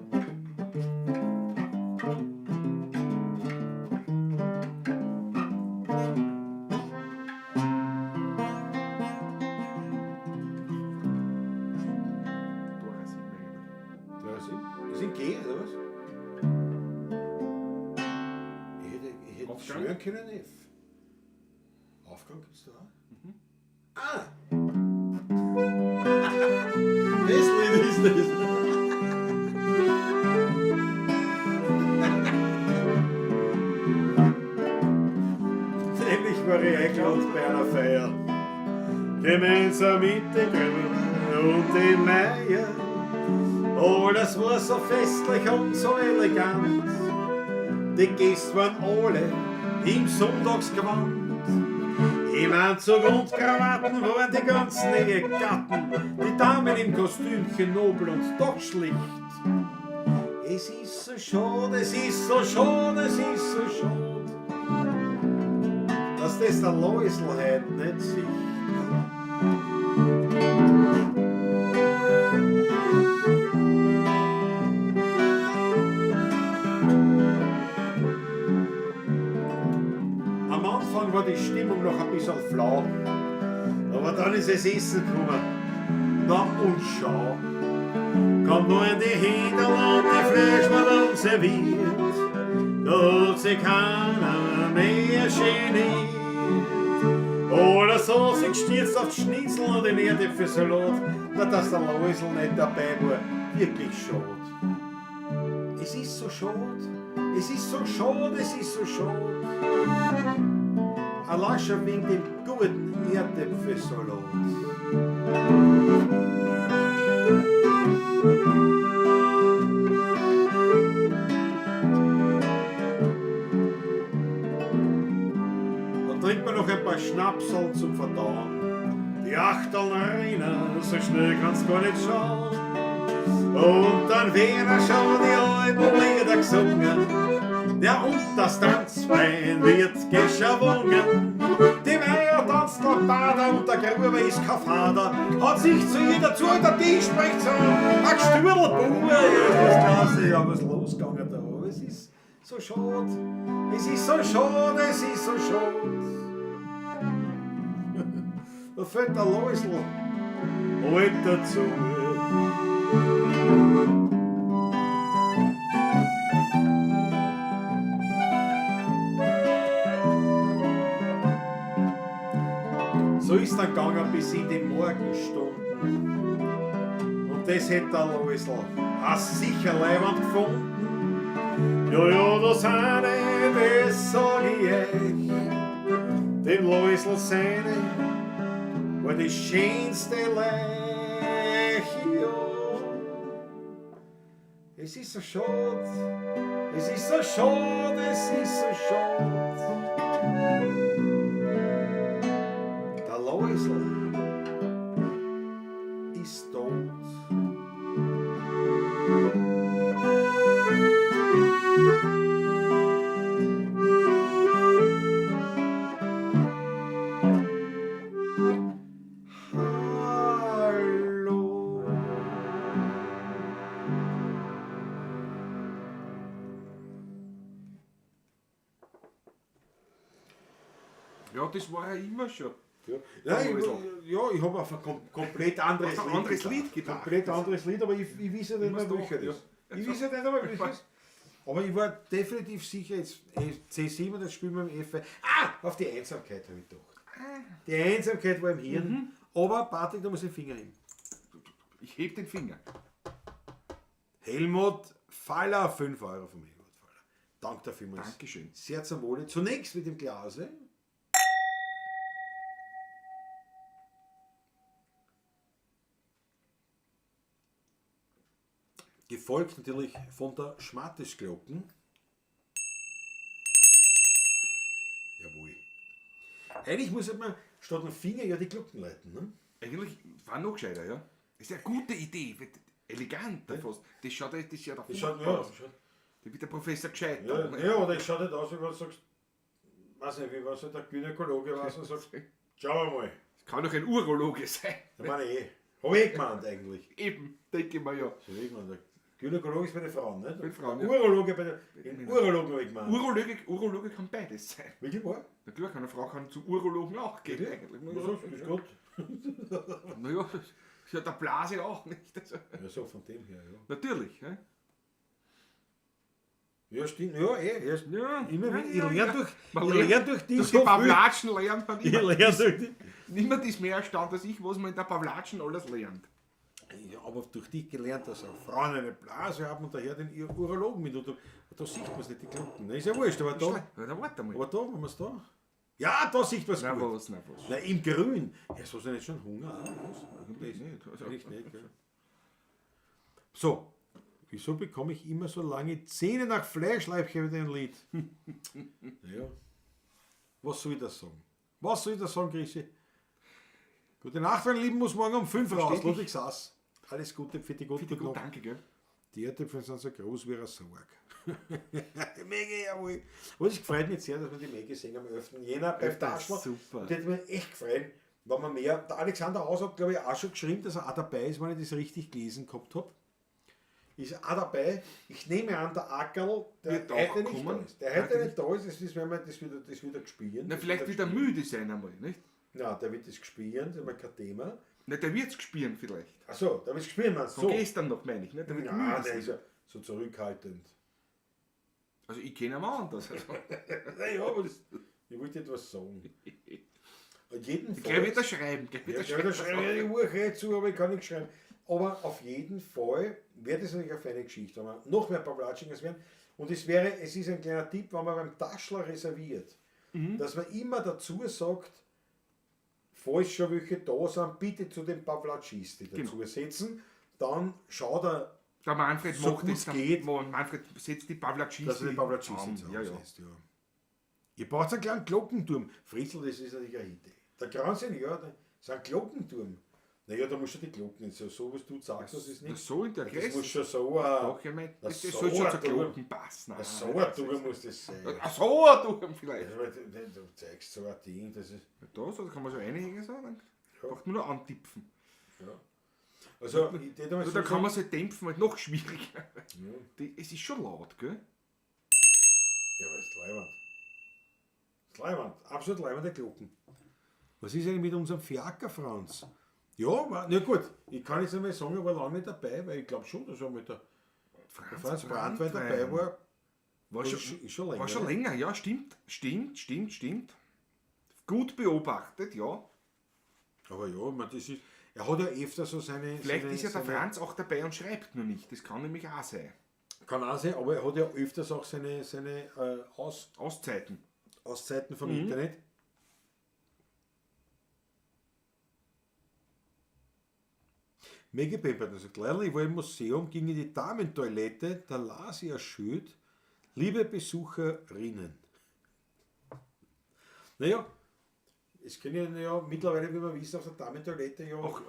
Ja, Sie sind G, oder was? Ich hätte Aufgang? schwören können F. Aufgang gibt's da auch? Ah! Das Lied ist das. verregelt bei einer Feier. Gemeinsam mit den Grünen und den Meier. Alles war so festlich und so elegant. Die Gäste waren alle im Sonntagsgewand. Im Anzug und Krawatten waren die ganzen Ehegatten. Die Damen im Kostümchen nobel und doch schlicht. Es ist so schade, es ist so schade, es ist so schade, dass das der Läusl heute nicht sieht. Am Anfang war die Stimmung noch ein bisschen flau, aber dann ist das Essen gekommen. Na und schau, kommt nur in die Hände und die Fleisch war dann serviert. Da hat sich keiner mehr geniert. Oder so sich gestürzt auf die Schnitzel und den Erdäpfelsalat. Na, dass der Läusl nicht dabei war, wirklich schade. Es ist so schade, es ist so schade, es ist so schade. Allein schon wegen dem guten Erdäpfelsalat. Dann trinkt man noch ein paar Schnapsal zum Verdauen. Die Achteln rennen, so schnell kann's gar nicht schauen. Und dann wäre schon die alten Lieder gesungen. Der Unterstandsbein wird geschwungen. Die Meier tanzt noch Bader und der Gruber ist kein Vater. Hat sich zu jeder zu und der Tisch spricht so. Ein Stürlbube, das Klasse, ja, was losgegangen da. Aber es ist so schade. Es ist so schade, es ist so schade. Da fällt der Läusl heute dazu. So ist dann gegangen bis in die Morgenstunden. Und das hätte der Läusl auch sicher leibend gefunden. Ja, das eine, das sag ich euch. Dem Läusl seine war das schönste Leich, ja. Es ist so schade, es ist so schade, es ist so schade. Der Läusl ist tot. Ja, das war ja immer schon. Ja, ich habe auf ein komplett anderes Ein Lied anderes gedacht. Lied gedacht. Komplett anderes Lied, aber ich weiß ja nicht mehr, Doch, welcher ja. das ist. Ich weiß ja nicht mehr, welches ist. Aber ich war definitiv sicher, jetzt C7, das spielen wir im F. Auf die Einsamkeit habe ich gedacht. Die Einsamkeit war im Hirn. Aber Patrick, da muss ich den Finger heben. Ich heb den Finger. Helmut Faller, 5 Euro von Helmut Faller. Dank dafür. Dankeschön. Sehr zum Wohle. Zunächst mit dem Glase. Gefolgt natürlich von der Schmattesglocken. Jawohl. Eigentlich muss man statt dem Finger ja die Glocken leiten. Ne? Eigentlich war noch gescheiter, ja. Das ist eine gute Idee. Eleganter fast. Das schaut ja der aus. Da wird der Professor gescheit. Ja, oder es schaut nicht aus, wie wenn du sagst, weiß nicht, wie was der Gynäkologe was und sagt, schau mal. Das kann doch ein Urologe sein. Da meine ich habe ich gemeint eigentlich. Eben, denke ich mir ja. So ich gemeint. Der Gynäkologe ist bei den Frauen, nicht? Bei den Frauen, ja. Urologe bei den Urologen habe ich gemeint. Urologe kann beides sein. Wirklich wahr? Natürlich, eine Frau kann zu Urologen auch gehen. Ja. Eigentlich. Was sagst du? Ist gut. Naja, das ist ja der Blase auch nicht. Also, Ja, so von dem her, ja. natürlich. Ja. Ja, stimmt. Ja, erst Ja, immer ja, wieder. ja, Ich ja. lerne Man durch die durch so die viel. Pavlatschen lernt man Ich immer. lerne durch die. Niemand ist mehr erstaunt als ich, was man in der Pavlatschen alles lernt. Ja, aber durch dich gelernt, dass auch Frauen eine Blase haben und daher den Urologen mit. Und da sieht man es nicht, die Glocken. Das ist ja wurscht, aber da, Ja, da warte mal. aber da, wenn man es da. Ja, da sieht was Na gut. was, na was. Na, im Grün. Ja, so sind jetzt schon Hunger. Was? Eigentlich nicht. Also, Eigentlich nicht, gell? So, wieso bekomme ich immer so lange Zähne nach Fleischleibchen mit dem Lied? Ja. Was soll ich das sagen? Was soll ich das sagen, Chrissy? Gute Nacht, meine Lieben, muss morgen um 5 raus. Versteht Ludwig Sass. Alles Gute für die gute bitte gut, Nacht. danke, gell? Die Erdäpfel sind so groß wie ein Sarg. Mega, jawohl. Was ich gefreut mich sehr, dass wir die Mega singen am 11. Jänner beim Das Taschler. ist super. Und das hat mich echt gefreut, wenn man mehr. Der Alexander Haus hat, glaube ich, auch schon geschrieben, dass er auch dabei ist, wenn ich das richtig gelesen gehabt habe. Ist auch dabei. Ich nehme an, der Ackerl, der Wird auch heute nicht kommen. da ist. Der heute nicht da ist, das ist, wenn man das wieder gespielt. Na, vielleicht wird er müde sein einmal, nicht? Ja, der wird das gespielt, das ist mal kein Thema. Na, der wird es gespielen vielleicht. Achso, der wird gespielt, meinst du? Von So. gestern noch, meine ich, nicht? Der wird Ja, müde der sein. ist ja so zurückhaltend. Also ich kenne ihn auch anders. Also. Naja, aber ich wollte etwas sagen. Und jedenfalls. Gleich wird er schreiben. Gleich wird Ja, er da schreiben. schreibe ich die Uhr zu, aber ich kann nicht schreiben. Aber auf jeden Fall wäre das natürlich eine feine Geschichte, wenn wir noch mehr Pawlatschingers werden. Und es ist ein kleiner Tipp, wenn man beim Taschler reserviert, dass man immer dazu sagt, falls schon welche da sind, bitte zu den Pawlatschisten dazu setzen. Dann schaut er, Der Manfred So macht gut's das. geht. Manfred setzt die Pawlatschisten. dass er den Pawlatschisten Ja, ja. zusammensetzt. Ja. Ihr braucht einen kleinen Glockenturm. Fritzl, das ist natürlich eine Idee. Der Gransinn, ja, das ist ein Glockenturm. Naja, da musst du die Glocken, so was du sagst, das ist Na, nicht. so in der Das muss Größe. schon so Doch, ich meine, das so soll schon ein zur Turm. Glocken passen. Nein, so nein, ein das Turm ist- muss das sein. Ach so, ein Turm vielleicht. Ja, weil du zeigst so ein Ding, das ist. Da, so, da kann man so reinhängen, so, dann Ja. braucht man nur antipfen. Ja. Also, ich hätte mal Also, so da kann man so dämpfen, halt noch schwieriger. Ja, Es ist schon laut, gell? ja, aber es ist leibend. Es ist leibend, absolut leibende Glocken. Was ist eigentlich mit unserem Fiaker, Franz? Ja, na gut, ich kann jetzt einmal sagen, ich war lange nicht dabei, weil ich glaube schon, dass er mit der Franz Brandwein dabei war. War Das schon, ist schon länger. war schon ne? länger, ja, stimmt. Gut beobachtet, ja. Aber ja, ich meine, das ist, er hat ja öfter so seine. Vielleicht seine, ist ja der seine, Franz auch dabei und schreibt nur nicht. Das kann nämlich auch sein. Kann auch sein, aber er hat ja öfters auch seine Auszeiten. Auszeiten vom Internet. Maggie Pepper, also leider, ich war im Museum, ging in die Damentoilette, da las ich ein Schild, liebe Besucherinnen. Naja, es können ja mittlerweile, wie wir wissen, auf der Damentoilette ja Auch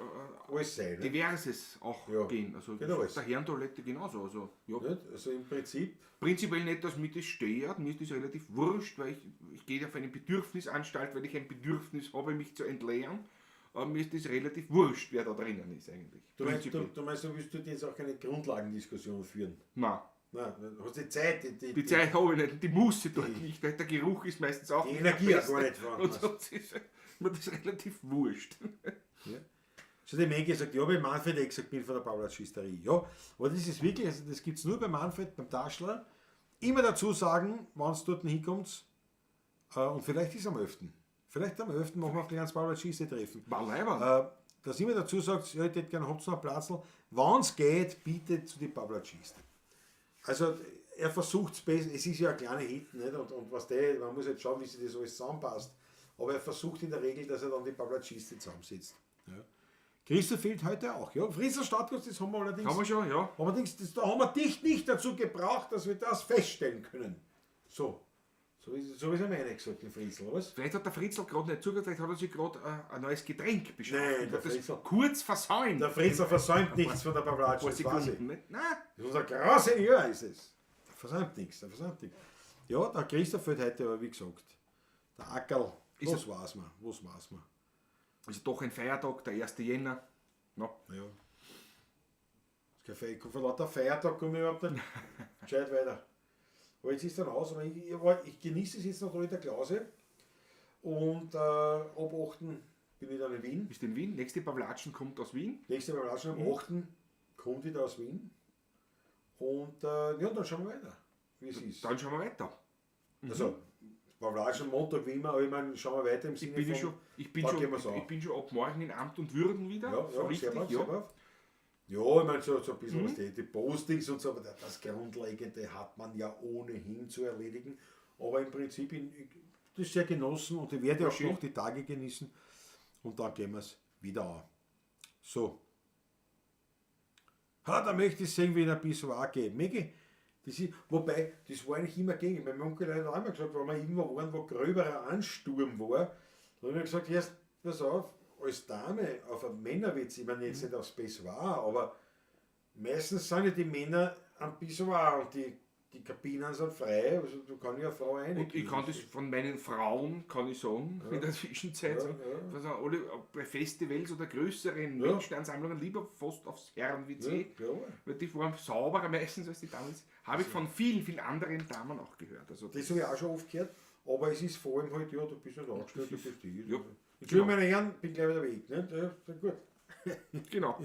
alles sein. Ne? diverses auch Ja, gehen. Also geht alles. der Herrentoilette genauso. Also, ja. Nicht? Also im Prinzip, Prinzipiell nicht, dass mir das stört. Mir ist das relativ wurscht, weil ich gehe auf eine Bedürfnisanstalt, weil ich ein Bedürfnis habe, mich zu entleeren. Aber mir ist das relativ wurscht, wer da drinnen ist eigentlich. du meinst, Prinzipiell. du willst du jetzt auch keine Grundlagendiskussion führen. Nein, Nein, du hast die Zeit, die Zeit habe ich nicht, die Muße dort nicht, weil der Geruch ist meistens auch die nicht Energie der ja gar beste. nicht vorhanden. Und sonst ist mir das relativ wurscht. So die Maggie sagt, ja, bei Manfred gesagt bin von der Paula-Schisterie. Ja, aber das ist wirklich, also das gibt es nur bei Manfred, beim Taschler. Immer dazu sagen, wenn es dort hinkommt, und vielleicht ist es am 11. Vielleicht am 11. machen wir auch gleich ans Paula-Schiste-Treffen. War leiber. Dass immer dazu sagt, ja, ich hätte gerne, habt ihr noch einen Platz, wenn es geht, bitte zu die Paula-Schiste. Also er versucht es besser, es ist ja eine kleine Hit, nicht? Und was der, man muss jetzt schauen, wie sich das alles zusammenpasst. Aber er versucht in der Regel, dass er dann die Paula-Schiste zusammensetzt. Ja. Christoph fehlt heute auch. Ja. Friesel Stadtgast, das haben wir allerdings. Kann man schon, ja. Allerdings, da haben wir dich nicht dazu gebraucht, dass wir das feststellen können. So ist er mir gesagt, den Friesel, oder was? Vielleicht hat der Fritzl gerade nicht zugehört, vielleicht hat er sich gerade ein neues Getränk beschafft. Nein, und der hat das Fritzl- kurz versäumt. Der Friesel versäumt nichts von der Ein Pavlatsch, paar das weiß ich. Sekunden. Nicht? Nein, Das ist unser Grausenieur, ist es. Der versäumt nichts, der versäumt nichts. Ja, der Christoph fällt heute, aber wie gesagt, der Ackerl, Ist was weiß man, was weiß man. also doch ein Feiertag, der 1. Jänner. No. Ja. Das ist kein Von lauter Feiertag komme ich überhaupt nicht gescheit weiter. Aber jetzt ist dann aus, aber ich genieße es jetzt noch da in der Klause. Und ab 8. bin ich dann in Wien. Bist in Wien. Nächste Pawlatschen kommt aus Wien. Nächste Mal auch schon am 8. kommt wieder aus Wien. Und ja, dann schauen wir weiter, wie es ist. Dann schauen wir weiter. Also, Pawlatschen Montag wie immer, aber ich meine, schauen wir weiter im Sinne Ich bin da gehen wir's schon, an. ich bin schon ab morgen in Amt und Würden wieder. Ja, so ja, richtig, sehr brav, ja. sehr brav. Ja, ich meine, so ein bisschen was die Postings und so, aber das Grundlegende hat man ja ohnehin zu erledigen. Aber im Prinzip, das sehr genossen und ich werde auch schön. noch die Tage genießen und dann gehen wir es wieder an. So. Da möchte ich sehen, wie ein Pissoir geht. Megi, wobei, das war eigentlich immer gegen. Mein Onkel hat auch immer gesagt, wenn wir irgendwo waren, wo gröberer Ansturm war, dann habe ich gesagt, erst, pass auf, als Dame auf einen Männerwitz, ich meine jetzt nicht aufs Pissoir, aber meistens sind ja die Männer am Pissoir und die Kabinen sind frei, also du kannst ja eine Frau rein. Und ich kann das von meinen Frauen, kann ich sagen, in der Zwischenzeit, also alle bei Festivals oder größeren Menschenansammlungen lieber fast aufs Herren-WC, weil die waren sauberer meistens als die Damen. Habe ich von vielen, vielen anderen Damen auch gehört. Also Das habe ich auch schon oft gehört, aber es ist vor allem halt, ja, du bist nicht angestellt, du bist hier. Ja, Entschuldigung, meine Herren, bin gleich wieder weg. Ne? Ja, sehr gut. genau.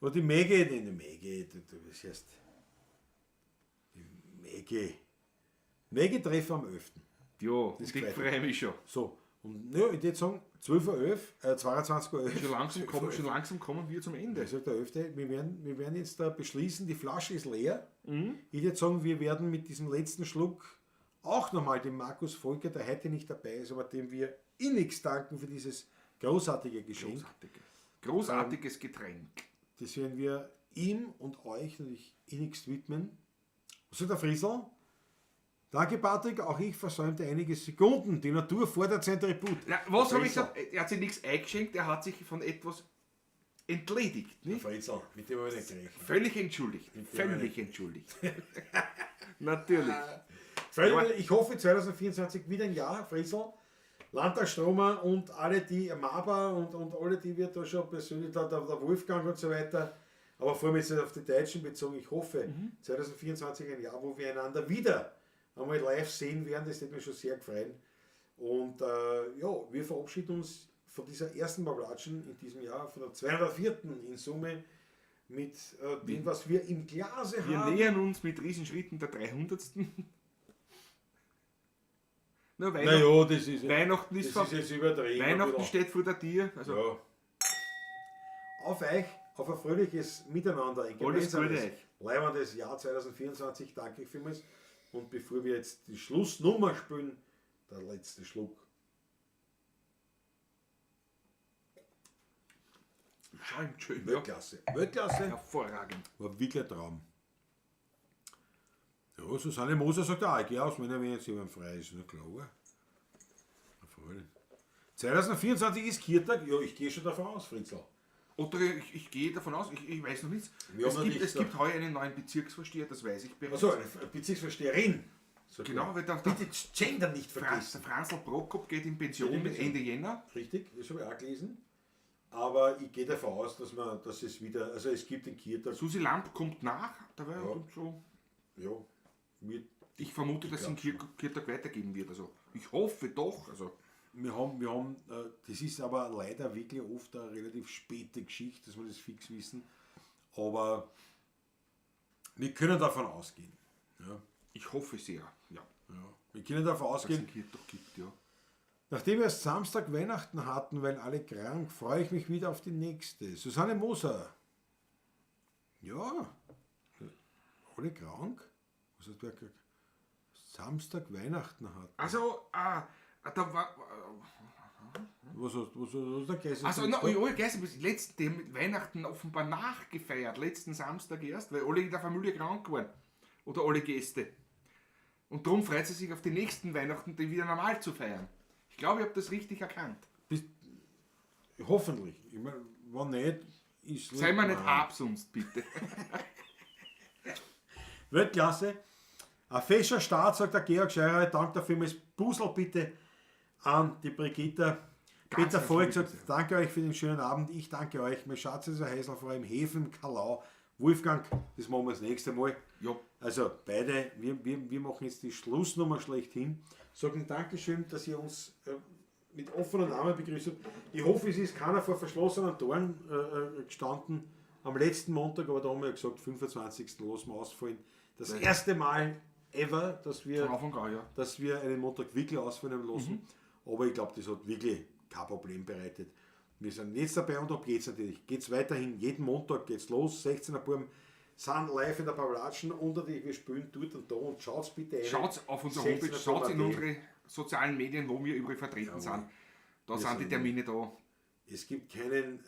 Und die Mäge, das heißt, die Treffen am 11. Ja, Das ich gefällt freue mich schon. So, und ja, ich würde sagen, 12.11 Uhr, 22.11 Uhr. Schon langsam kommen wir zum Ende. Also der 11. Wir werden jetzt da beschließen, die Flasche ist leer. Ich würde sagen, wir werden mit diesem letzten Schluck auch nochmal dem Markus Volker, der heute nicht dabei ist, aber dem wir innigst danken für dieses großartige Geschenk. Großartiges Getränk. Das werden wir ihm und euch natürlich innigst widmen. So, der Friesl. Danke, Patrick. Auch ich versäumte einige Sekunden. Die Natur fordert sein Tribut. Ja, was habe ich gesagt? Er hat sich nichts eingeschenkt, er hat sich von etwas entledigt. Der Nicht? Friesl, mit dem habe ich nicht gerechnet. Völlig entschuldigt. Völlig entschuldigt. Natürlich. Friesl, ich hoffe 2024 wieder ein Jahr, Friesl. Landtagsstromer und alle die, Maber und alle, die wir da schon persönlich, der Wolfgang und so weiter, aber vor allem jetzt auf die Deutschen bezogen, ich hoffe 2024 ein Jahr, wo wir einander wieder einmal live sehen werden, das wird mich schon sehr gefreut. Und ja, wir verabschieden uns von dieser ersten Bablatschen in diesem Jahr, von der 204. in Summe, mit dem, was wir im Glase Wir haben. nähern uns mit Riesenschritten der 300. Na, Naja, das ist Weihnachten ist das ist jetzt übertrieben. Weihnachten steht vor der Tür. Also Ja. Auf euch, auf ein fröhliches Miteinander, ein Alles Gute gemeinsames, euch. leibendes Jahr 2024, danke ich vielmals. Und bevor wir jetzt die Schlussnummer spielen, der letzte Schluck. scheint schön. Ja. Weltklasse. Weltklasse. Hervorragend. War wirklich ein Traum. Ja, Susanne Moser sagt auch, ich gehe aus, wenn er jetzt jemand frei ist. Na klar. Na, Freunde. 2024 ist Kirtag, ja, ich gehe schon davon aus, Fritzl. Oder ich gehe davon aus, ich weiß noch nichts. Wir haben noch nichts Es gibt heuer einen neuen Bezirksvorsteher, das weiß ich bereits. Also, eine Bezirksvorsteherin. Sagt Genau, er. weil der Bitte Gender nicht der vergessen. Franzl Prokop geht in Pension Geht in mit Pension. Ende Jänner. Richtig, das habe ich auch gelesen. Aber ich gehe davon aus, dass es wieder, also es gibt den Kirtag. Susi Lamp kommt nach, dabei Ja. und so. Ja, wird. Ich vermute, dass es im Kirtag weitergeben wird. Also ich hoffe doch. Also Wir haben, das ist aber leider wirklich oft eine relativ späte Geschichte, dass wir das fix wissen. Aber wir können davon ausgehen. Ja, ich hoffe sehr, ja, ja. Wir können davon dass es ausgehen. einen Kirtag gibt, ja. Nachdem wir erst Samstag Weihnachten hatten, weil alle krank, freue ich mich wieder auf die nächste. Susanne Moser. Ja, alle krank? Was hat wer gesagt? Samstag Weihnachten hatten. Also, da war. Was hast der Geist? Also, ja, gestern bis letzten Weihnachten offenbar nachgefeiert, letzten Samstag erst, weil alle in der Familie krank waren. Oder alle Gäste. Und darum freut sie sich auf die nächsten Weihnachten, die wieder normal zu feiern. Ich glaube, ich habe das richtig erkannt. Hoffentlich. Ich meine, wenn nicht, ist. Sei mir nicht absonst, bitte. Weltklasse. Ein fescher Start, sagt der Georg Scheurer. Dank dafür. Busel bitte an die Brigitte. Ganz Peter Volk sagt, lieb, danke euch für den schönen Abend. Ich danke euch. Mein Schatz ist ein Heißel, vor allem Hefen, Kalau. Wolfgang, das machen wir das nächste Mal. Ja. Also beide, wir machen jetzt die Schlussnummer schlechthin. Sagen Dankeschön, dass ihr uns mit offenen Armen begrüßt habt. Ich hoffe, es ist keiner vor verschlossenen Toren gestanden am letzten Montag, aber da haben wir ja gesagt, 25. lassen wir ausfallen. Das erste Mal ever, dass wir, Von Anfang an, ja. dass wir einen Montag wirklich ausfallen haben lassen. Aber ich glaube, das hat wirklich kein Problem bereitet. Wir sind jetzt dabei und ab geht's natürlich. Geht's weiterhin, jeden Montag geht's los, 16er Buben sind live in der Pavlatschen wir spielen dort und da und schaut's bitte rein. Schaut auf unsere 16er Homepage, schaut in Buben.at. unsere sozialen Medien, wo wir überall vertreten Jawohl. sind. Da Wir sind die sind- Termine da. Es gibt keinen,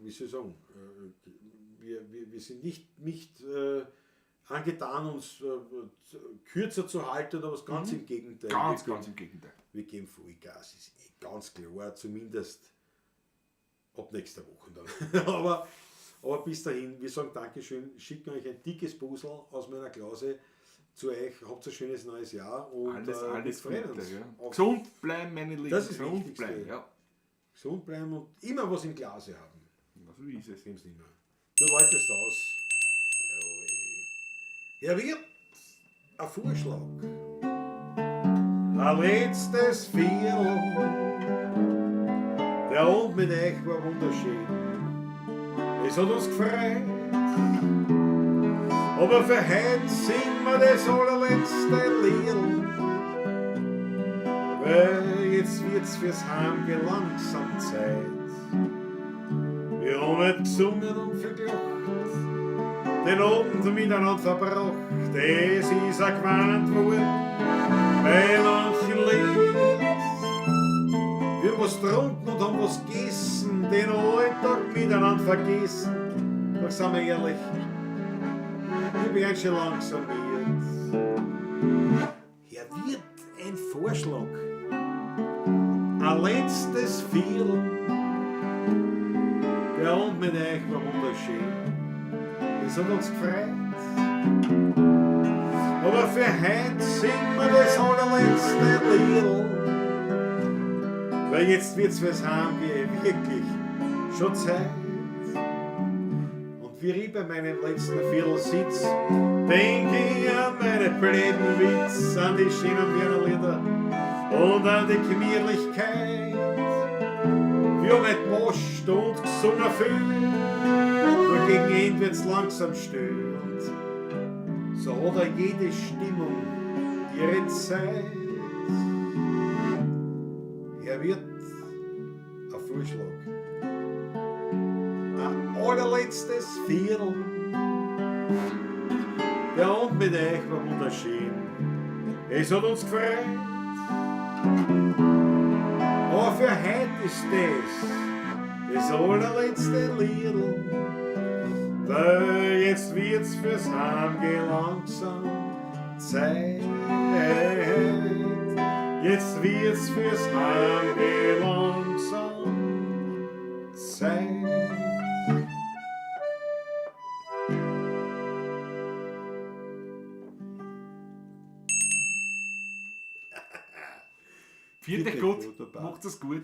wie soll ich sagen, wir sind nicht angetan, uns kürzer zu halten oder was, ganz im Gegenteil. Ganz wir, im Gegenteil. Wir geben Vollgas, ist ganz klar, zumindest ab nächster Woche dann. aber bis dahin, wir sagen Dankeschön, schicken euch ein dickes Puzzle aus meiner Klause zu euch, habt ein schönes neues Jahr und Alles wir freuen Gute. uns Ja. auf Gesund bleiben, meine Lieben. Das ist das Gesund Wichtigste. bleiben. Ja. gesund bleiben und immer was im Glase haben. So ist es. Dem's nicht mehr. Du läutest aus. Ja, wird ein Vorschlag. Ein letztes Viertel. Der Abend mit euch war wunderschön. Es hat uns gefreut. Aber für heute singen wir das allerletzte Lied. Weil jetzt wird's fürs Heimgehen langsam Zeit. Wir haben nicht gesungen und verglacht, den Abend miteinander verbracht. Es ist ein gewandt worden bei manchen Lied. Wir haben was getrunken und haben was gegessen, den Alltag miteinander vergessen. Doch sind wir ehrlich, wir werden schon langsam wird. Hier wird ein Vorschlag. Ein letztes Viertel. Der Abend mit euch war wunderschön. Es hat uns gefreut. Aber für heute singen wir das allerletzte Lied. Weil jetzt wird's fürs Heimgehen wirklich schon Zeit. Und wie ich bei meinem letzten Viertel sitz, denk ich an meine blöden Witz, an die schönen Wienerlieder und an die Gemütlichkeit. Wir haben nicht Post und gesungen viel, nur gegen Ende wird's langsam störend. So hat auch jede Stimmung ihre Zeit. Er wird ein Vorschlag. Ein allerletztes Viertel. Der Abend mit euch war wunderschön. Es hat uns gefreut. Aber für heute ist das allerletzte Lied. Weil jetzt wird's fürs Heimgehen langsam Zeit. Jetzt wird's fürs Heimgehen langsam Zeit. Viert euch Viert euch gut. gut, Papa. Macht es gut.